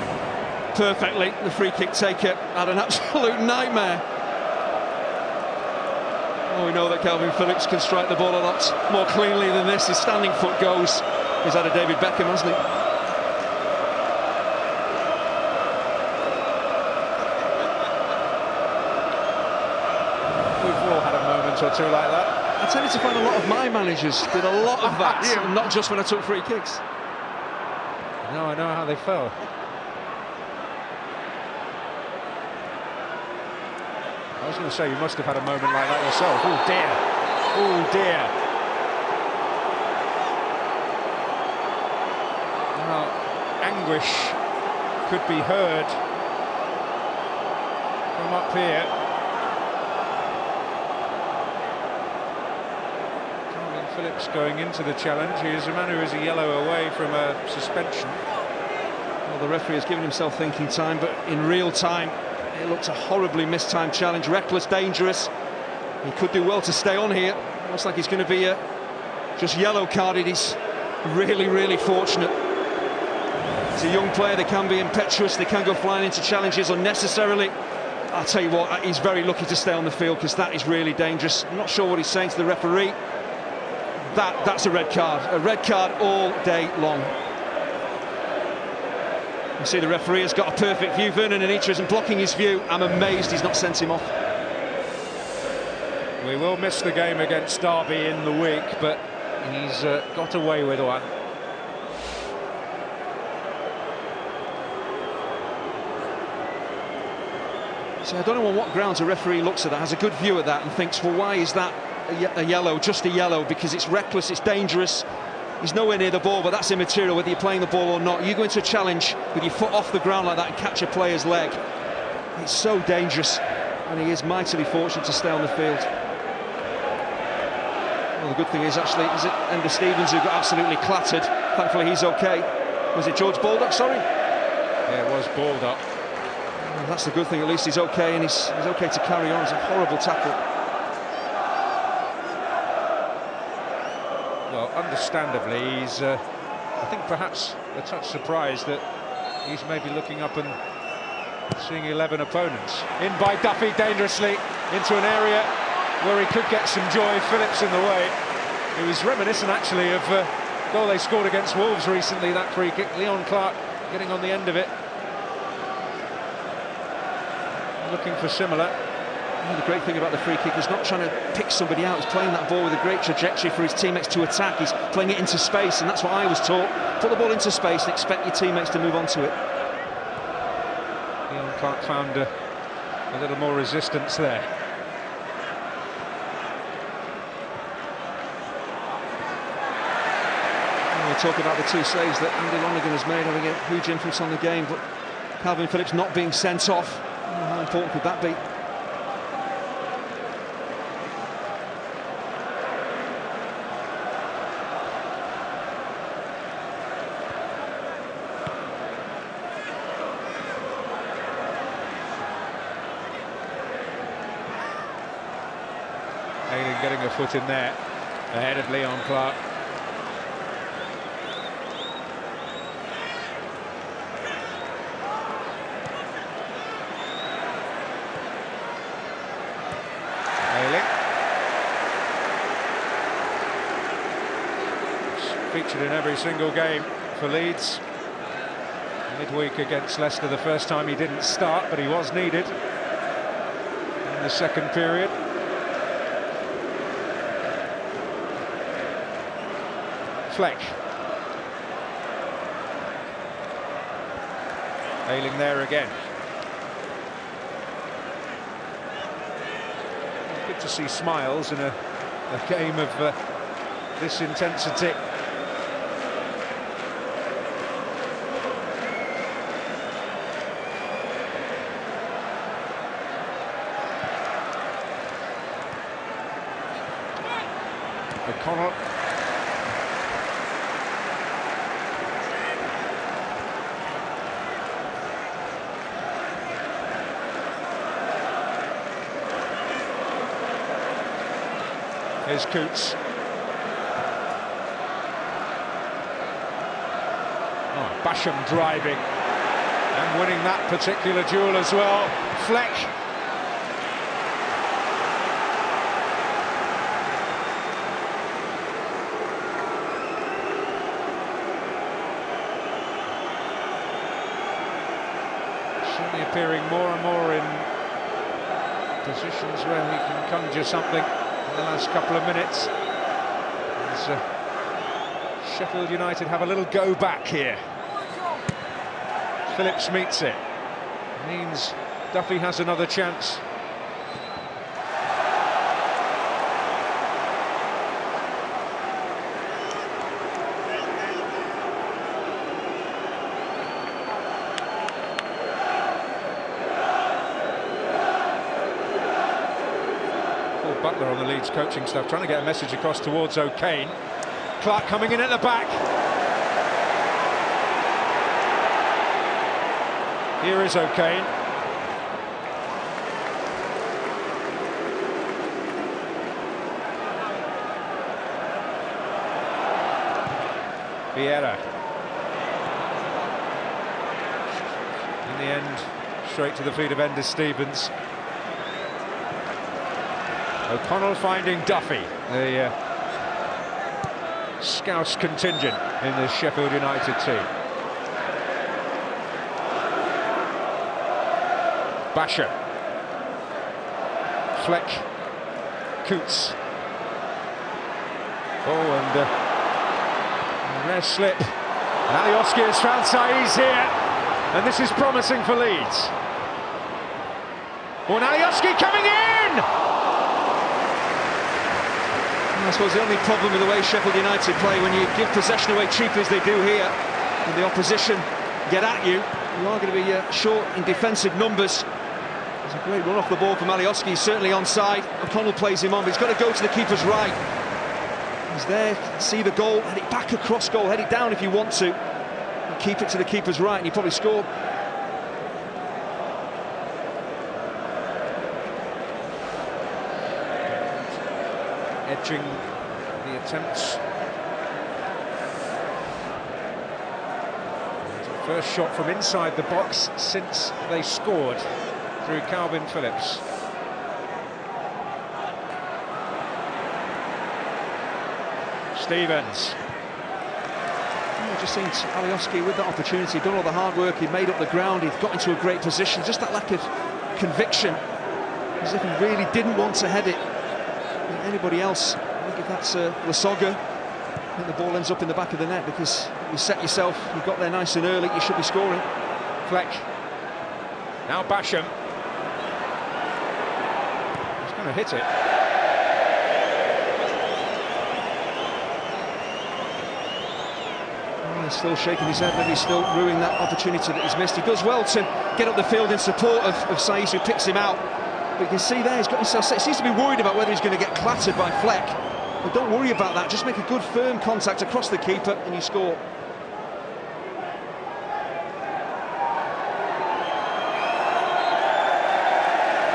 perfectly. The free kick taker had an absolute nightmare. Well, we know that Calvin Phillips can strike the ball a lot more cleanly than this. His standing foot goes. He's had a David Beckham, hasn't he? Or two like that. I tended to find a lot of my managers did a lot of that, and not just when I took free kicks. Now I know how they fell. I was going to say, you must have had a moment like that yourself. Oh dear. Oh dear. Now, anguish could be heard from up here. Phillips going into the challenge. He is a man who is a yellow away from a suspension. Well, the referee has given himself thinking time, but in real time it looks a horribly mistimed challenge. Reckless, dangerous. He could do well to stay on here. Looks like he's going to be just yellow carded. He's really, really fortunate. He's a young player. They can be impetuous. They can go flying into challenges unnecessarily. I'll tell you what, he's very lucky to stay on the field, because that is really dangerous. I'm not sure what he's saying to the referee. That's a red card all day long. You see the referee has got a perfect view. Vernon Anita isn't blocking his view. I'm amazed he's not sent him off. We will miss the game against Derby in the week, but He's got away with one. See, I don't know on what grounds a referee looks at that, has a good view at that and thinks, well, why is that a yellow, just a yellow? Because it's reckless, it's dangerous. He's nowhere near the ball, but that's immaterial whether you're playing the ball or not. You go into a challenge with your foot off the ground like that and catch a player's leg. It's so dangerous, and he is mightily fortunate to stay on the field. Well, the good thing is, actually, is it Ender Stevens who got absolutely clattered. Thankfully, he's okay. Was it George Baldock, sorry? Yeah, it was Baldock. Well, that's the good thing, at least he's okay, and he's okay to carry on. It's a horrible tackle. Well, understandably, he's, I think, perhaps a touch surprised that he's maybe looking up and seeing 11 opponents. In by Duffy dangerously into an area where he could get some joy. Phillips in the way. It was reminiscent, actually, of a goal they scored against Wolves recently, that free kick. Leon Clark getting on the end of it. Looking for similar. And the great thing about the free kick is not trying to pick somebody out. He's playing that ball with a great trajectory for his teammates to attack. He's playing it into space, and that's what I was taught. Put the ball into space and expect your teammates to move on to it. Leon Clark found a little more resistance there. We talk about the two saves that Andy Lonergan has made, having a huge influence on the game, but Calvin Phillips not being sent off, how important could that be? Ayling getting a foot in there, ahead of Leon Clark. Featured in every single game for Leeds. Midweek against Leicester, the first time he didn't start, but he was needed in the second period. Fleck. Ayling there again. Good to see smiles in a game of this intensity. O'Connell. Here's Coots. Oh, Basham driving and winning that particular duel as well. Fleck. Certainly appearing more and more in positions where he can conjure something in the last couple of minutes. As Sheffield United have a little go back here. Phillips meets it. Means Duffy has another chance. Butler on the Leeds coaching staff, trying to get a message across towards O'Kane. Clark coming in at the back. Here is O'Kane. Vieira. In the end, straight to the feet of Ender Stevens. O'Connell finding Duffy, the Scouse contingent in the Sheffield United team. Basher. Fleck. Coots. Oh, and a rare slip. Alioski has found Saiz here, and this is promising for Leeds. Oh, and Alioski coming in! I suppose the only problem with the way Sheffield United play, when you give possession away cheap as they do here, and the opposition get at you, you are going to be short in defensive numbers. There's a great run off the ball from Alioski. He's certainly onside. O'Connell plays him on, but he's got to go to the keeper's right. He's there, see the goal, head it back across goal, head it down if you want to, and keep it to the keeper's right, and you probably score. Edging the attempts. First shot from inside the box since they scored through Calvin Phillips. Stevens. Just seen Alioski with that opportunity, done all the hard work, he made up the ground, he got into a great position, just that lack of conviction, as if he really didn't want to head it. Anybody else, I think if that's Lasogga, I think the ball ends up in the back of the net, because you set yourself, you got there nice and early, you should be scoring. Fleck. Now Basham. He's going to hit it. Oh, he's still shaking his head, maybe he's still ruining that opportunity that he's missed. He does well to get up the field in support of Saiz, who picks him out. But you can see there, he's got himself, he seems to be worried about whether he's going to get clattered by Fleck. But don't worry about that, just make a good firm contact across the keeper and you score.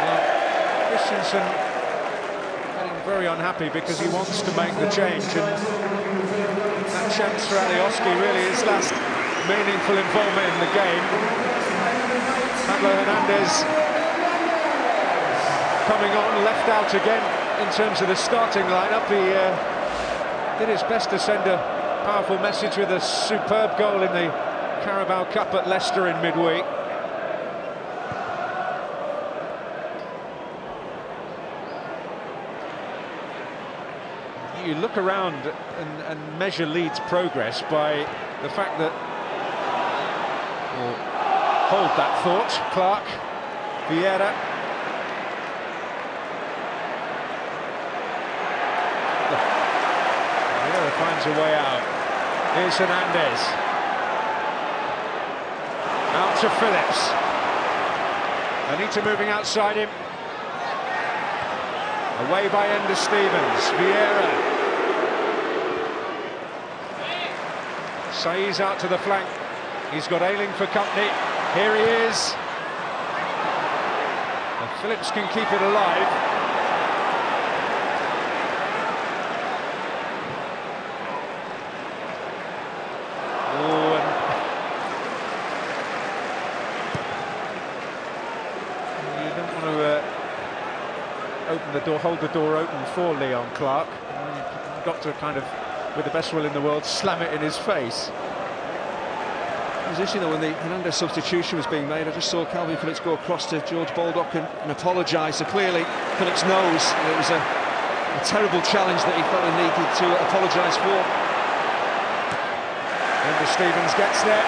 Well, Christensen getting very unhappy because he wants to make the change, and that chance for Alioski really is last meaningful involvement in the game. Pablo Hernandez coming on, left out again in terms of the starting lineup. He did his best to send a powerful message with a superb goal in the Carabao Cup at Leicester in midweek. You look around and measure Leeds' progress by the fact that, hold that thought, Clark, Vieira. Finds a way out. Here's Hernandez. Out to Phillips. Anita moving outside him. Away by Ender Stevens. Vieira. Saiz out to the flank. He's got Ayling for company. Here he is. And Phillips can keep it alive. Open the door, hold the door open for Leon Clark. You've got to kind of, with the best will in the world, slam it in his face. It was interesting though, when the Hernandez substitution was being made, I just saw Calvin Phillips go across to George Baldock and apologise. So clearly Phillips knows it was a terrible challenge that he felt he needed to apologise for. Ender Stevens gets there.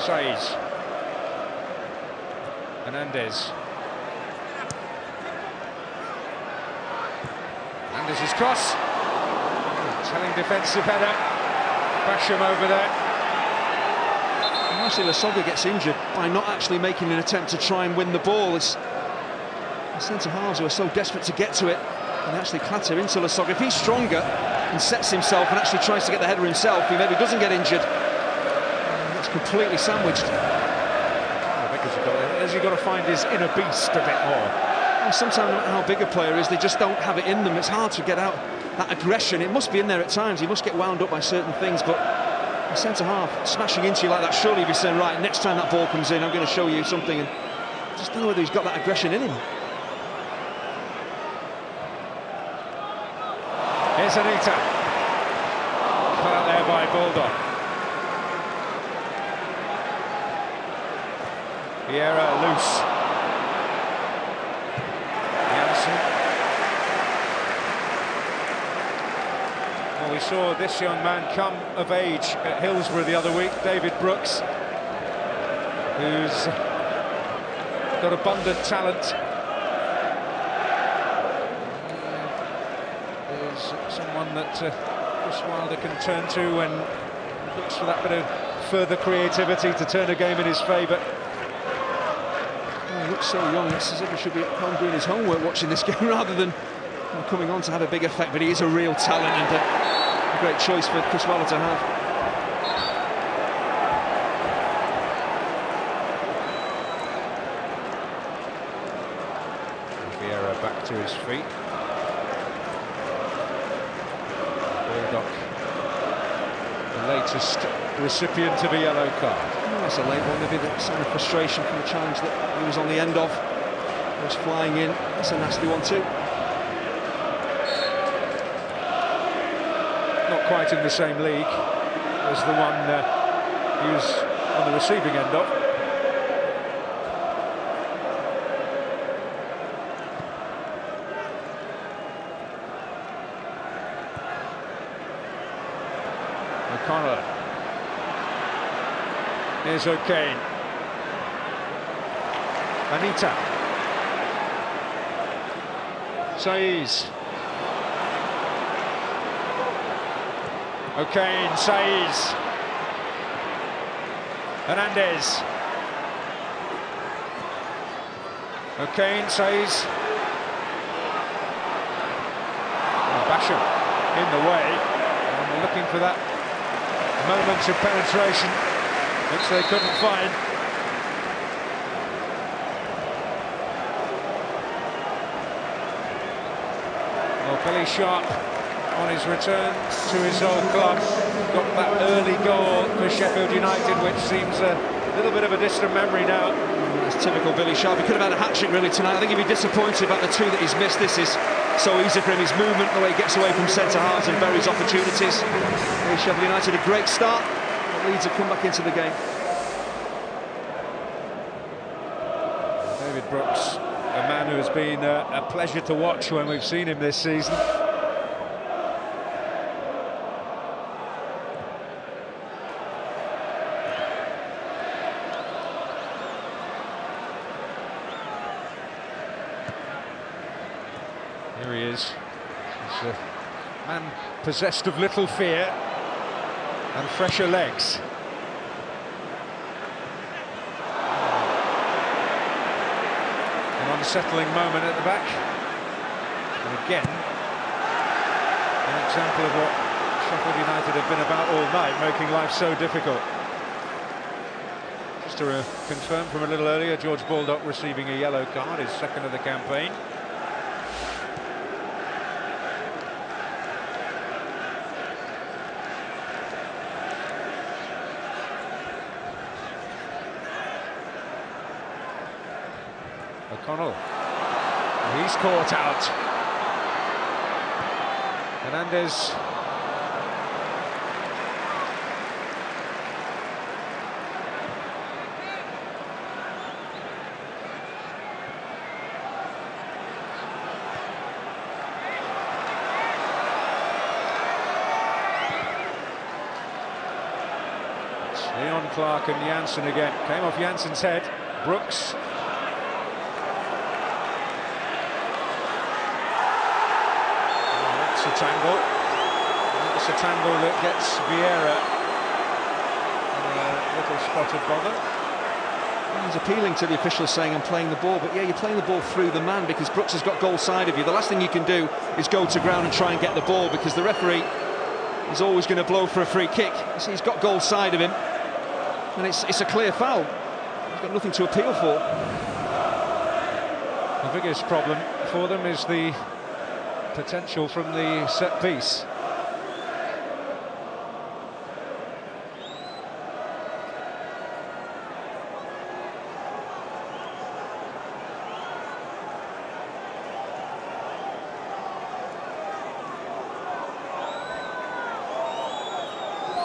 Saiz. Hernandez. Hernandez's cross. Telling defensive header. Basham over there. And actually, Lasogga gets injured by not actually making an attempt to try and win the ball. It's the centre-halves who are so desperate to get to it and actually clatter into Lasogga. If he's stronger and sets himself and actually tries to get the header himself, he maybe doesn't get injured. That's completely sandwiched. Has he got to find his inner beast a bit more? And sometimes, no matter how big a player is, they just don't have it in them. It's hard to get out that aggression. It must be in there at times. He must get wound up by certain things, but a centre-half smashing into you like that, surely you'd be saying, right, next time that ball comes in, I'm going to show you something. And I just don't know whether he's got that aggression in him. Here's Here's Anita. Cut out there by Bulldog. Vieira loose. Janssen. Well, we saw this young man come of age at Hillsborough the other week, David Brooks, who's got abundant talent. There's someone that Chris Wilder can turn to when he looks for that bit of further creativity to turn a game in his favour. Oh, he looks so young. It's as if he should be at home doing his homework watching this game rather than coming on to have a big effect. But he is a real talent and a great choice for Chris Wilder to have. Vieira back to his feet. Bulldog, the latest recipient of a yellow card. Oh, that's a late one, maybe the sign of frustration from the challenge that he was on the end of. He was flying in. That's a nasty one too. Not quite in the same league as the one he was on the receiving end of. O'Connor. Here's O'Kane. Anita. Saiz. O'Kane, Saiz. Hernandez. O'Kane, Saiz. Basham in the way. And they're looking for that moment of penetration, which they couldn't find. Well, Billy Sharp, on his return to his old club, got that early goal for Sheffield United, which seems a little bit of a distant memory now. It's typical Billy Sharp. He could have had a hat-trick really tonight. I think he'd be disappointed about the two that he's missed. This is so easy for him, his movement, the way he gets away from centre-halves and buries opportunities. Sheffield United, a great start. Leeds have come back into the game. David Brooks, a man who has been a pleasure to watch when we've seen him this season. Here he is. He's a man possessed of little fear and fresher legs. An unsettling moment at the back. And again, an example of what Sheffield United have been about all night, making life so difficult. Just to confirm from a little earlier, George Baldock receiving a yellow card, his second of the campaign. O'Connell, he's caught out. Hernandez. It's Leon Clark and Janssen again. Came off Janssen's head. Brooks. A tangle. It's a tangle that gets Vieira in a little spot of bother. He's appealing to the officials, saying I'm playing the ball, but yeah, you're playing the ball through the man because Brooks has got goal side of you. The last thing you can do is go to ground and try and get the ball because the referee is always going to blow for a free kick. You see, he's got goal side of him, and it's a clear foul. He's got nothing to appeal for. The biggest problem for them is the potential from the set piece.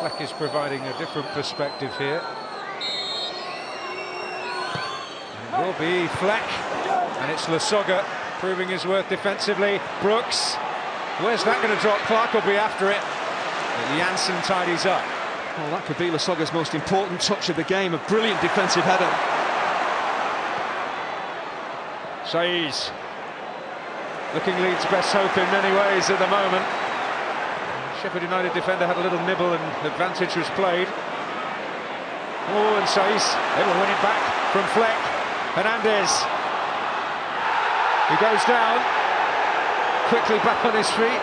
Fleck is providing a different perspective here. It will be Fleck, and it's Lasogga proving his worth defensively. Brooks, where's that going to drop? Clark will be after it, but Janssen tidies up. Well, that could be Lasogga's most important touch of the game, a brilliant defensive header. Saiz, looking Leeds' best hope in many ways at the moment. Sheffield United defender had a little nibble and advantage was played. Oh, and Saiz able to win it back from Fleck. Hernandez, he goes down, quickly back on his feet.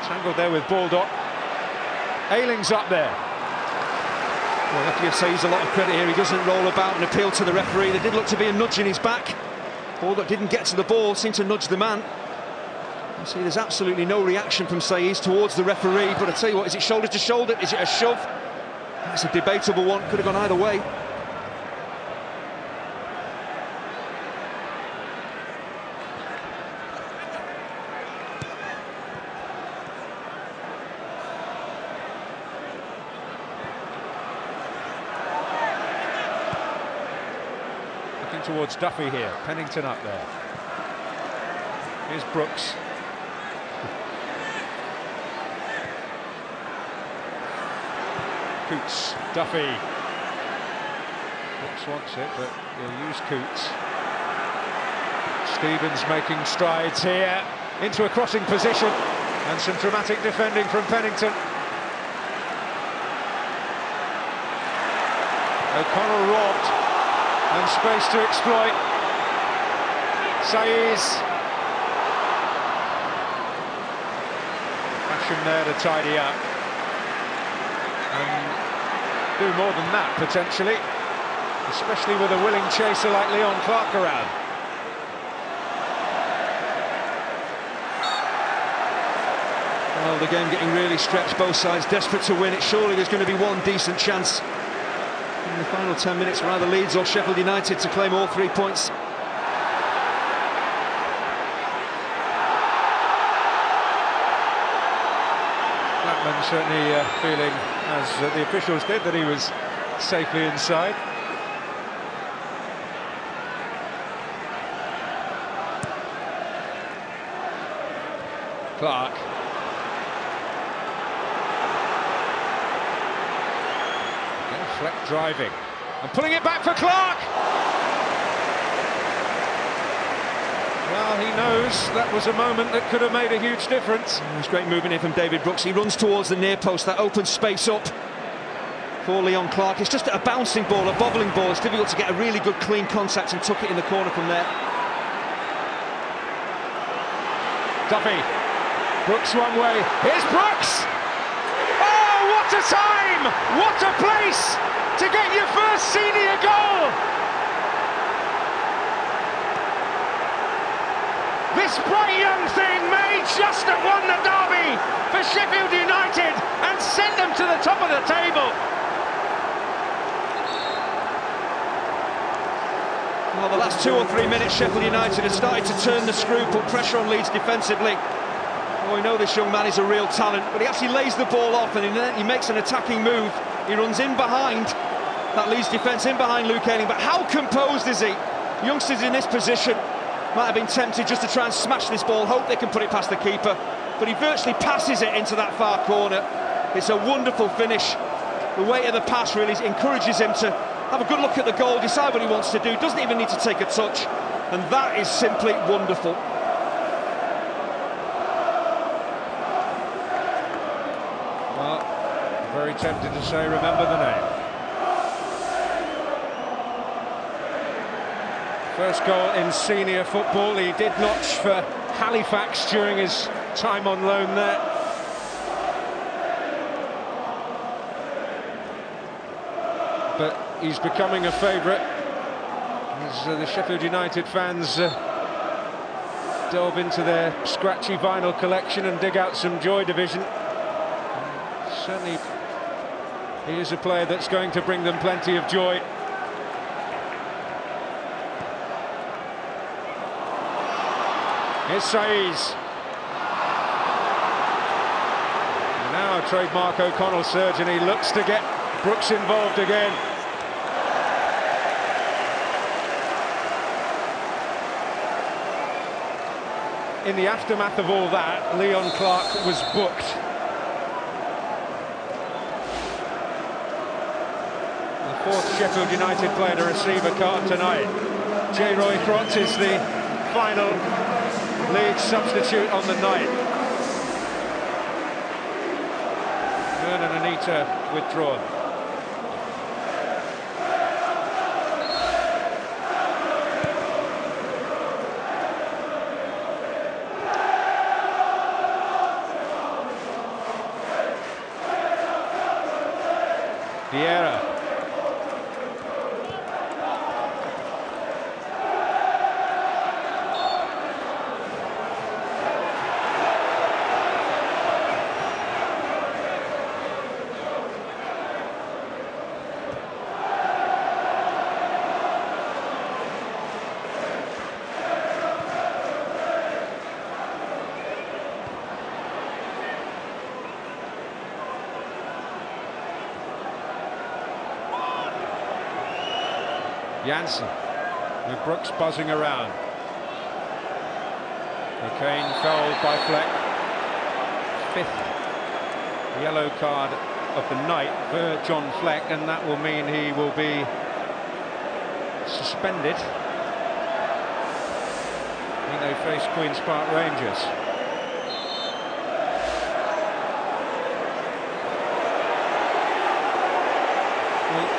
Tangled there with Baldock. Ayling's up there. Well, I have to give Saiz a lot of credit here. He doesn't roll about and appeal to the referee. There did look to be a nudge in his back. Baldock didn't get to the ball, seemed to nudge the man. You see, there's absolutely no reaction from Saiz towards the referee, but I tell you what, is it shoulder to shoulder? Is it a shove? That's a debatable one, could have gone either way. Looking towards Duffy here, Pennington up there. Here's Brooks. Coots, Duffy. Brooks wants it, but he'll use Coots. Stevens making strides here into a crossing position, and some dramatic defending from Pennington. O'Connell robbed, and space to exploit. Saiz. Fashion there to tidy up. And do more than that, potentially. Especially with a willing chaser like Leon Clark around. Well, the game getting really stretched, both sides desperate to win it. Surely there's going to be one decent chance in the final 10 minutes for either Leeds or Sheffield United to claim all 3 points. Blackman certainly feeling, as the officials did, that he was safely inside. Clark. Again, Fleck driving and pulling it back for Clark. Well, he knows that was a moment that could have made a huge difference. It's great movement here from David Brooks. He runs towards the near post, that opens space up for Leon Clark. It's just a bouncing ball, a bobbling ball. It's difficult to get a really good clean contact and tuck it in the corner from there. Duffy. Brooks one way. Here's Brooks! Oh, what a time! What a place to get your first senior goal! This bright young thing may just have won the derby for Sheffield United and sent them to the top of the table. Well, the last 2 or 3 minutes, Sheffield United has started to turn the screw, put pressure on Leeds defensively. Oh, we know this young man is a real talent, but he actually lays the ball off and he makes an attacking move. He runs in behind that Leeds defence, in behind Luke Ayling, but how composed is he? Youngsters in this position might have been tempted just to try and smash this ball, hope they can put it past the keeper, but he virtually passes it into that far corner. It's a wonderful finish. The weight of the pass really encourages him to have a good look at the goal, decide what he wants to do, doesn't even need to take a touch, and that is simply wonderful. Well, very tempted to say, remember the name. First goal in senior football. He did notch for Halifax during his time on loan there. But he's becoming a favourite as the Sheffield United fans delve into their scratchy vinyl collection and dig out some Joy Division. Certainly he is a player that's going to bring them plenty of joy. Here's Saiz. a trademark O'Connell surge, and he looks to get Brooks involved again. In the aftermath of all that, Leon Clarke was booked. The fourth Sheffield United player to receive a card tonight. J. Roy Crotts is the final Leeds substitute on the night. Vernon Anita withdrawn. Vieira. Janssen, with Brooks buzzing around. O'Kane fouled by Fleck. Fifth yellow card of the night for John Fleck, and that will mean he will be suspended when they face Queen's Park Rangers.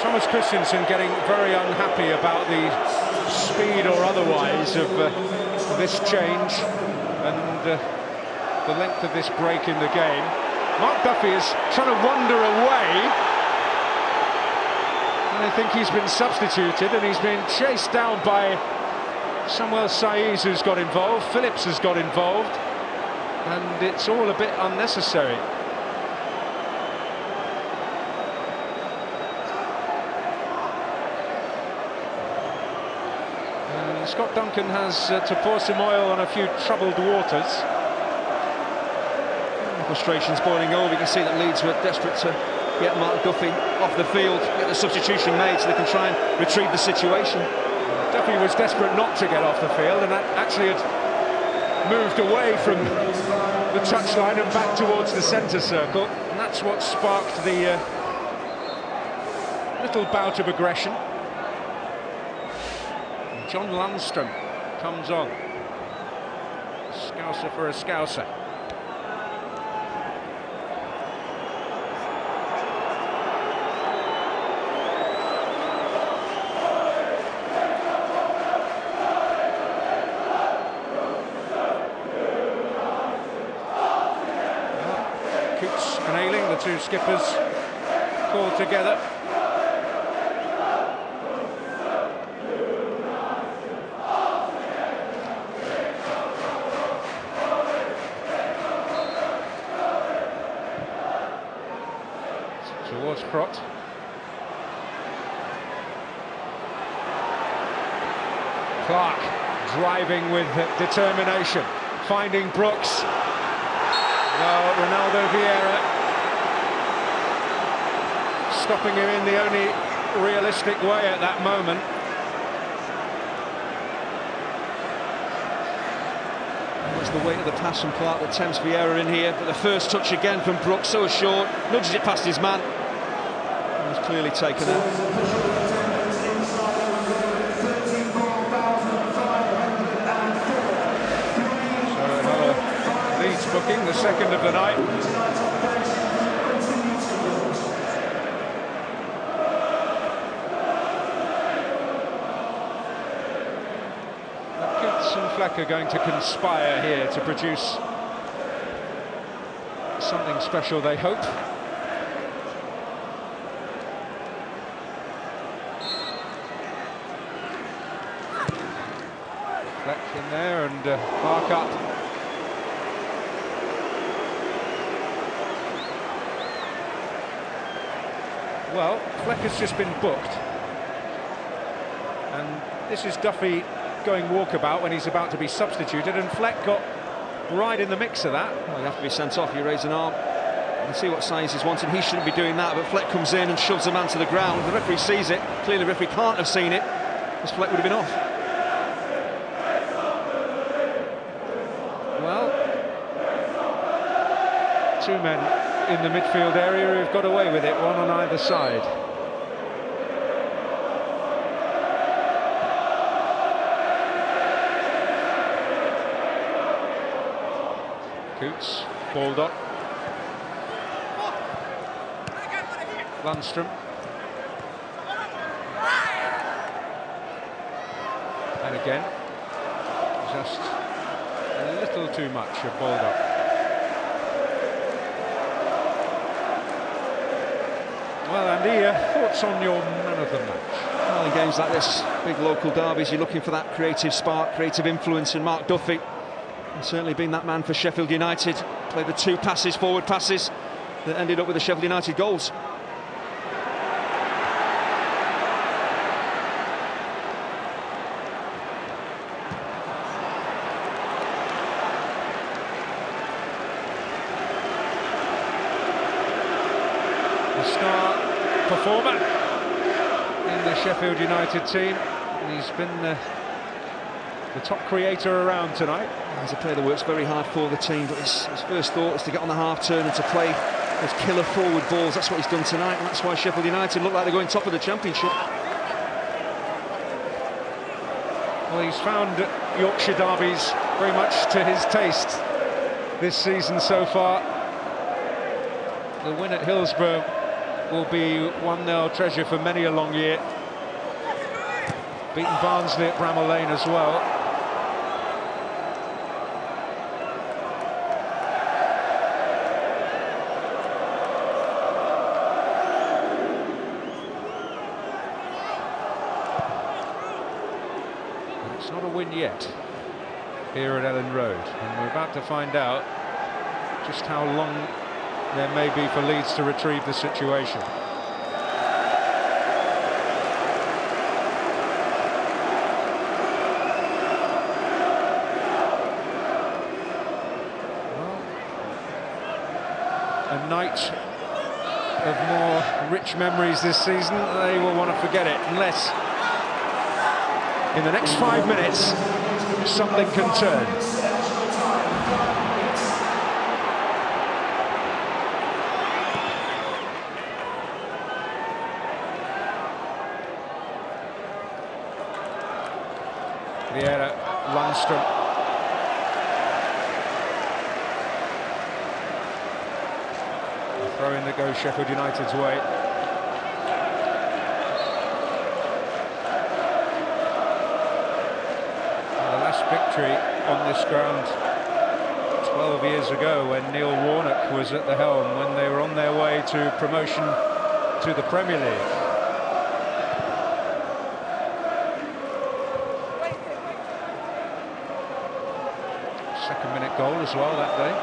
Thomas Christensen getting very unhappy about the speed or otherwise of this change and the length of this break in the game. Mark Duffy is trying to wander away, and I think he's been substituted, and he's been chased down by Samuel Saiz, who's got involved. Phillips has got involved, and it's all a bit unnecessary. Scott Duncan has to pour some oil on a few troubled waters. Frustrations boiling over. You can see that Leeds were desperate to get Mark Duffy off the field, get the substitution made so they can try and retrieve the situation. Duffy was desperate not to get off the field, and that actually had moved away from the touchline and back towards the centre circle, and that's what sparked the little bout of aggression. John Lundstrom comes on. Scouser for a Scouser. Coots and Ayling, the two skippers, called together. Towards Crott. Clarke driving with determination, finding Brooks. No, Ronaldo Vieira stopping him in the only realistic way at that moment. That's the weight of the pass from Clarke that tempts Vieira in here, but the first touch again from Brooks, so short, nudges it past his man. It was clearly taken out. So another Leeds booking, the second of the night. Coots and Fleck are going to conspire here to produce something special, they hope. Fleck in there and Clarke up. Well, Fleck has just been booked, and this is Duffy going walkabout when he's about to be substituted, and Fleck got right in the mix of that. Well, you have to be sent off, you raise an arm. You can see what Saïs is wanting. He shouldn't be doing that, but Fleck comes in and shoves the man to the ground. The referee sees it. Clearly the referee can't have seen it, because Fleck would have been off. Well, two men in the midfield area who've got away with it, one on either side. Coots, Baldock, Lundstrom, and again, just a little too much of Baldock. Well, Andy, thoughts on your man of the match? Well, in games like this, big local derbies, you're looking for that creative spark, creative influence, and Mark Duffy has certainly been that man for Sheffield United. Played the two passes, forward passes, that ended up with the Sheffield United goals. The star performer in the Sheffield United team, and he's been the top creator around tonight. He's a player that works very hard for the team, but his first thought is to get on the half-turn and to play those killer forward balls. That's what he's done tonight, and that's why Sheffield United look like they're going top of the Championship. Well, he's found Yorkshire derbies very much to his taste this season so far. The win at Hillsborough will be one they'll treasure for many a long year. Beaten Barnsley at Bramall Lane as well. It's not a win yet here at Ellen Road, and we're about to find out just how long there may be for Leeds to retrieve the situation. Well, a night of more rich memories this season. They will want to forget it unless in the next 5 minutes something can turn. Vieira, Lundstrom. A throw in that goes Sheffield United's way. And the last victory on this ground 12 years ago, when Neil Warnock was at the helm, when they were on their way to promotion to the Premier League. Second-minute goal as well that day.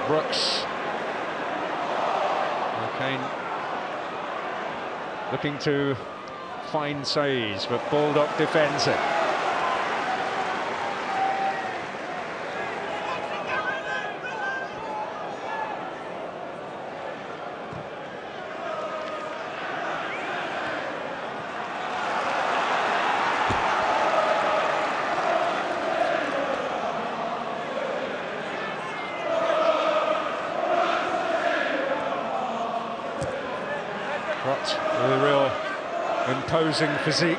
Brooks. Kane looking to find Saïs, but Baldock defends it. With a real imposing physique.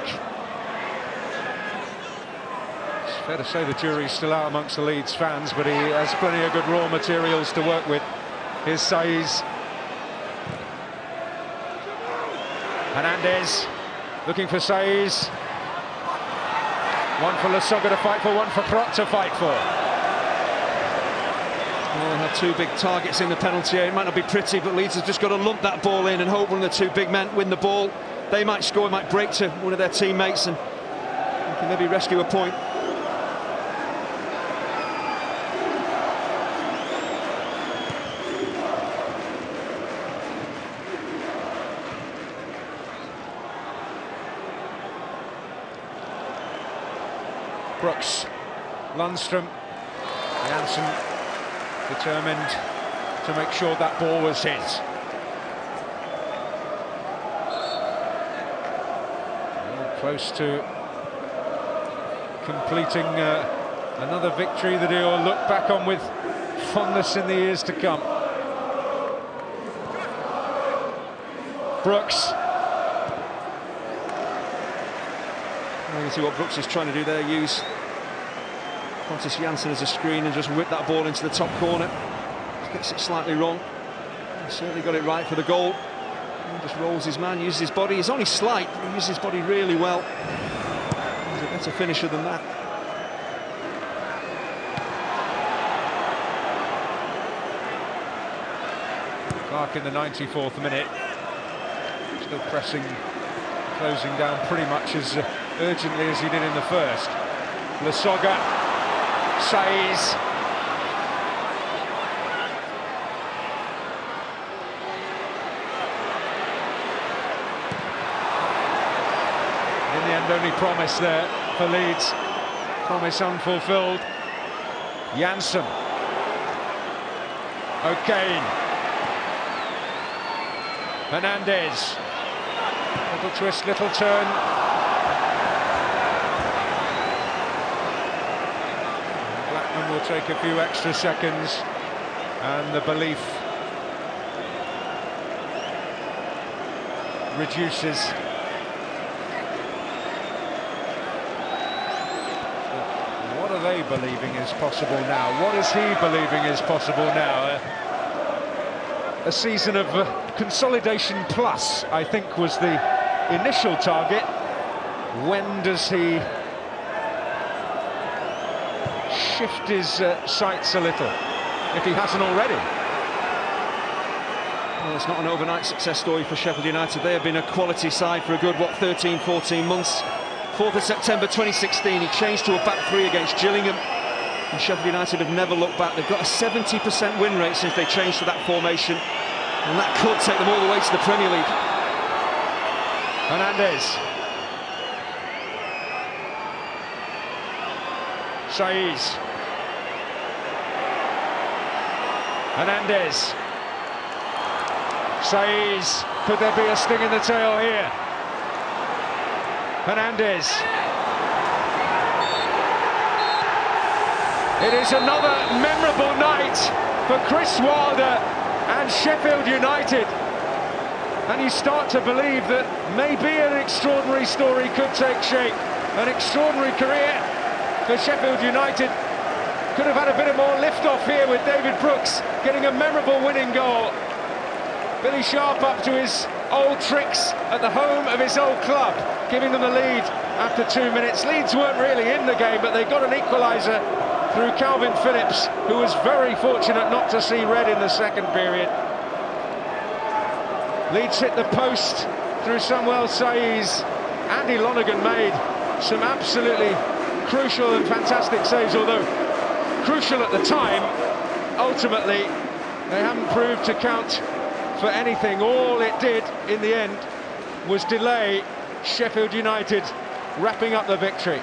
It's fair to say the jury's still out amongst the Leeds fans, but he has plenty of good raw materials to work with. Here's Saïs. Hernandez looking for Saïs. One for Lasogga to fight for, one for Prot to fight for. Well, they have two big targets in the penalty area. It might not be pretty, but Leeds has just got to lump that ball in and hope one of the two big men win the ball. They might score, might break to one of their teammates, and can maybe rescue a point. Brooks, Lundstrom, Janssen determined to make sure that ball was his. Close to completing another victory that he'll look back on with fondness in the years to come. Brooks. You can see what Brooks is trying to do there, use Pontus Janssen as a screen and just whip that ball into the top corner. Just gets it slightly wrong. He certainly got it right for the goal. He just rolls his man, uses his body. He's only slight, but he uses his body really well. He's a better finisher than that. Clark in the 94th minute. Still pressing, closing down pretty much as urgently as he did in the first. Lasoga, Saiz. In the end, only promise there for Leeds. Promise unfulfilled. Janssen. O'Kane. Hernandez. Little twist, little turn. Blackman will take a few extra seconds, and the belief reduces. What are they believing is possible now? What is he believing is possible now? A season of consolidation plus, I think, was the initial target. When does he shift his sights a little, if he hasn't already? Well, it's not an overnight success story for Sheffield United. They have been a quality side for a good, 13, 14 months. 4th of September 2016, he changed to a back three against Gillingham. And Sheffield United have never looked back. They've got a 70% win rate since they changed to that formation. And that could take them all the way to the Premier League. Hernandez. Saiz. Hernandez. Saiz. Could there be a sting in the tail here? Hernandez. It is another memorable night for Chris Wilder and Sheffield United. And you start to believe that maybe an extraordinary story could take shape. An extraordinary career for Sheffield United. Could have had a bit of more lift-off here with David Brooks getting a memorable winning goal. Billy Sharp up to his old tricks at the home of his old club, giving them the lead after 2 minutes. Leeds weren't really in the game, but they got an equaliser through Calvin Phillips, who was very fortunate not to see red in the second period. Leeds hit the post through Samuel Saiz. Andy Lonergan made some absolutely crucial and fantastic saves, although crucial at the time. Ultimately, they haven't proved to count for anything. All it did in the end was delay Sheffield United wrapping up the victory.